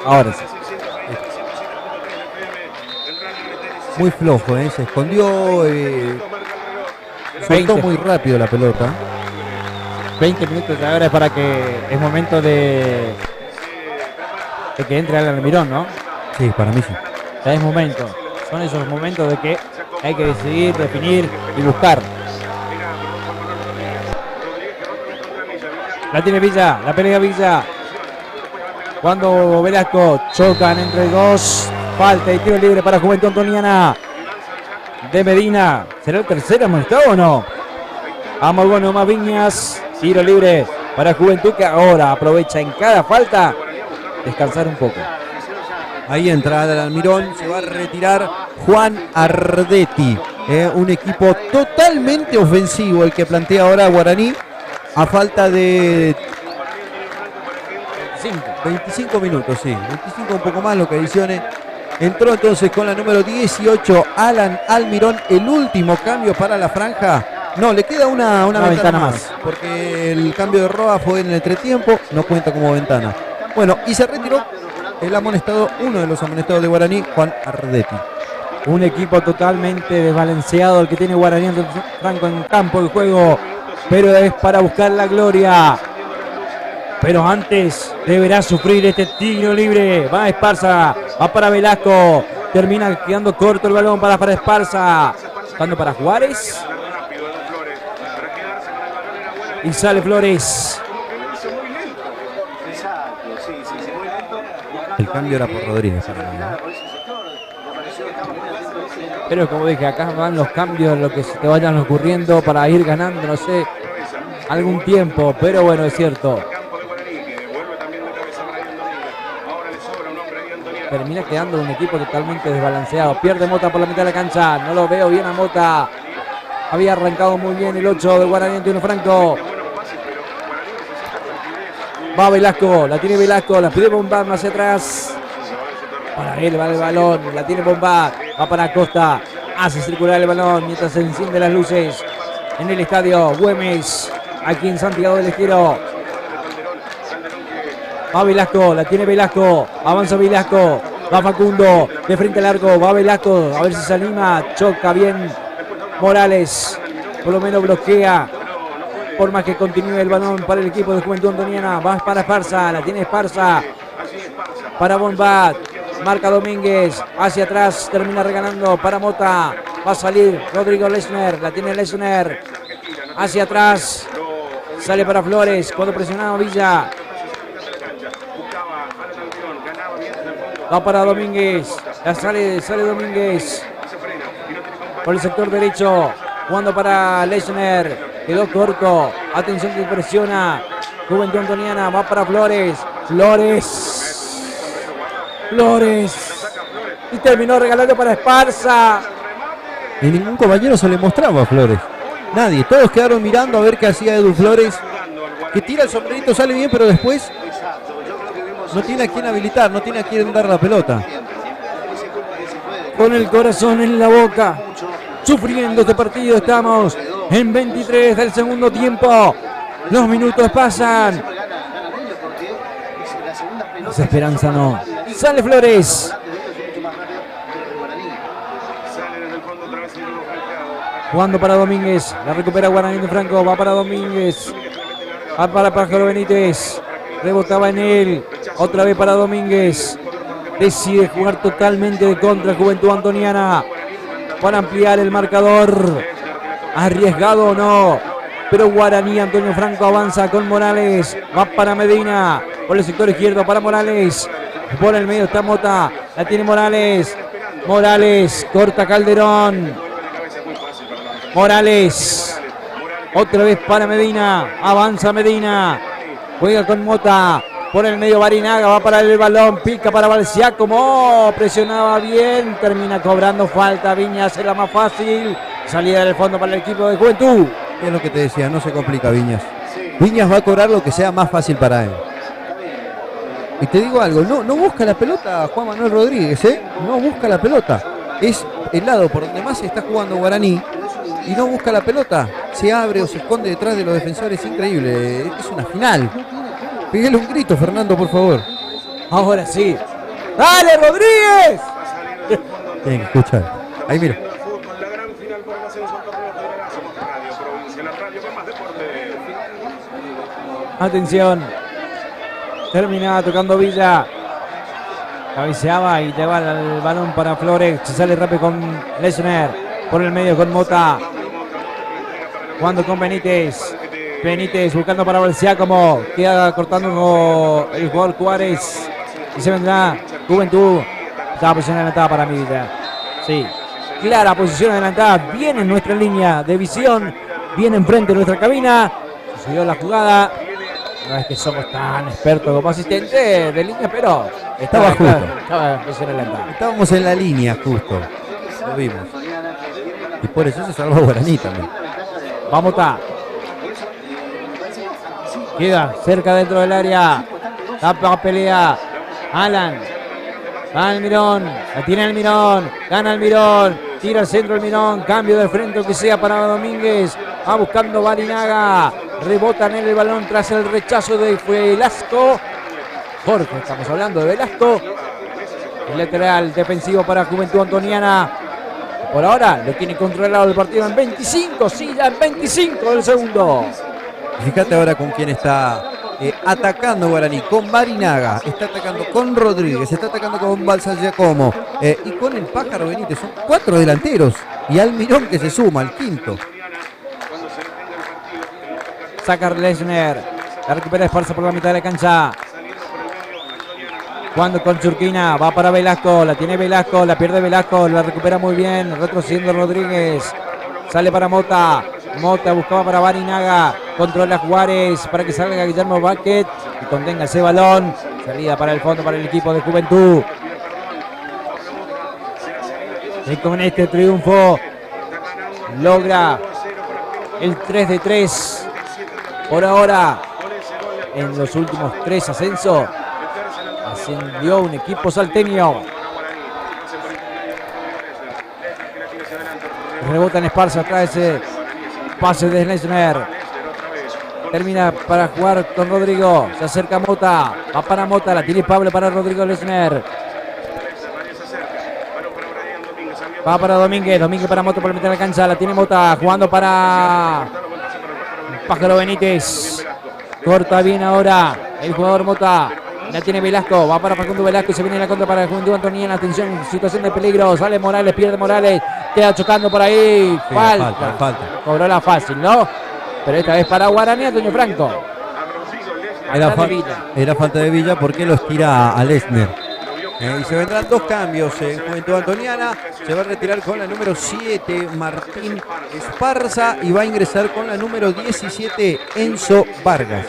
Ahora sí. Muy flojo, se escondió, soltó 20. muy rápido la pelota. 20 minutos de ahora es para que es momento de que entre Alan Almirón, ¿no? Sí, para mí sí. Ya es momento. Son esos momentos de que hay que decidir, definir y buscar. La tiene Villa, la pelea Villa. Cuando Velasco chocan entre dos. Falta y tiro libre para Juventud Antoniana de Medina. ¿Será el tercero amonestado o no? Amorgono más Viñas. Tiro libre para Juventud, que ahora aprovecha en cada falta descansar un poco. Ahí entra el Almirón, se va a retirar Juan Ardetti. Un equipo totalmente ofensivo el que plantea ahora Guaraní, a falta de 25 minutos, sí, 25 un poco más lo que adicione. Entró entonces con la número 18 Alan Almirón, el último cambio para la franja. No, le queda una ventana más, porque el cambio de Roa fue en el entretiempo, no cuenta como ventana. Bueno, y se retiró el amonestado, uno de los amonestados de Guaraní, Juan Ardetti. Un equipo totalmente desbalanceado el que tiene Guaraní Franco en campo de juego, pero es para buscar la gloria. Pero antes deberá sufrir este tiro libre. Va Esparza, va para Velasco. Termina quedando corto el balón para Esparza. Dando para Juárez. Y sale Flores. El cambio era por Rodríguez. Pero como dije, acá van los cambios, lo que se te vayan ocurriendo para ir ganando, no sé, algún tiempo. Pero bueno, es cierto. Termina quedando un equipo totalmente desbalanceado. Pierde Mota por la mitad de la cancha. No lo veo bien a Mota. Había arrancado muy bien el 8 de Guaraní Antonio Franco. Va Velasco. La tiene Velasco. La pide Bombard más hacia atrás. Para él va el balón. La tiene Bombard. Va para Acosta. Hace circular el balón mientras se encienden las luces en el estadio Güemes. Aquí en Santiago del Estero. Va Velasco, la tiene Velasco, avanza Velasco, va Facundo, de frente al arco, va Velasco, a ver si se anima, choca bien Morales, por lo menos bloquea, por más que continúe el balón para el equipo de Juventud Antoniana, va para Esparza, la tiene Esparza, para Bombat, marca Domínguez, hacia atrás, termina regalando para Mota, va a salir Rodrigo Lesner, la tiene Lesner, hacia atrás, sale para Flores, cuando presionaba Villa. Va para Domínguez. Ya sale Domínguez. Por el sector derecho. Jugando para Lesner. Quedó corto. Atención que presiona. Juventud Antoniana. Va para Flores. Flores. Y terminó regalando para Esparza. Y ningún compañero se le mostraba a Flores. Nadie. Todos quedaron mirando a ver qué hacía Edu Flores. Que tira el sombrerito, sale bien, pero después no tiene a quién habilitar, no tiene a quién dar la pelota. Con el corazón en la boca, sufriendo este partido, estamos en 23 del segundo tiempo. Los minutos pasan. Esa esperanza no. Sale Flores. Jugando para Domínguez. La recupera Guaraní de Franco. Va para Domínguez. Va para Pájaro Benítez. Rebotaba en él. Otra vez para Domínguez. Decide jugar totalmente de contra Juventud Antoniana para ampliar el marcador. Arriesgado o no, pero Guaraní Antonio Franco avanza con Morales. Va para Medina. Por el sector izquierdo para Morales. Por el medio está Mota. La tiene Morales. Morales corta Calderón. Morales. Otra vez para Medina. Avanza Medina. Juega con Mota. Por el medio Barinaga, va para el balón, pica para Balciácomo, presionaba bien, termina cobrando falta, Viñas es la más fácil, salida del fondo para el equipo de Juventud. Es lo que te decía, no se complica Viñas. Viñas va a cobrar lo que sea más fácil para él. Y te digo algo, no busca la pelota Juan Manuel Rodríguez, no busca la pelota. Es el lado por donde más se está jugando Guaraní y no busca la pelota. Se abre o se esconde detrás de los defensores, increíble, es una final. Píguele un grito, Fernando, por favor. Ahora sí. ¡Dale, Rodríguez! Bien, escucha. Ahí mira. Atención. Terminaba tocando Villa. Cabeceaba y lleva el balón para Flores. Se sale rápido con Lesner. Por el medio con Mota. Jugando con Benítez. Benítez buscando para Balciácomo. Queda cortando el jugador Juárez. Y se vendrá Juventud. Está posición adelantada para Villa. Sí. Clara posición adelantada. Viene en nuestra línea de visión. Viene enfrente de nuestra cabina. Sucedió la jugada. No es que somos tan expertos como asistentes de línea, pero estaba justo. Estaba posición adelantada. Estábamos en la línea justo. Lo vimos. Y por eso se salvó Guaraní también. Vamos a. Queda cerca dentro del área. Tapa pelea. Alan. Va Almirón. La tiene Almirón. Gana Almirón. Tira al centro Almirón. Cambio de frente o que sea para Domínguez. Va buscando Barinaga. Rebota en él el balón tras el rechazo de Velasco. Jorge, estamos hablando de Velasco. El lateral defensivo para Juventud Antoniana. Por ahora lo tiene controlado el partido en 25. Sí, ya en 25 del segundo. Fíjate ahora con quién está atacando Guaraní, con Barinaga, está atacando con Rodríguez, está atacando con Balciácomo y con el Pájaro Benítez. Son 4 delanteros y Almirón que se suma, al quinto. Saca Lesner, la recupera Esparza por la mitad de la cancha. Jugando con Churquina, va para Velasco, la tiene Velasco, la pierde Velasco, la recupera muy bien, retrocediendo Rodríguez. Sale para Mota. Mota buscaba para Barinaga. Controla Juárez para que salga Guillermo Vázquez y contenga ese balón. Salida para el fondo para el equipo de Juventud. Y con este triunfo logra el 3-3. Por ahora, en los últimos 3 ascensos, ascendió un equipo salteño. Rebota en Esparza atrás ese pase de Lesner. Termina para jugar con Rodrigo. Se acerca Mota. Va para Mota. La tiene Pablo para Rodrigo Lesner. Va para Domínguez. Domínguez para Mota por meter la cancha. La tiene Mota. Jugando para Pájaro Benítez. Corta bien ahora el jugador Mota. La tiene Velasco. Va para Facundo Velasco y se viene la contra para Juventud Antoniana. Atención, situación de peligro. Sale Morales, pierde Morales. Queda chocando por ahí. Sí, falta. Cobró la fácil, ¿no? Pero esta vez para Guaraní, Antonio Franco. Era falta de Villa porque lo estira a Lesner. Y se vendrán 2 cambios en Juventud Antoniana. Se va a retirar con la número 7 Martín Esparza y va a ingresar con la número 17 Enzo Vargas.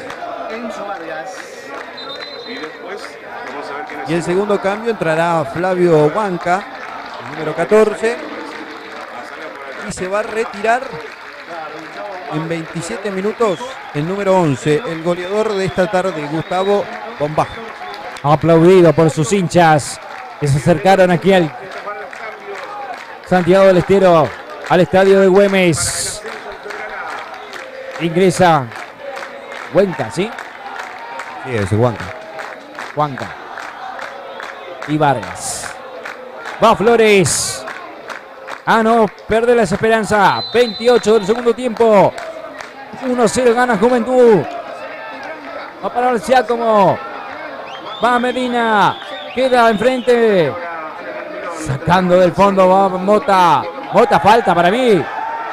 Y el segundo cambio entrará Flavio Banca, el número 14. Y se va a retirar en 27 minutos el número 11, el goleador de esta tarde, Gustavo Bombá. Aplaudido por sus hinchas que se acercaron aquí al Santiago del Estero, al estadio de Güemes. Ingresa Huanca, ¿sí? Sí, ese Huanca. Huanca. Y Vargas. Va Flores. No, pierde la esperanza. 28 del segundo tiempo. 1-0 gana Juventud. Va para el Giacomo. Va Medina. Queda enfrente. Sacando del fondo va Mota. Mota, falta para mí.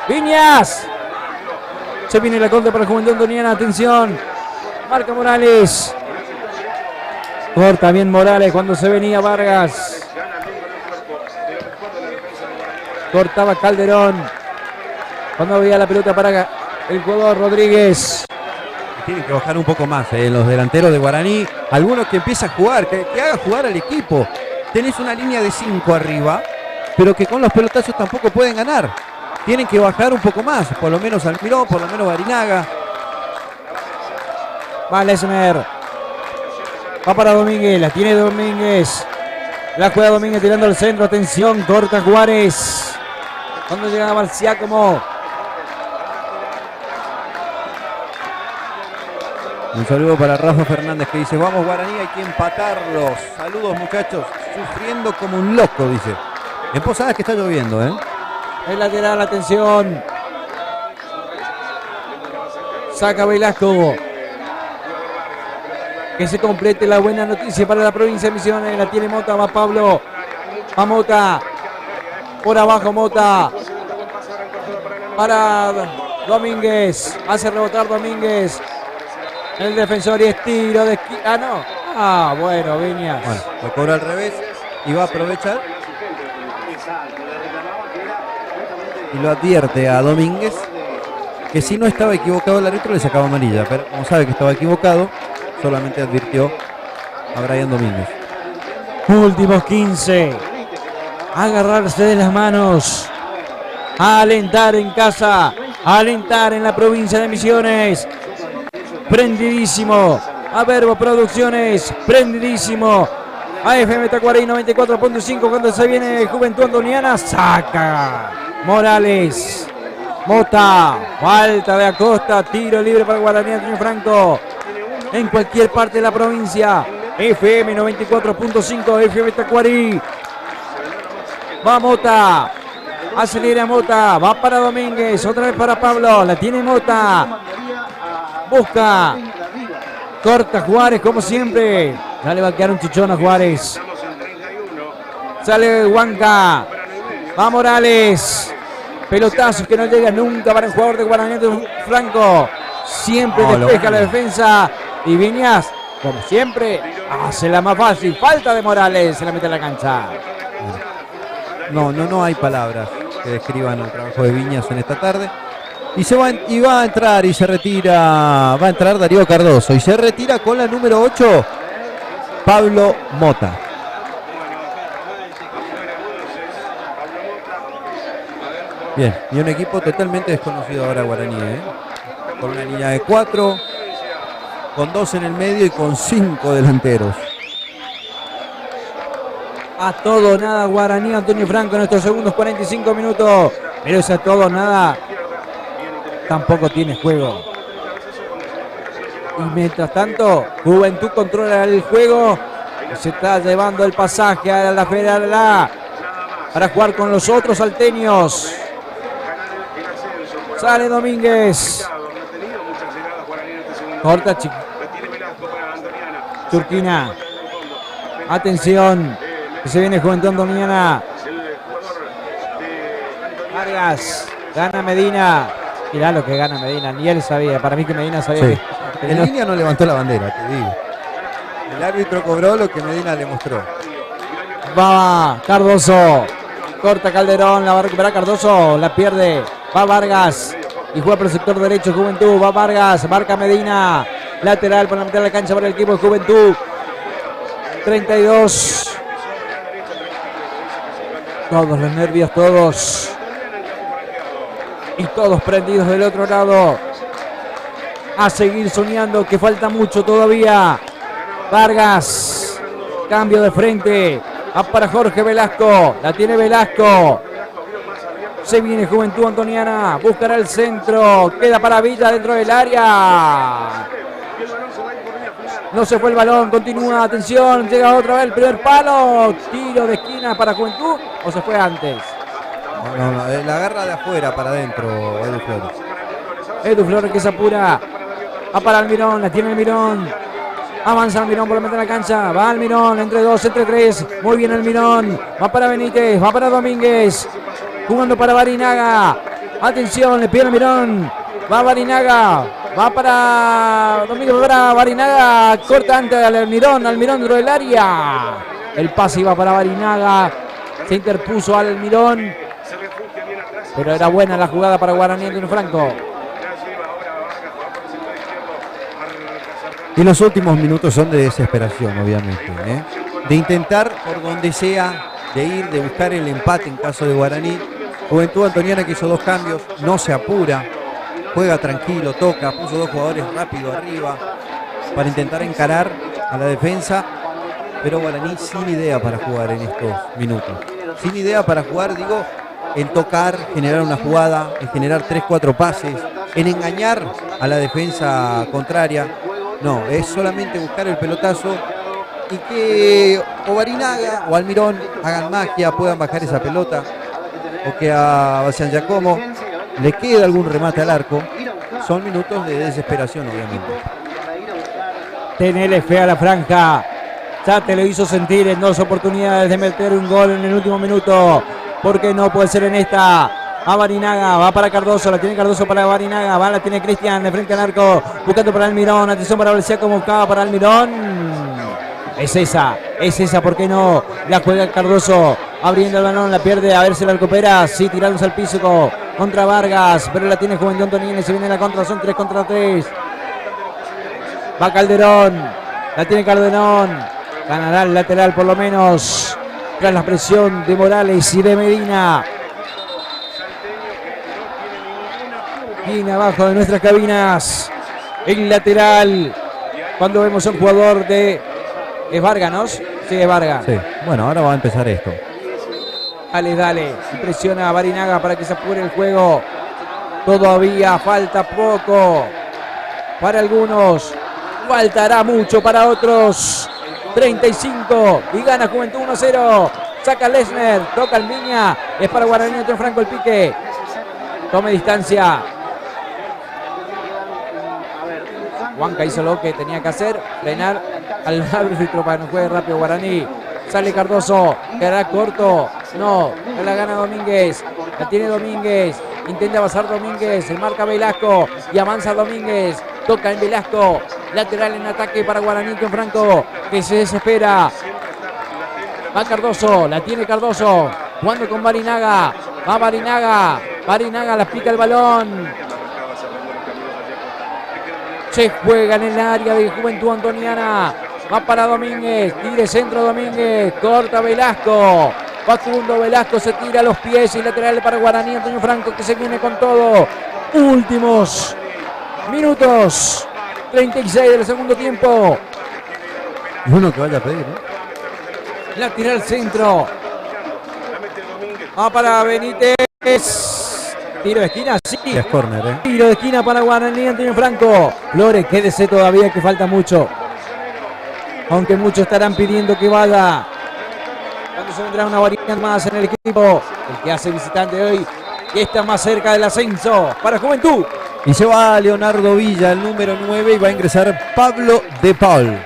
Viñas. Se viene la contra para Juventud Antoniana. Atención. Marca Morales. Corta bien Morales cuando se venía Vargas. Cortaba Calderón. Cuando había la pelota para el jugador Rodríguez. Tienen que bajar un poco más los delanteros de Guaraní. Algunos que empieza a jugar, que haga jugar al equipo. Tenés una línea de 5 arriba, pero que con los pelotazos tampoco pueden ganar. Tienen que bajar un poco más, por lo menos Almirón, por lo menos Barinaga. Va Lesmer. Va para Domínguez, la tiene Domínguez. La juega Domínguez tirando al centro, atención, corta Juárez. Cuando llega Barcia como... Un saludo para Rafa Fernández que dice, vamos Guaraní, hay que empatarlos. Saludos muchachos, sufriendo como un loco, dice. En Posadas que está lloviendo, ¿eh? El lateral, atención. Saca Velasco. Que se complete la buena noticia para la provincia de Misiones. La tiene Mota, va Pablo. Va Mota. Por abajo Mota. Para Domínguez. Hace rebotar Domínguez. El defensor y es tiro de esquina. No. Bueno, Viñas. Bueno, lo cobra al revés y va a aprovechar. Y lo advierte a Domínguez que si no estaba equivocado el árbitro le sacaba amarilla. Pero como sabe que estaba equivocado, solamente advirtió a Brian Domínguez. Últimos 15. Agarrarse de las manos. Alentar en casa. Alentar en la provincia de Misiones. Prendidísimo. A Verbo Producciones. Prendidísimo. AFM Tacuarí 94.5 cuando se viene Juventud Antoniana. Saca Morales. Mota. Falta de Acosta. Tiro libre para Guaraní Antonio Franco. En cualquier parte de la provincia. FM 94.5. FM Tacuarí. Va Mota. Acelera Mota. Va para Domínguez. Otra vez para Pablo. La tiene Mota. Busca. Corta Juárez como siempre. Ya le va a quedar un chichón a Juárez. Sale Huanca. Va Morales. Pelotazos que no llegan nunca para el jugador de Guaraní Franco. Siempre despeja la defensa. Y Viñas, como siempre, hace la más fácil. Falta de Morales. Se la mete a la cancha. No hay palabras que describan el trabajo de Viñas en esta tarde. Y va a entrar y se retira. Va a entrar Darío Cardoso. Y se retira con la número 8. Pablo Mota. Bien, y un equipo totalmente desconocido ahora Guaraní, ¿eh? Con una línea de 4, con 2 en el medio y con 5 delanteros. A todo nada Guaraní Antonio Franco en estos segundos 45 minutos. Pero ese a todo nada tampoco tiene juego. Y mientras tanto, Juventud controla el juego. Se está llevando el pasaje a la Federal para jugar con los otros salteños. Sale Domínguez. Corta Turquina. Atención. Que se viene Juventud Antoniana. Vargas. Gana Medina. Mirá lo que gana Medina. Ni él sabía. Para mí que Medina sabía Sí. que... En línea no levantó la bandera, te digo. El árbitro cobró lo que Medina le mostró. Va Cardoso. Corta Calderón. La va a recuperar Cardoso. La pierde. Va Vargas. Y juega por el sector derecho Juventud. Va Vargas. Marca Medina. Lateral por la mitad de la cancha para el equipo de Juventud. 32. Todos los nervios, todos. Y todos prendidos del otro lado. A seguir soñando que falta mucho todavía. Vargas. Cambio de frente. Va para Jorge Velasco. La tiene Velasco. Se viene Juventud Antoniana. Buscará el centro. Queda para Villa dentro del área. No se fue el balón, continúa, atención, llega otra vez el primer palo, tiro de esquina para Juventud, o se fue antes. No, la agarra de afuera para adentro, Edu Flores. Edu Flores que se apura, va para Almirón, la tiene Almirón, avanza Almirón por la mitad de la cancha, va Almirón, entre dos, entre tres, muy bien Almirón, va para Benítez, va para Domínguez, jugando para Barinaga, atención, le pide Almirón, va Barinaga, va para Domínguez, va para Barinaga, corta antes al Almirón dentro del área, el pase iba para Barinaga, se interpuso Almirón, pero era buena la jugada para Guaraní Antonio Franco. Y los últimos minutos son de desesperación, obviamente, ¿eh? De intentar por donde sea, de ir, de buscar el empate en caso de Guaraní. Juventud Antoniana que hizo 2 cambios, no se apura, juega tranquilo, toca, puso 2 jugadores rápido arriba para intentar encarar a la defensa, pero Guaraní sin idea para jugar en estos minutos. Sin idea para jugar, digo, en tocar, generar una jugada, en generar 3-4 pases, en engañar a la defensa contraria. No, es solamente buscar el pelotazo y que o Barinaga o Almirón hagan magia, puedan bajar esa pelota, o que a Bastián Giacomo le quede algún remate al arco. Son minutos de desesperación, obviamente. Tenele fe a la franja. Ya te lo hizo sentir en 2 oportunidades de meter un gol en el último minuto. ¿Por qué no puede ser en esta? A Barinaga, va para Cardoso, la tiene Cardoso para Barinaga, va, la tiene Cristian de frente al arco, buscando para Almirón, atención para Brescia como buscaba para Almirón. Es esa, ¿por qué no? La juega Cardoso, abriendo el balón, la pierde, a ver si la recupera, sí, tirándose al piso contra Vargas, pero la tiene Juventud Antoniana y se viene la contra, son 3 contra 3. Va Calderón, la tiene Calderón, ganará el lateral por lo menos, tras la presión de Morales y de Medina. Aquí abajo de nuestras cabinas, el lateral, cuando vemos a un jugador de... ¿Es Vargas, no? Sí, es Vargas. Sí, bueno, ahora va a empezar esto. Dale, presiona a Barinaga para que se apure el juego. Todavía falta poco para algunos, faltará mucho para otros. 35 y gana Juventud 1-0. Saca Lesner, toca el Viña, es para Guaraní Antonio Franco el pique. Tome distancia. Huanca hizo lo que tenía que hacer, frenar al árbitro para que no juegue rápido Guaraní. Sale Cardoso, quedará corto, no, la gana Domínguez, la tiene Domínguez, intenta pasar Domínguez, se marca Velasco y avanza Domínguez, toca en Velasco, lateral en ataque para Guaraní con Franco, que se desespera. Va Cardoso, la tiene Cardoso, jugando con Barinaga, va Barinaga, Barinaga la pica el balón. Se juega en el área de Juventud Antoniana. Va para Domínguez. Tire centro Domínguez. Corta Velasco. Facundo Velasco se tira a los pies y lateral para Guaraní Antonio Franco que se viene con todo. Últimos minutos. 36 del segundo tiempo. Y uno que vaya a pedir, ¿no? La tira al centro. Va para Benítez. Tiro de esquina, sí. Es córner, ¿eh? Tiro de esquina para Guaraní Antonio Franco. Flores, quédese todavía que falta mucho. Aunque muchos estarán pidiendo que vaya. Cuando se vendrá una variante más en el equipo. El que hace visitante hoy. Y está más cerca del ascenso para Juventud. Y se va Leonardo Villa, el número 9, y va a ingresar Pablo De Paul.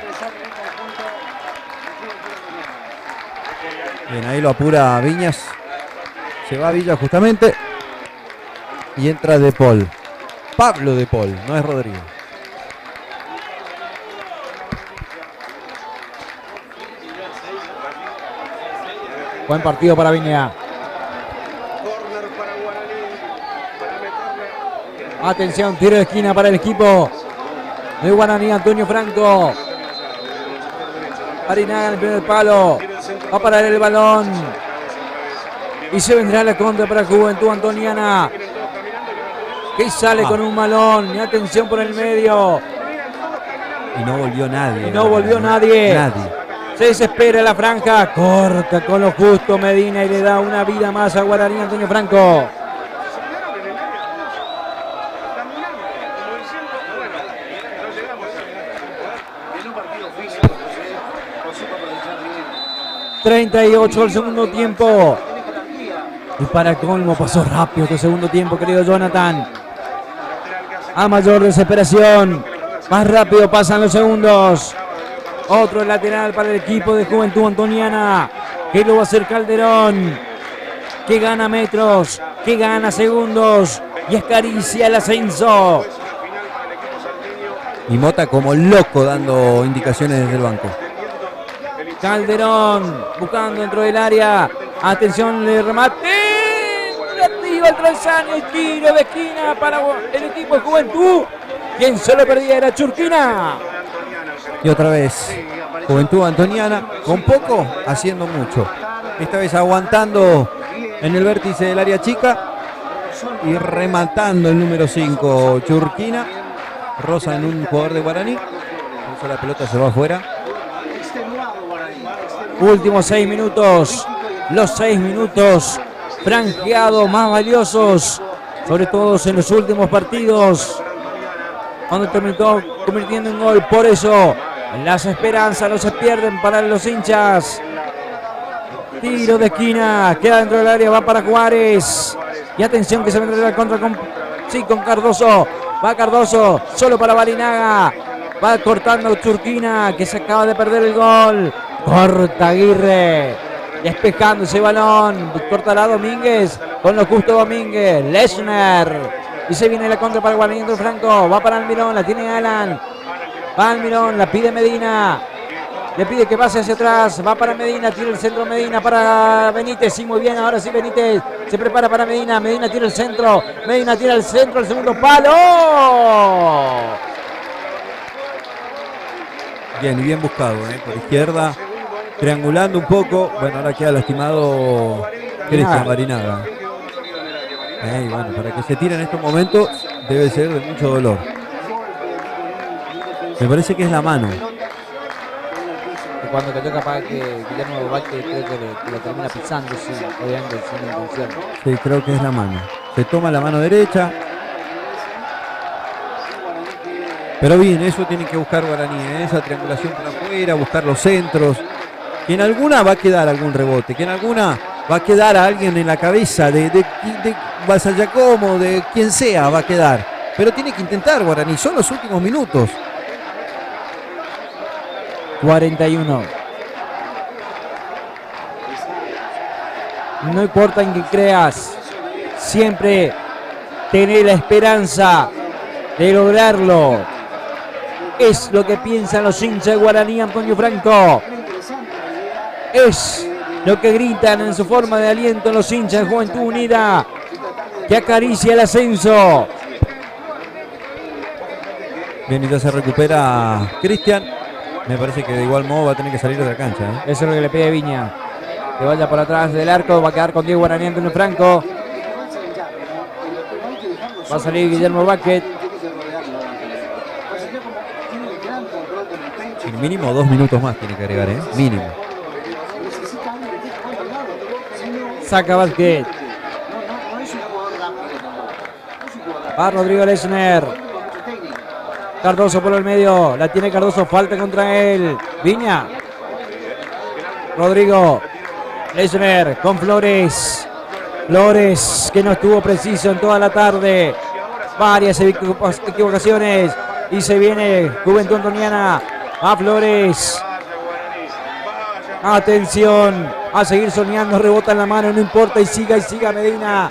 Bien, ahí lo apura Viñas. Se va Villa justamente. Y entra De Paul. Pablo De Paul, no es Rodrigo. Buen partido para Viña. Atención, tiro de esquina para el equipo de Guaraní Antonio Franco. Barinaga en el primer palo. Va a parar el balón. Y se vendrá la contra para Juventud Antoniana. Que sale con un balón. Y atención por el medio. Y no volvió nadie. Y no volvió nadie. Se desespera la franja. Corta con lo justo Medina y le da una vida más a Guaraní Antonio Franco. 38 el segundo tiempo. Y para colmo pasó rápido este segundo tiempo, querido Jonathan. A mayor desesperación. Más rápido pasan los segundos. Otro lateral para el equipo de Juventud Antoniana. Que lo va a hacer Calderón. Que gana metros. Que gana segundos. Y acaricia el ascenso. Y Mota como loco dando indicaciones desde el banco. Calderón buscando dentro del área. Atención, le remate. Arriba el travesaño y tiro de esquina para el equipo de Juventud. Quien se lo perdía era Churquina. Y otra vez, Juventud Antoniana, con poco, haciendo mucho. Esta vez aguantando en el vértice del área chica y rematando el número 5, Churquina. Rosa en un jugador de Guaraní. Por eso la pelota se va afuera. Últimos 6 minutos. Los 6 minutos franjeados más valiosos, sobre todo en los últimos partidos, cuando terminó convirtiendo en gol. Por eso las esperanzas no se pierden para los hinchas. Tiro de esquina, queda dentro del área, va para Juárez. Y atención que se vendrá la contra con Cardoso. Va Cardoso, solo para Barinaga. Va cortando Churquina, que se acaba de perder el gol. Corta Aguirre, despejando ese balón. Cortará Domínguez, con lo justo Domínguez. Lechner. Y se viene la contra para Guaraní Franco. Va para Almirón, la tiene Alan. Va Almirón, la pide Medina. Le pide que pase hacia atrás. Va para Medina, tira el centro Medina para Benítez. Sí, muy bien, ahora sí Benítez. Se prepara para Medina. Medina tira el centro. Medina tira el centro, el segundo palo. Bien, y bien buscado, por izquierda. Triangulando un poco. Bueno, ahora queda lastimado Cristian Barinaga. Y bueno, para que se tire en estos momentos debe ser de mucho dolor. Me parece que es la mano. Cuando cayó capaz que Guillermo Vázquez creo que lo termina pisando, sí, obviamente sin intención. Sí, creo que es la mano. Se toma la mano derecha. Pero bien, eso tiene que buscar Guaraní, esa triangulación por afuera, buscar los centros. Que en alguna va a quedar algún rebote, que en alguna va a quedar a alguien en la cabeza de Basayacomo, de quien sea va a quedar. Pero tiene que intentar Guaraní, son los últimos minutos. 41. No importa en qué creas, siempre tener la esperanza de lograrlo. Es lo que piensan los hinchas de Guaraní, Antonio Franco. Es lo que gritan en su forma de aliento los hinchas de Juventud Unida, que acaricia el ascenso. Bien, y ya se recupera Cristian. Me parece que de igual modo va a tener que salir de la cancha. Eso es lo que le pide Viña. Que vaya por atrás del arco. Va a quedar con Diego Guaraní, Antonio Franco. Va a salir Guillermo Vázquez. El mínimo 2 minutos más tiene que agregar, mínimo. Saca Vázquez. Va Rodrigo Lechner. Cardoso por el medio, la tiene Cardoso, falta contra él. Viña. Rodrigo Lechner con Flores. Flores que no estuvo preciso en toda la tarde. Varias equivocaciones. Y se viene Juventud Antoniana. A Flores. Atención. A seguir soñando, rebota en la mano, no importa. Y siga Medina.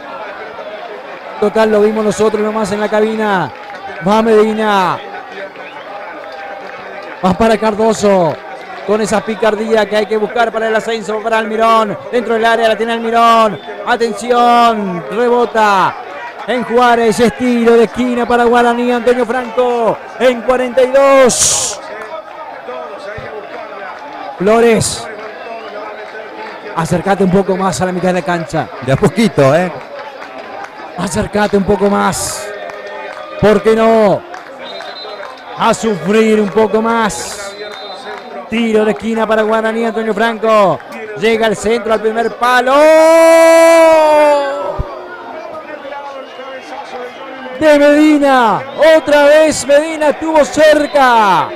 Total, lo vimos nosotros nomás en la cabina. Va Medina. Va para Cardoso, con esa picardía que hay que buscar para el ascenso, para Almirón, dentro del área la tiene Almirón, atención, rebota en Juárez, estilo de esquina para Guaraní, Antonio Franco, en 42. Flores, acércate un poco más a la mitad de la cancha. De a poquito, Acércate un poco más, ¿por qué no? A sufrir un poco más. Tiro de esquina para Guaraní, Antonio Franco. Llega al centro, al primer palo. De Medina. Otra vez Medina estuvo cerca.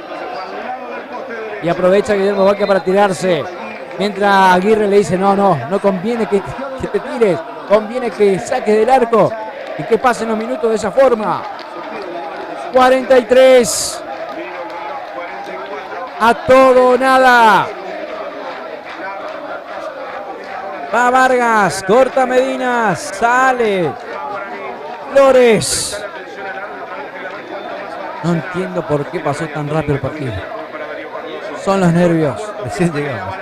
Y aprovecha Guillermo Vaca para tirarse. Mientras Aguirre le dice, no conviene que te tires, conviene que saques del arco y que pasen los minutos de esa forma. 43. A todo o nada. Va Vargas, corta Medina, sale Flores. No entiendo por qué pasó tan rápido el partido. Son los nervios. Recién llegamos.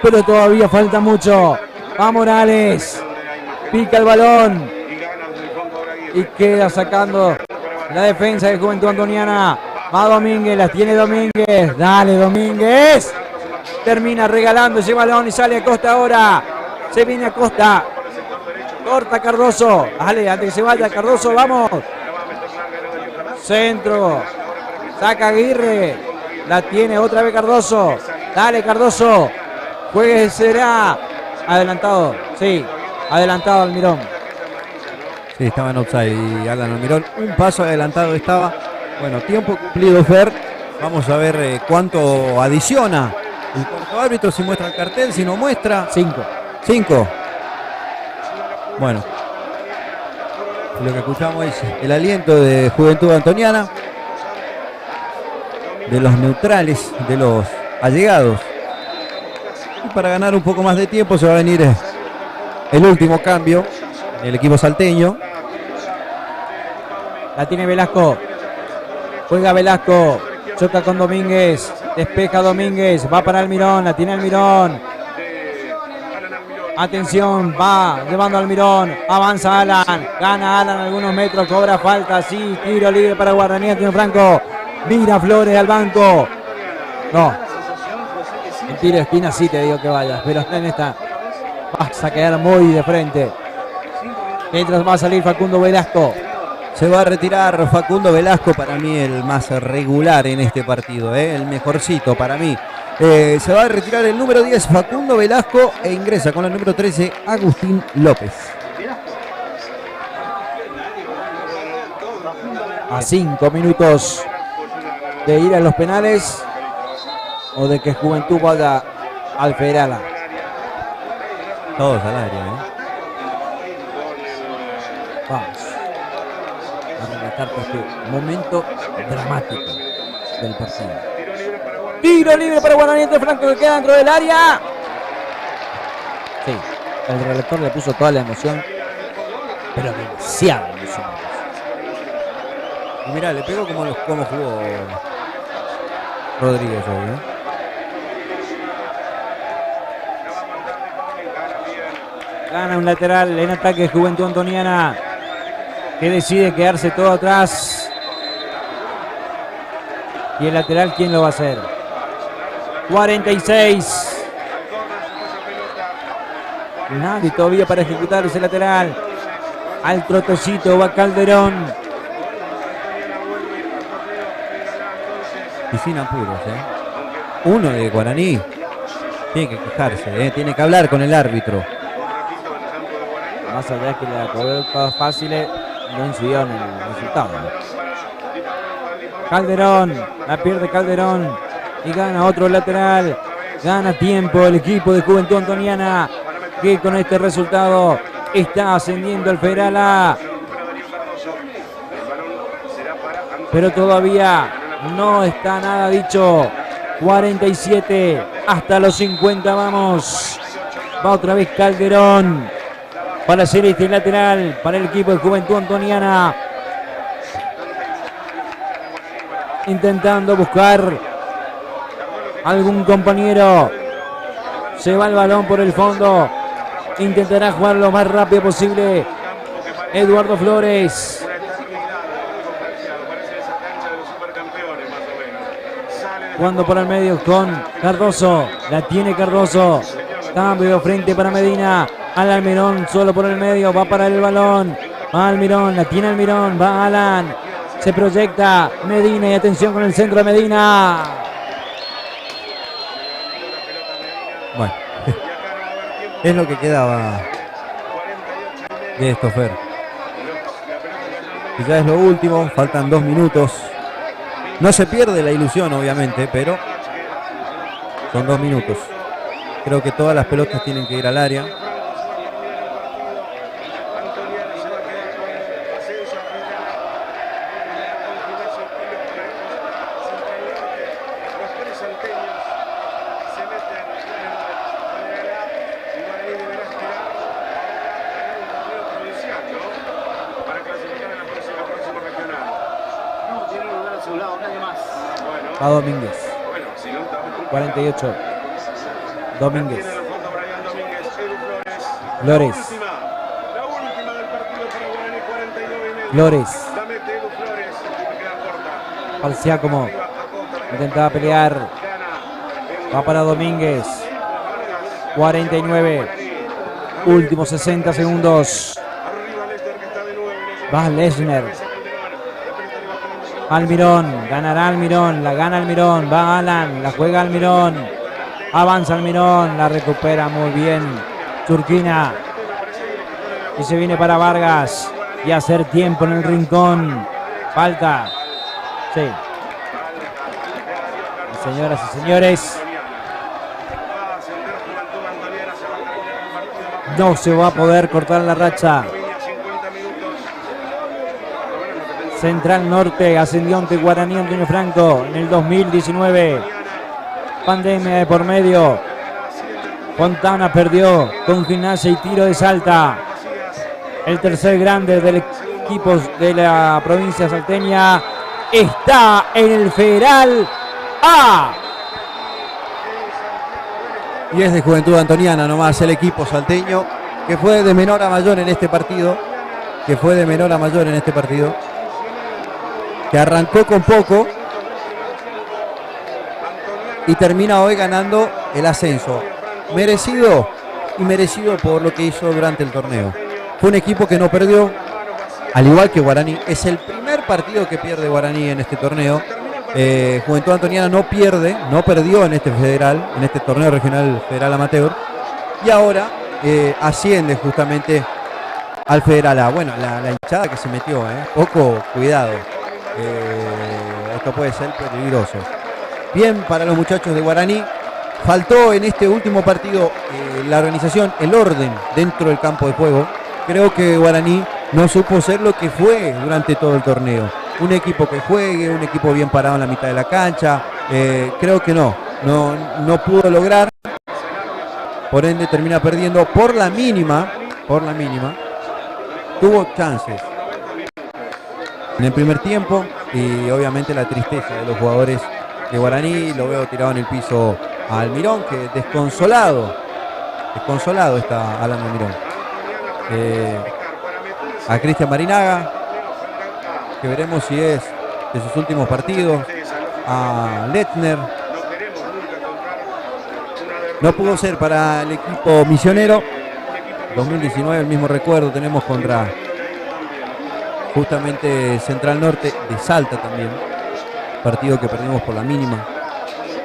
Pero todavía falta mucho. Va Morales. Pica el balón. Y queda sacando la defensa de Juventud Antoniana. Va Domínguez, la tiene Domínguez. Dale Domínguez. Termina regalando ese balón y sale Acosta ahora. Se viene Acosta. Corta Cardoso. Dale, antes que se vaya Cardoso, vamos. Centro. Saca Aguirre. La tiene otra vez Cardoso. Dale Cardoso. Juegue será. Adelantado. Sí. Adelantado Almirón. Sí, estaba en offside y Alan Almirón. Un paso adelantado estaba. Bueno, tiempo cumplido, Fer. Vamos a ver cuánto adiciona el cuarto árbitro. Si muestra el cartel, si no muestra. 5. Bueno, lo que escuchamos es el aliento de Juventud Antoniana, de los neutrales, de los allegados. Y para ganar un poco más de tiempo se va a venir el último cambio en el equipo salteño. La tiene Velasco. Juega Velasco. Choca con Domínguez. Despeja Domínguez. Va para Almirón. La tiene Almirón. Atención, va llevando Almirón, avanza Alan, gana Alan algunos metros, cobra falta, sí, tiro libre para Guaraní Antonio Franco, mira Flores al banco, no, el tiro de esquina sí te digo que vayas, pero en esta vas a quedar muy de frente, mientras va a salir Facundo Velasco. Se va a retirar Facundo Velasco, para mí el más regular en este partido, el mejorcito para mí. Se va a retirar el número 10 Facundo Velasco e ingresa con el número 13 Agustín López. A 5 minutos de ir a los penales o de que Juventud vaya al Federal. Todos al área, Vamos a relatar este momento dramático del partido. Tiro libre para Guaraní Antonio Franco que queda dentro del área. Sí, el relator le puso toda la emoción, pero demasiada emoción. Y mirá, le pegó como jugó Rodríguez hoy, Gana un lateral en ataque Juventud Antoniana, que decide quedarse todo atrás. Y el lateral, ¿quién lo va a hacer? 46. Nadie todavía para ejecutar ese lateral. Al trotecito va Calderón. Y sin apuros, Uno de Guaraní tiene que quejarse, tiene que hablar con el árbitro. Más allá de que la cobertura fácil no incidió en el resultado. Calderón, la pierde Calderón y gana otro lateral. Gana tiempo el equipo de Juventud Antoniana, que con este resultado está ascendiendo el Federal A. Pero todavía no está nada dicho. 47 hasta los 50, vamos. Va otra vez Calderón para hacer este lateral para el equipo de Juventud Antoniana. Intentando buscar algún compañero. Se va el balón por el fondo. Intentará jugar lo más rápido posible Eduardo Flores. Jugando por el medio con Cardoso. La tiene Cardoso. Cambio frente para Medina. Al Almirón solo por el medio. Va para el balón. Va Almirón. La tiene Almirón. Va Alan. Se proyecta Medina y atención con el centro de Medina. Bueno, es lo que quedaba de esto, Fer. Y ya es lo último, faltan 2 minutos. No se pierde la ilusión, obviamente, pero son 2 minutos. Creo que todas las pelotas tienen que ir al área. Va Domínguez. 48. Domínguez. Flores. Flores. Falciacomo. Intentaba pelear. Va para Domínguez. 49. Últimos 60 segundos. Va Lesner. Almirón, ganará Almirón, la gana Almirón, va Alan, la juega Almirón, avanza Almirón, la recupera muy bien Churquina y se viene para Vargas y hacer tiempo en el rincón. Falta, sí. Señoras y señores, no se va a poder cortar la racha. Central Norte ascendió ante Guaraní Antonio Franco en el 2019. Pandemia de por medio. Fontana perdió con Gimnasia y Tiro de Salta. El tercer grande del equipo de la provincia salteña está en el Federal A. Y es de Juventud Antoniana nomás el equipo salteño, que fue de menor a mayor en este partido. Que arrancó con poco y termina hoy ganando el ascenso. Merecido y merecido por lo que hizo durante el torneo. Fue un equipo que no perdió, al igual que Guaraní. Es el primer partido que pierde Guaraní en este torneo. Juventud Antoniana no perdió en este federal, en este torneo regional federal amateur. Y ahora asciende justamente al Federal A. Bueno, la hinchada que se metió, poco cuidado. Esto puede ser peligroso. Bien para los muchachos de Guaraní. Faltó en este último partido la organización, el orden dentro del campo de juego. Creo que Guaraní no supo ser lo que fue durante todo el torneo. Un equipo que juegue, un equipo bien parado en la mitad de la cancha. Creo que no pudo lograr. Por ende termina perdiendo por la mínima. Tuvo chances en el primer tiempo y obviamente la tristeza de los jugadores de Guaraní. Lo veo tirado en el piso a Almirón, que desconsolado está Alan Almirón. A Cristian Marinaga, que veremos si es de sus últimos partidos. A Letner. No pudo ser para el equipo misionero. 2019, el mismo recuerdo tenemos contra justamente Central Norte de Salta también. Partido que perdimos por la mínima.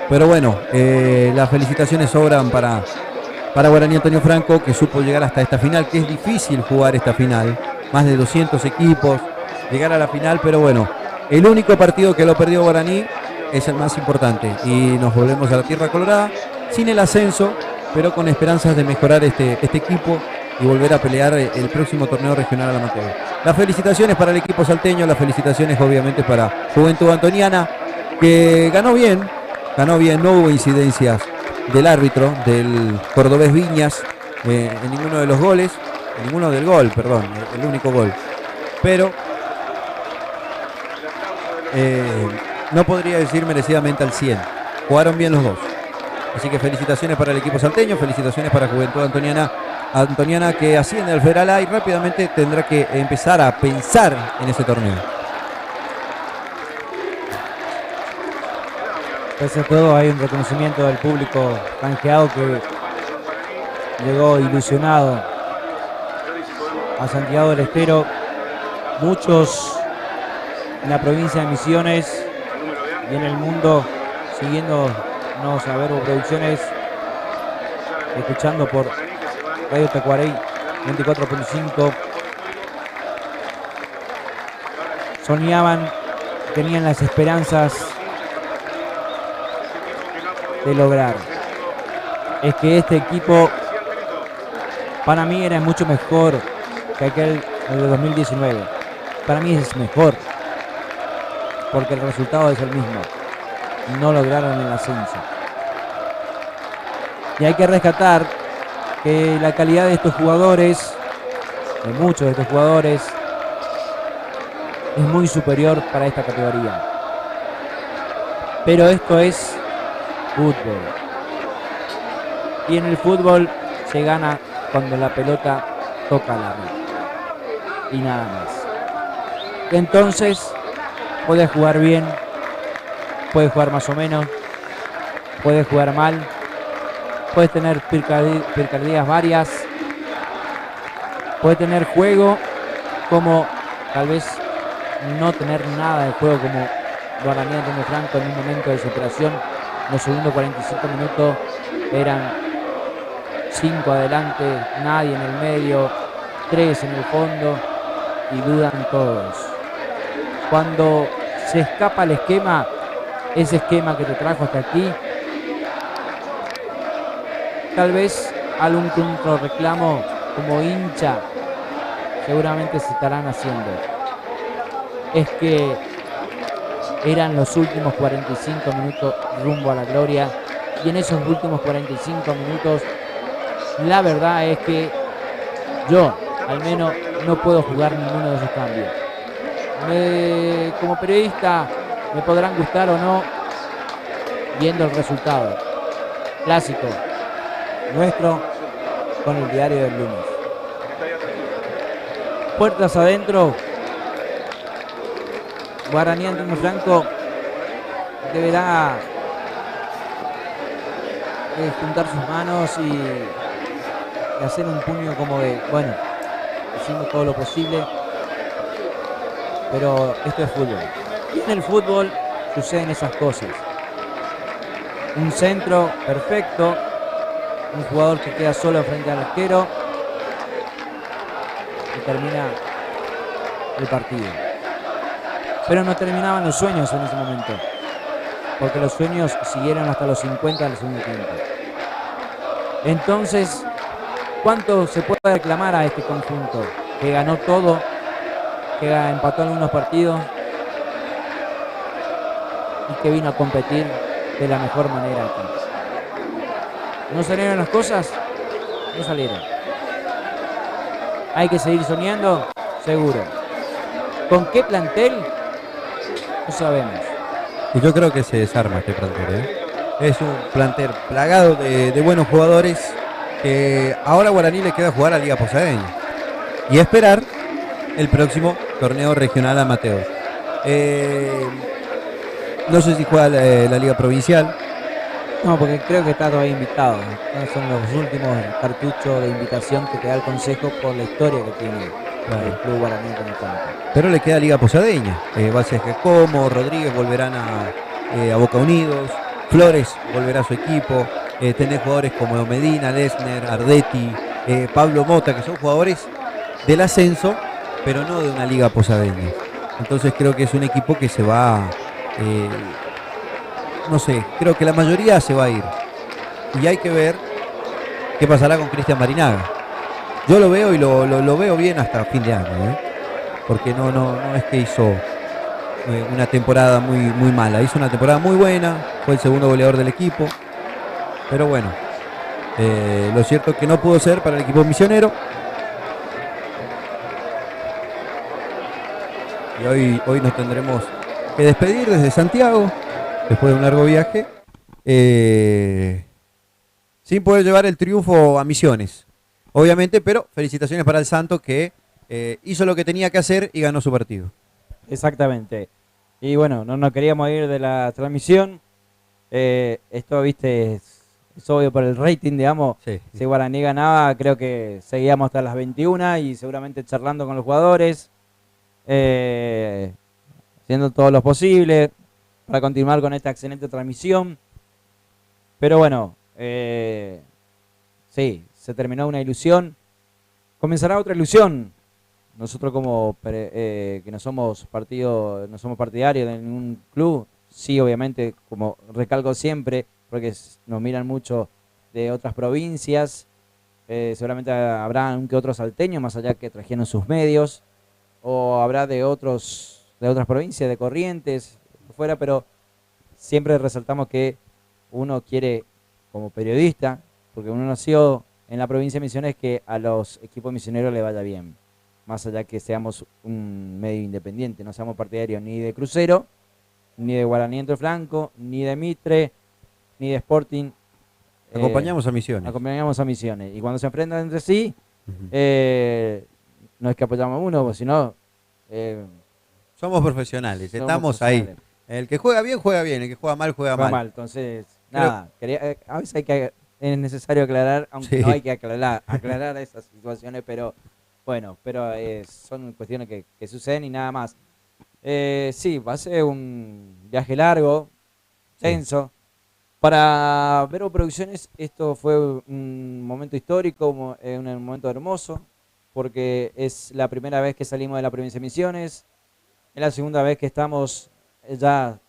Pero bueno, las felicitaciones sobran para Guaraní Antonio Franco, que supo llegar hasta esta final, que es difícil jugar esta final. Más de 200 equipos, llegar a la final, pero bueno, el único partido que lo perdió Guaraní es el más importante. Y nos volvemos a la tierra colorada, sin el ascenso, pero con esperanzas de mejorar este equipo y volver a pelear el próximo torneo regional amateur. Las felicitaciones para el equipo salteño, las felicitaciones obviamente para Juventud Antoniana, que ganó bien, no hubo incidencias del árbitro, del cordobés Viñas, en ninguno de los goles, en ninguno del gol, perdón, el único gol. Pero no podría decir merecidamente al 100, jugaron bien los dos. Así que felicitaciones para el equipo salteño, felicitaciones para Juventud Antoniana, que asciende al Federal A y rápidamente tendrá que empezar a pensar en ese torneo. Pese a todo, hay un reconocimiento del público canjeado que llegó ilusionado a Santiago del Estero. Muchos en la provincia de Misiones y en el mundo siguiéndonos a Verbo Producciones, escuchando por Radio Tacuarey 24.5. Soñaban tenían las esperanzas de lograr. Es que este equipo para mí era mucho mejor que aquel de 2019. Para mí es mejor, porque el resultado es el mismo. No lograron el ascenso. Y hay que rescatar que la calidad de estos jugadores, de muchos de estos jugadores, es muy superior para esta categoría. Pero esto es fútbol. Y en el fútbol se gana cuando la pelota toca la red. Y nada más. Entonces, puedes jugar bien, puedes jugar más o menos, puedes jugar mal, puedes tener picardías varias, puedes tener juego como tal vez no tener nada de juego, como Guaraní Antonio Franco en un momento de superación. En los segundos 45 minutos eran 5 adelante, nadie en el medio, 3 en el fondo y dudan todos. Cuando se escapa el esquema, ese esquema que te trajo hasta aquí, tal vez algún contra reclamo como hincha seguramente se estarán haciendo. Es que eran los últimos 45 minutos rumbo a la gloria, y en esos últimos 45 minutos la verdad es que yo al menos no puedo jugar ninguno de esos cambios. Como periodista me podrán gustar o no viendo el resultado clásico nuestro con el diario del lunes. Puertas adentro, Guaraní Antonio Franco deberá juntar sus manos y hacer un puño como de, bueno, hicimos todo lo posible, pero esto es fútbol. Y en el fútbol suceden esas cosas. Un centro perfecto, un jugador que queda solo frente al arquero y termina el partido. Pero no terminaban los sueños en ese momento, porque los sueños siguieron hasta los 50 del segundo tiempo. Entonces, ¿cuánto se puede reclamar a este conjunto? Que ganó todo, que empató algunos partidos y que vino a competir de la mejor manera aquí. ¿No salieron las cosas? No salieron. ¿Hay que seguir soñando? Seguro. ¿Con qué plantel? No sabemos. Y yo creo que se desarma este plantel, ¿eh? Es un plantel plagado de buenos jugadores que ahora a Guaraní le queda jugar a Liga Posadeña y esperar el próximo torneo regional amateur. No sé si juega la Liga Provincial. No, porque creo que está todavía invitado. Son los últimos cartuchos de invitación que te da el consejo por la historia que tiene el Club Guaraní Antonio Franco. Pero le queda Liga Posadeña. Bases Giacomo, Rodríguez volverán a Boca Unidos, Flores volverá a su equipo. Tenés jugadores como Medina, Lesner, Ardetti, Pablo Mota, que son jugadores del ascenso, pero no de una Liga Posadeña. Entonces creo que es un equipo que se va... no sé, creo que la mayoría se va a ir. Y hay que ver qué pasará con Cristian Marinaga. Yo lo veo y lo veo bien hasta fin de año, porque no es que hizo una temporada muy mala. Hizo una temporada muy buena, fue el segundo goleador del equipo. Pero bueno, lo cierto es que no pudo ser para el equipo misionero. Y hoy nos tendremos que despedir desde Santiago, después de un largo viaje, sin poder llevar el triunfo a Misiones, obviamente, pero felicitaciones para el Santo, que hizo lo que tenía que hacer y ganó su partido. Exactamente. Y bueno, no nos queríamos ir de la transmisión. Esto, viste, es obvio por el rating, digamos. Sí. Si Guaraní ganaba, creo que seguíamos hasta las 21 y seguramente charlando con los jugadores, haciendo todo lo posible para continuar con esta excelente transmisión. Pero bueno, sí, se terminó una ilusión. Comenzará otra ilusión. nosotros como que no somos partido, no somos partidarios de ningún club, sí, obviamente, como recalco siempre, porque nos miran mucho de otras provincias, seguramente habrá un que otro salteño, más allá que trajeron sus medios, o habrá de otras provincias, de Corrientes, fuera, pero siempre resaltamos que uno quiere, como periodista, porque uno nació en la provincia de Misiones, que a los equipos misioneros le vaya bien, más allá que seamos un medio independiente, no seamos partidarios ni de Crucero, ni de Guaraní Entre Franco, ni de Mitre, ni de Sporting. Acompañamos a Misiones. Acompañamos a Misiones. Y cuando se enfrentan entre sí, Ujú. no es que apoyamos a uno, sino Somos profesionales, somos estamos ahí. profesionales. El que juega bien, el que juega mal, juega Juega mal. mal. Entonces, nada, a veces es necesario aclarar, aunque Sí. no hay que aclarar esas situaciones, pero bueno, pero son cuestiones que suceden y nada más. Sí, va a ser un viaje largo, Sí. tenso. Para Vero Producciones esto fue un momento histórico, un momento hermoso, porque es la primera vez que salimos de la provincia de Misiones, es la segunda vez que estamos ya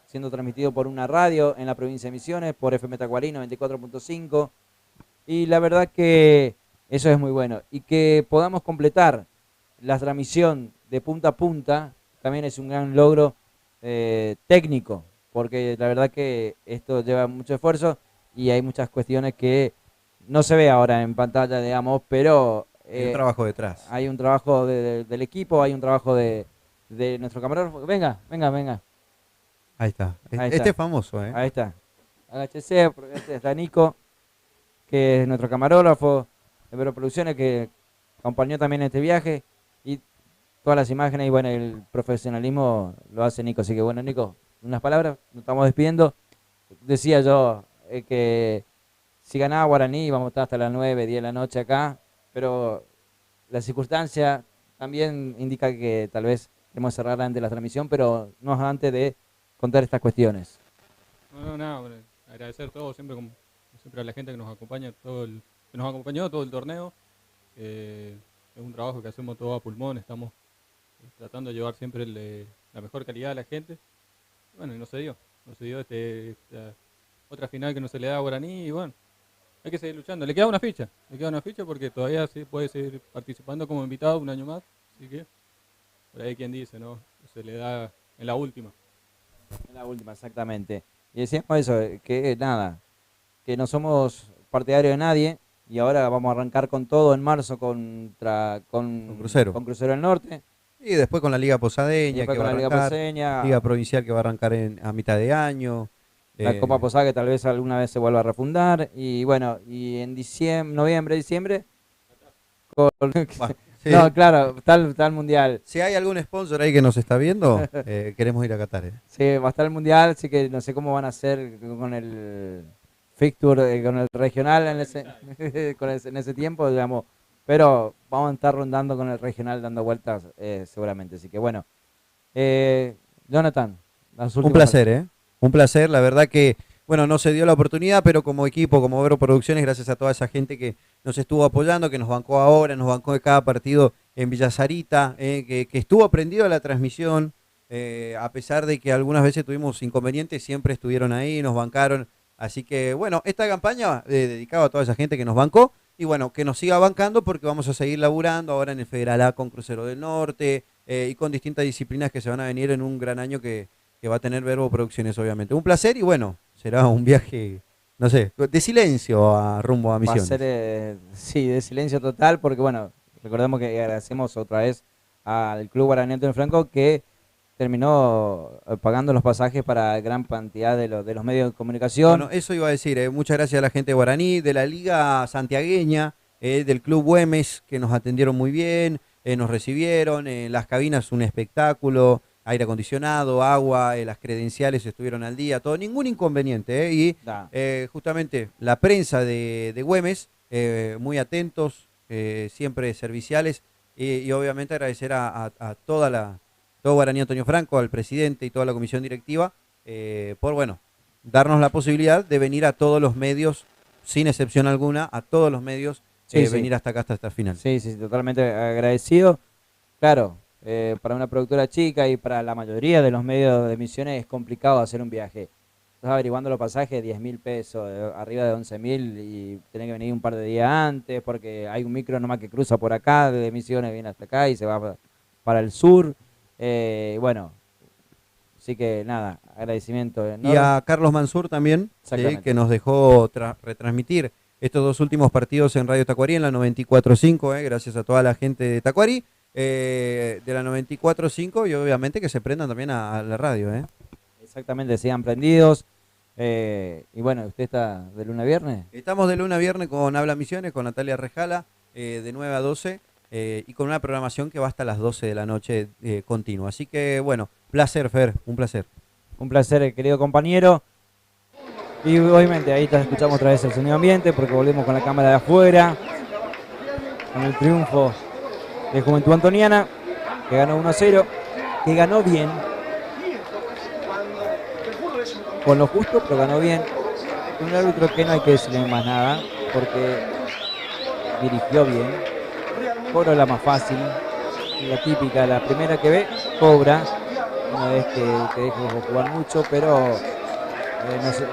siendo transmitido por una radio en la provincia de Misiones, por FM Tacuarí 94.5, y la verdad que eso es muy bueno. Y que podamos completar la transmisión de punta a punta también es un gran logro técnico, porque la verdad que esto lleva mucho esfuerzo y hay muchas cuestiones que no se ve ahora en pantalla, digamos, pero Hay un trabajo detrás. hay un trabajo del equipo, hay un trabajo de nuestro camarógrafo. Venga, venga, venga. Ahí está. Ahí Este está. es famoso, ¿eh? Ahí está. Agáchese, porque este está Nico, que es nuestro camarógrafo de Vero Producciones, que acompañó también este viaje. Y todas las imágenes y bueno, el profesionalismo lo hace Nico. Así que bueno, Nico, unas palabras, nos estamos despidiendo. Decía yo que si ganaba Guaraní íbamos a estar hasta las 9, 10 de la noche acá, pero la circunstancia también indica que tal vez queremos cerrar antes la transmisión, pero no antes de contar estas cuestiones. No, nada, bueno, agradecer todo, siempre a la gente que nos acompaña, que nos acompañó todo el torneo. Es un trabajo que hacemos todo a pulmón, estamos tratando de llevar siempre la mejor calidad a la gente. Bueno, y no se dio esta otra final que no se le da a Guaraní y bueno, hay que seguir luchando. Le queda una ficha porque todavía sí puede seguir participando como invitado un año más, así que por ahí quien dice, ¿no? Se le da en la última. En la última, exactamente. Y decíamos eso, que nada, que no somos partidarios de nadie y ahora vamos a arrancar con todo en marzo con Crucero. con Crucero del Norte. Y después con la Liga Y Posadeña, después que con va a la Liga arrancar. Paceña, Liga Provincial, que va a arrancar a mitad de año. la Copa Posada, que tal vez alguna vez se vuelva a refundar. Y bueno, y en noviembre, diciembre, con... Bueno, sí. No, claro, está el Mundial. Si hay algún sponsor ahí que nos está viendo, queremos ir a Qatar. Sí, va a estar el Mundial, así que no sé cómo van a hacer con el fixture, con el regional en ese tiempo, digamos. Pero vamos a estar rondando con el regional, dando vueltas seguramente. Así que bueno, Jonathan, las Un últimas placer, palabras. Un placer. La verdad que, bueno, no se dio la oportunidad, pero como equipo, como Vero Producciones, gracias a toda esa gente que nos estuvo apoyando, que nos bancó ahora, nos bancó de cada partido en Villa Sarita, que estuvo prendido a la transmisión, a pesar de que algunas veces tuvimos inconvenientes, siempre estuvieron ahí, nos bancaron. Así que, bueno, esta campaña dedicada a toda esa gente que nos bancó. Y bueno, que nos siga bancando porque vamos a seguir laburando ahora en el Federal A con Crucero del Norte y con distintas disciplinas que se van a venir en un gran año que va a tener Verbo Producciones, obviamente. Un placer y bueno, será un viaje, no sé, de silencio rumbo a Va a Misiones. ser, sí, de silencio total, porque bueno, recordemos que agradecemos otra vez al Club Guaraní Antonio Franco que terminó pagando los pasajes para gran cantidad de los medios de comunicación. Bueno, eso iba a decir, muchas gracias a la gente de Guaraní, de la Liga Santiagueña, del Club Güemes, que nos atendieron muy bien, nos recibieron, en las cabinas un espectáculo, aire acondicionado, agua, las credenciales estuvieron al día, todo, ningún inconveniente. Y Da. justamente la prensa de Güemes, muy atentos, siempre serviciales, y obviamente agradecer a todo Guaraní Antonio Franco, al presidente y toda la comisión directiva, por, bueno, darnos la posibilidad de venir a todos los medios, sin excepción alguna, a todos los medios, Sí, sí. venir hasta acá, hasta esta final. Sí, sí, totalmente agradecido. Claro, para una productora chica y para la mayoría de los medios de Misiones es complicado hacer un viaje. Estás averiguando los pasajes, 10.000 pesos, arriba de 11.000 y tenés que venir un par de días antes porque hay un micro nomás que cruza por acá, de Misiones viene hasta acá y se va para el sur. Bueno, así que nada, agradecimiento enorme. Y a Carlos Mansur también, ¿sí? Exactamente. Que nos dejó retransmitir estos 2 últimos partidos en Radio Tacuarí en la 94.5, gracias a toda la gente de Tacuarí, de la 94.5 y obviamente que se prendan también a la radio. Exactamente, sigan prendidos. Y bueno, ¿usted está de lunes a viernes? Estamos de lunes a viernes con Habla Misiones, con Natalia Rejala, de 9 a 12, y con una programación que va hasta las 12 de la noche continua. Así que bueno, placer, Fer, un placer. Un placer, querido compañero. Y obviamente ahí escuchamos otra vez el sonido ambiente porque volvemos con la cámara de afuera, con el triunfo de Juventud Antoniana, que ganó 1-0, que ganó bien, con lo justo, pero ganó bien. Un árbitro que no hay que decirle más nada, porque dirigió bien, cobró la más fácil, la típica, la primera que ve, cobra, una vez que dejó jugar mucho, pero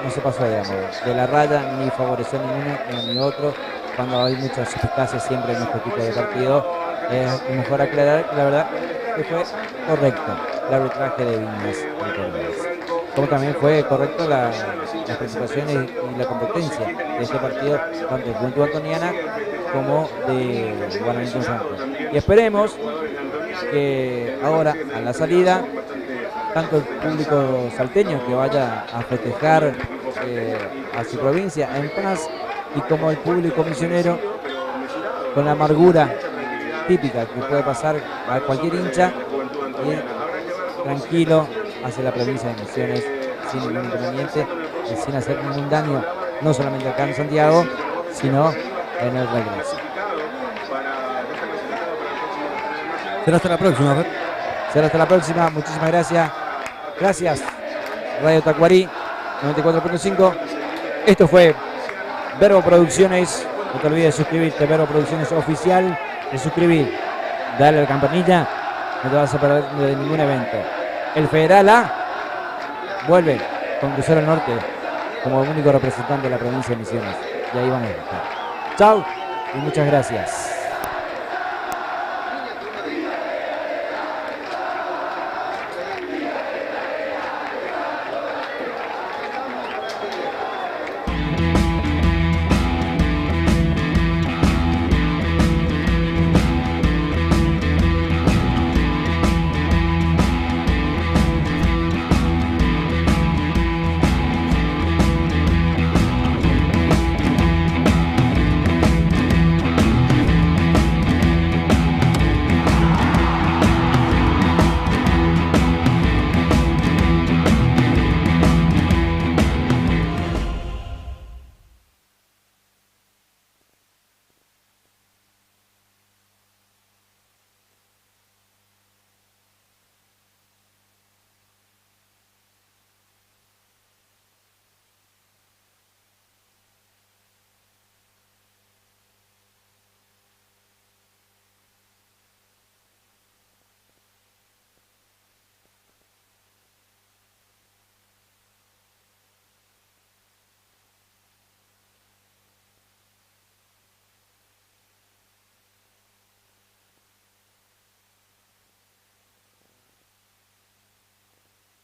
no se pasó, digamos, de la raya, ni favoreció ninguno ni otro. Cuando hay muchas eficacias siempre en este tipo de partido, es mejor aclarar que la verdad que fue correcto el arbitraje de Viñas y Torres. Como también fue correcto las participaciones y la competencia de este partido, tanto de Juventud Antoniana como de Guaraní Constante. Y esperemos que ahora, a la salida, tanto el público salteño que vaya a festejar a su provincia en paz, y como el público misionero con la amargura típica que puede pasar a cualquier hincha, y tranquilo hacia la provincia de Misiones sin ningún inconveniente y sin hacer ningún daño, no solamente acá en Santiago, sino en el regreso. Será hasta la próxima, Fer. Será hasta la próxima, muchísimas gracias. Gracias, Radio Tacuarí 94.5. Esto fue Verbo Producciones. No te olvides de suscribirte, Verbo Producciones Oficial, de suscribir, dale a la campanilla, no te vas a perder de ningún evento. El Federal A vuelve con Crucero del Norte como único representante de la provincia de Misiones. Y ahí vamos a estar. Chau y muchas gracias.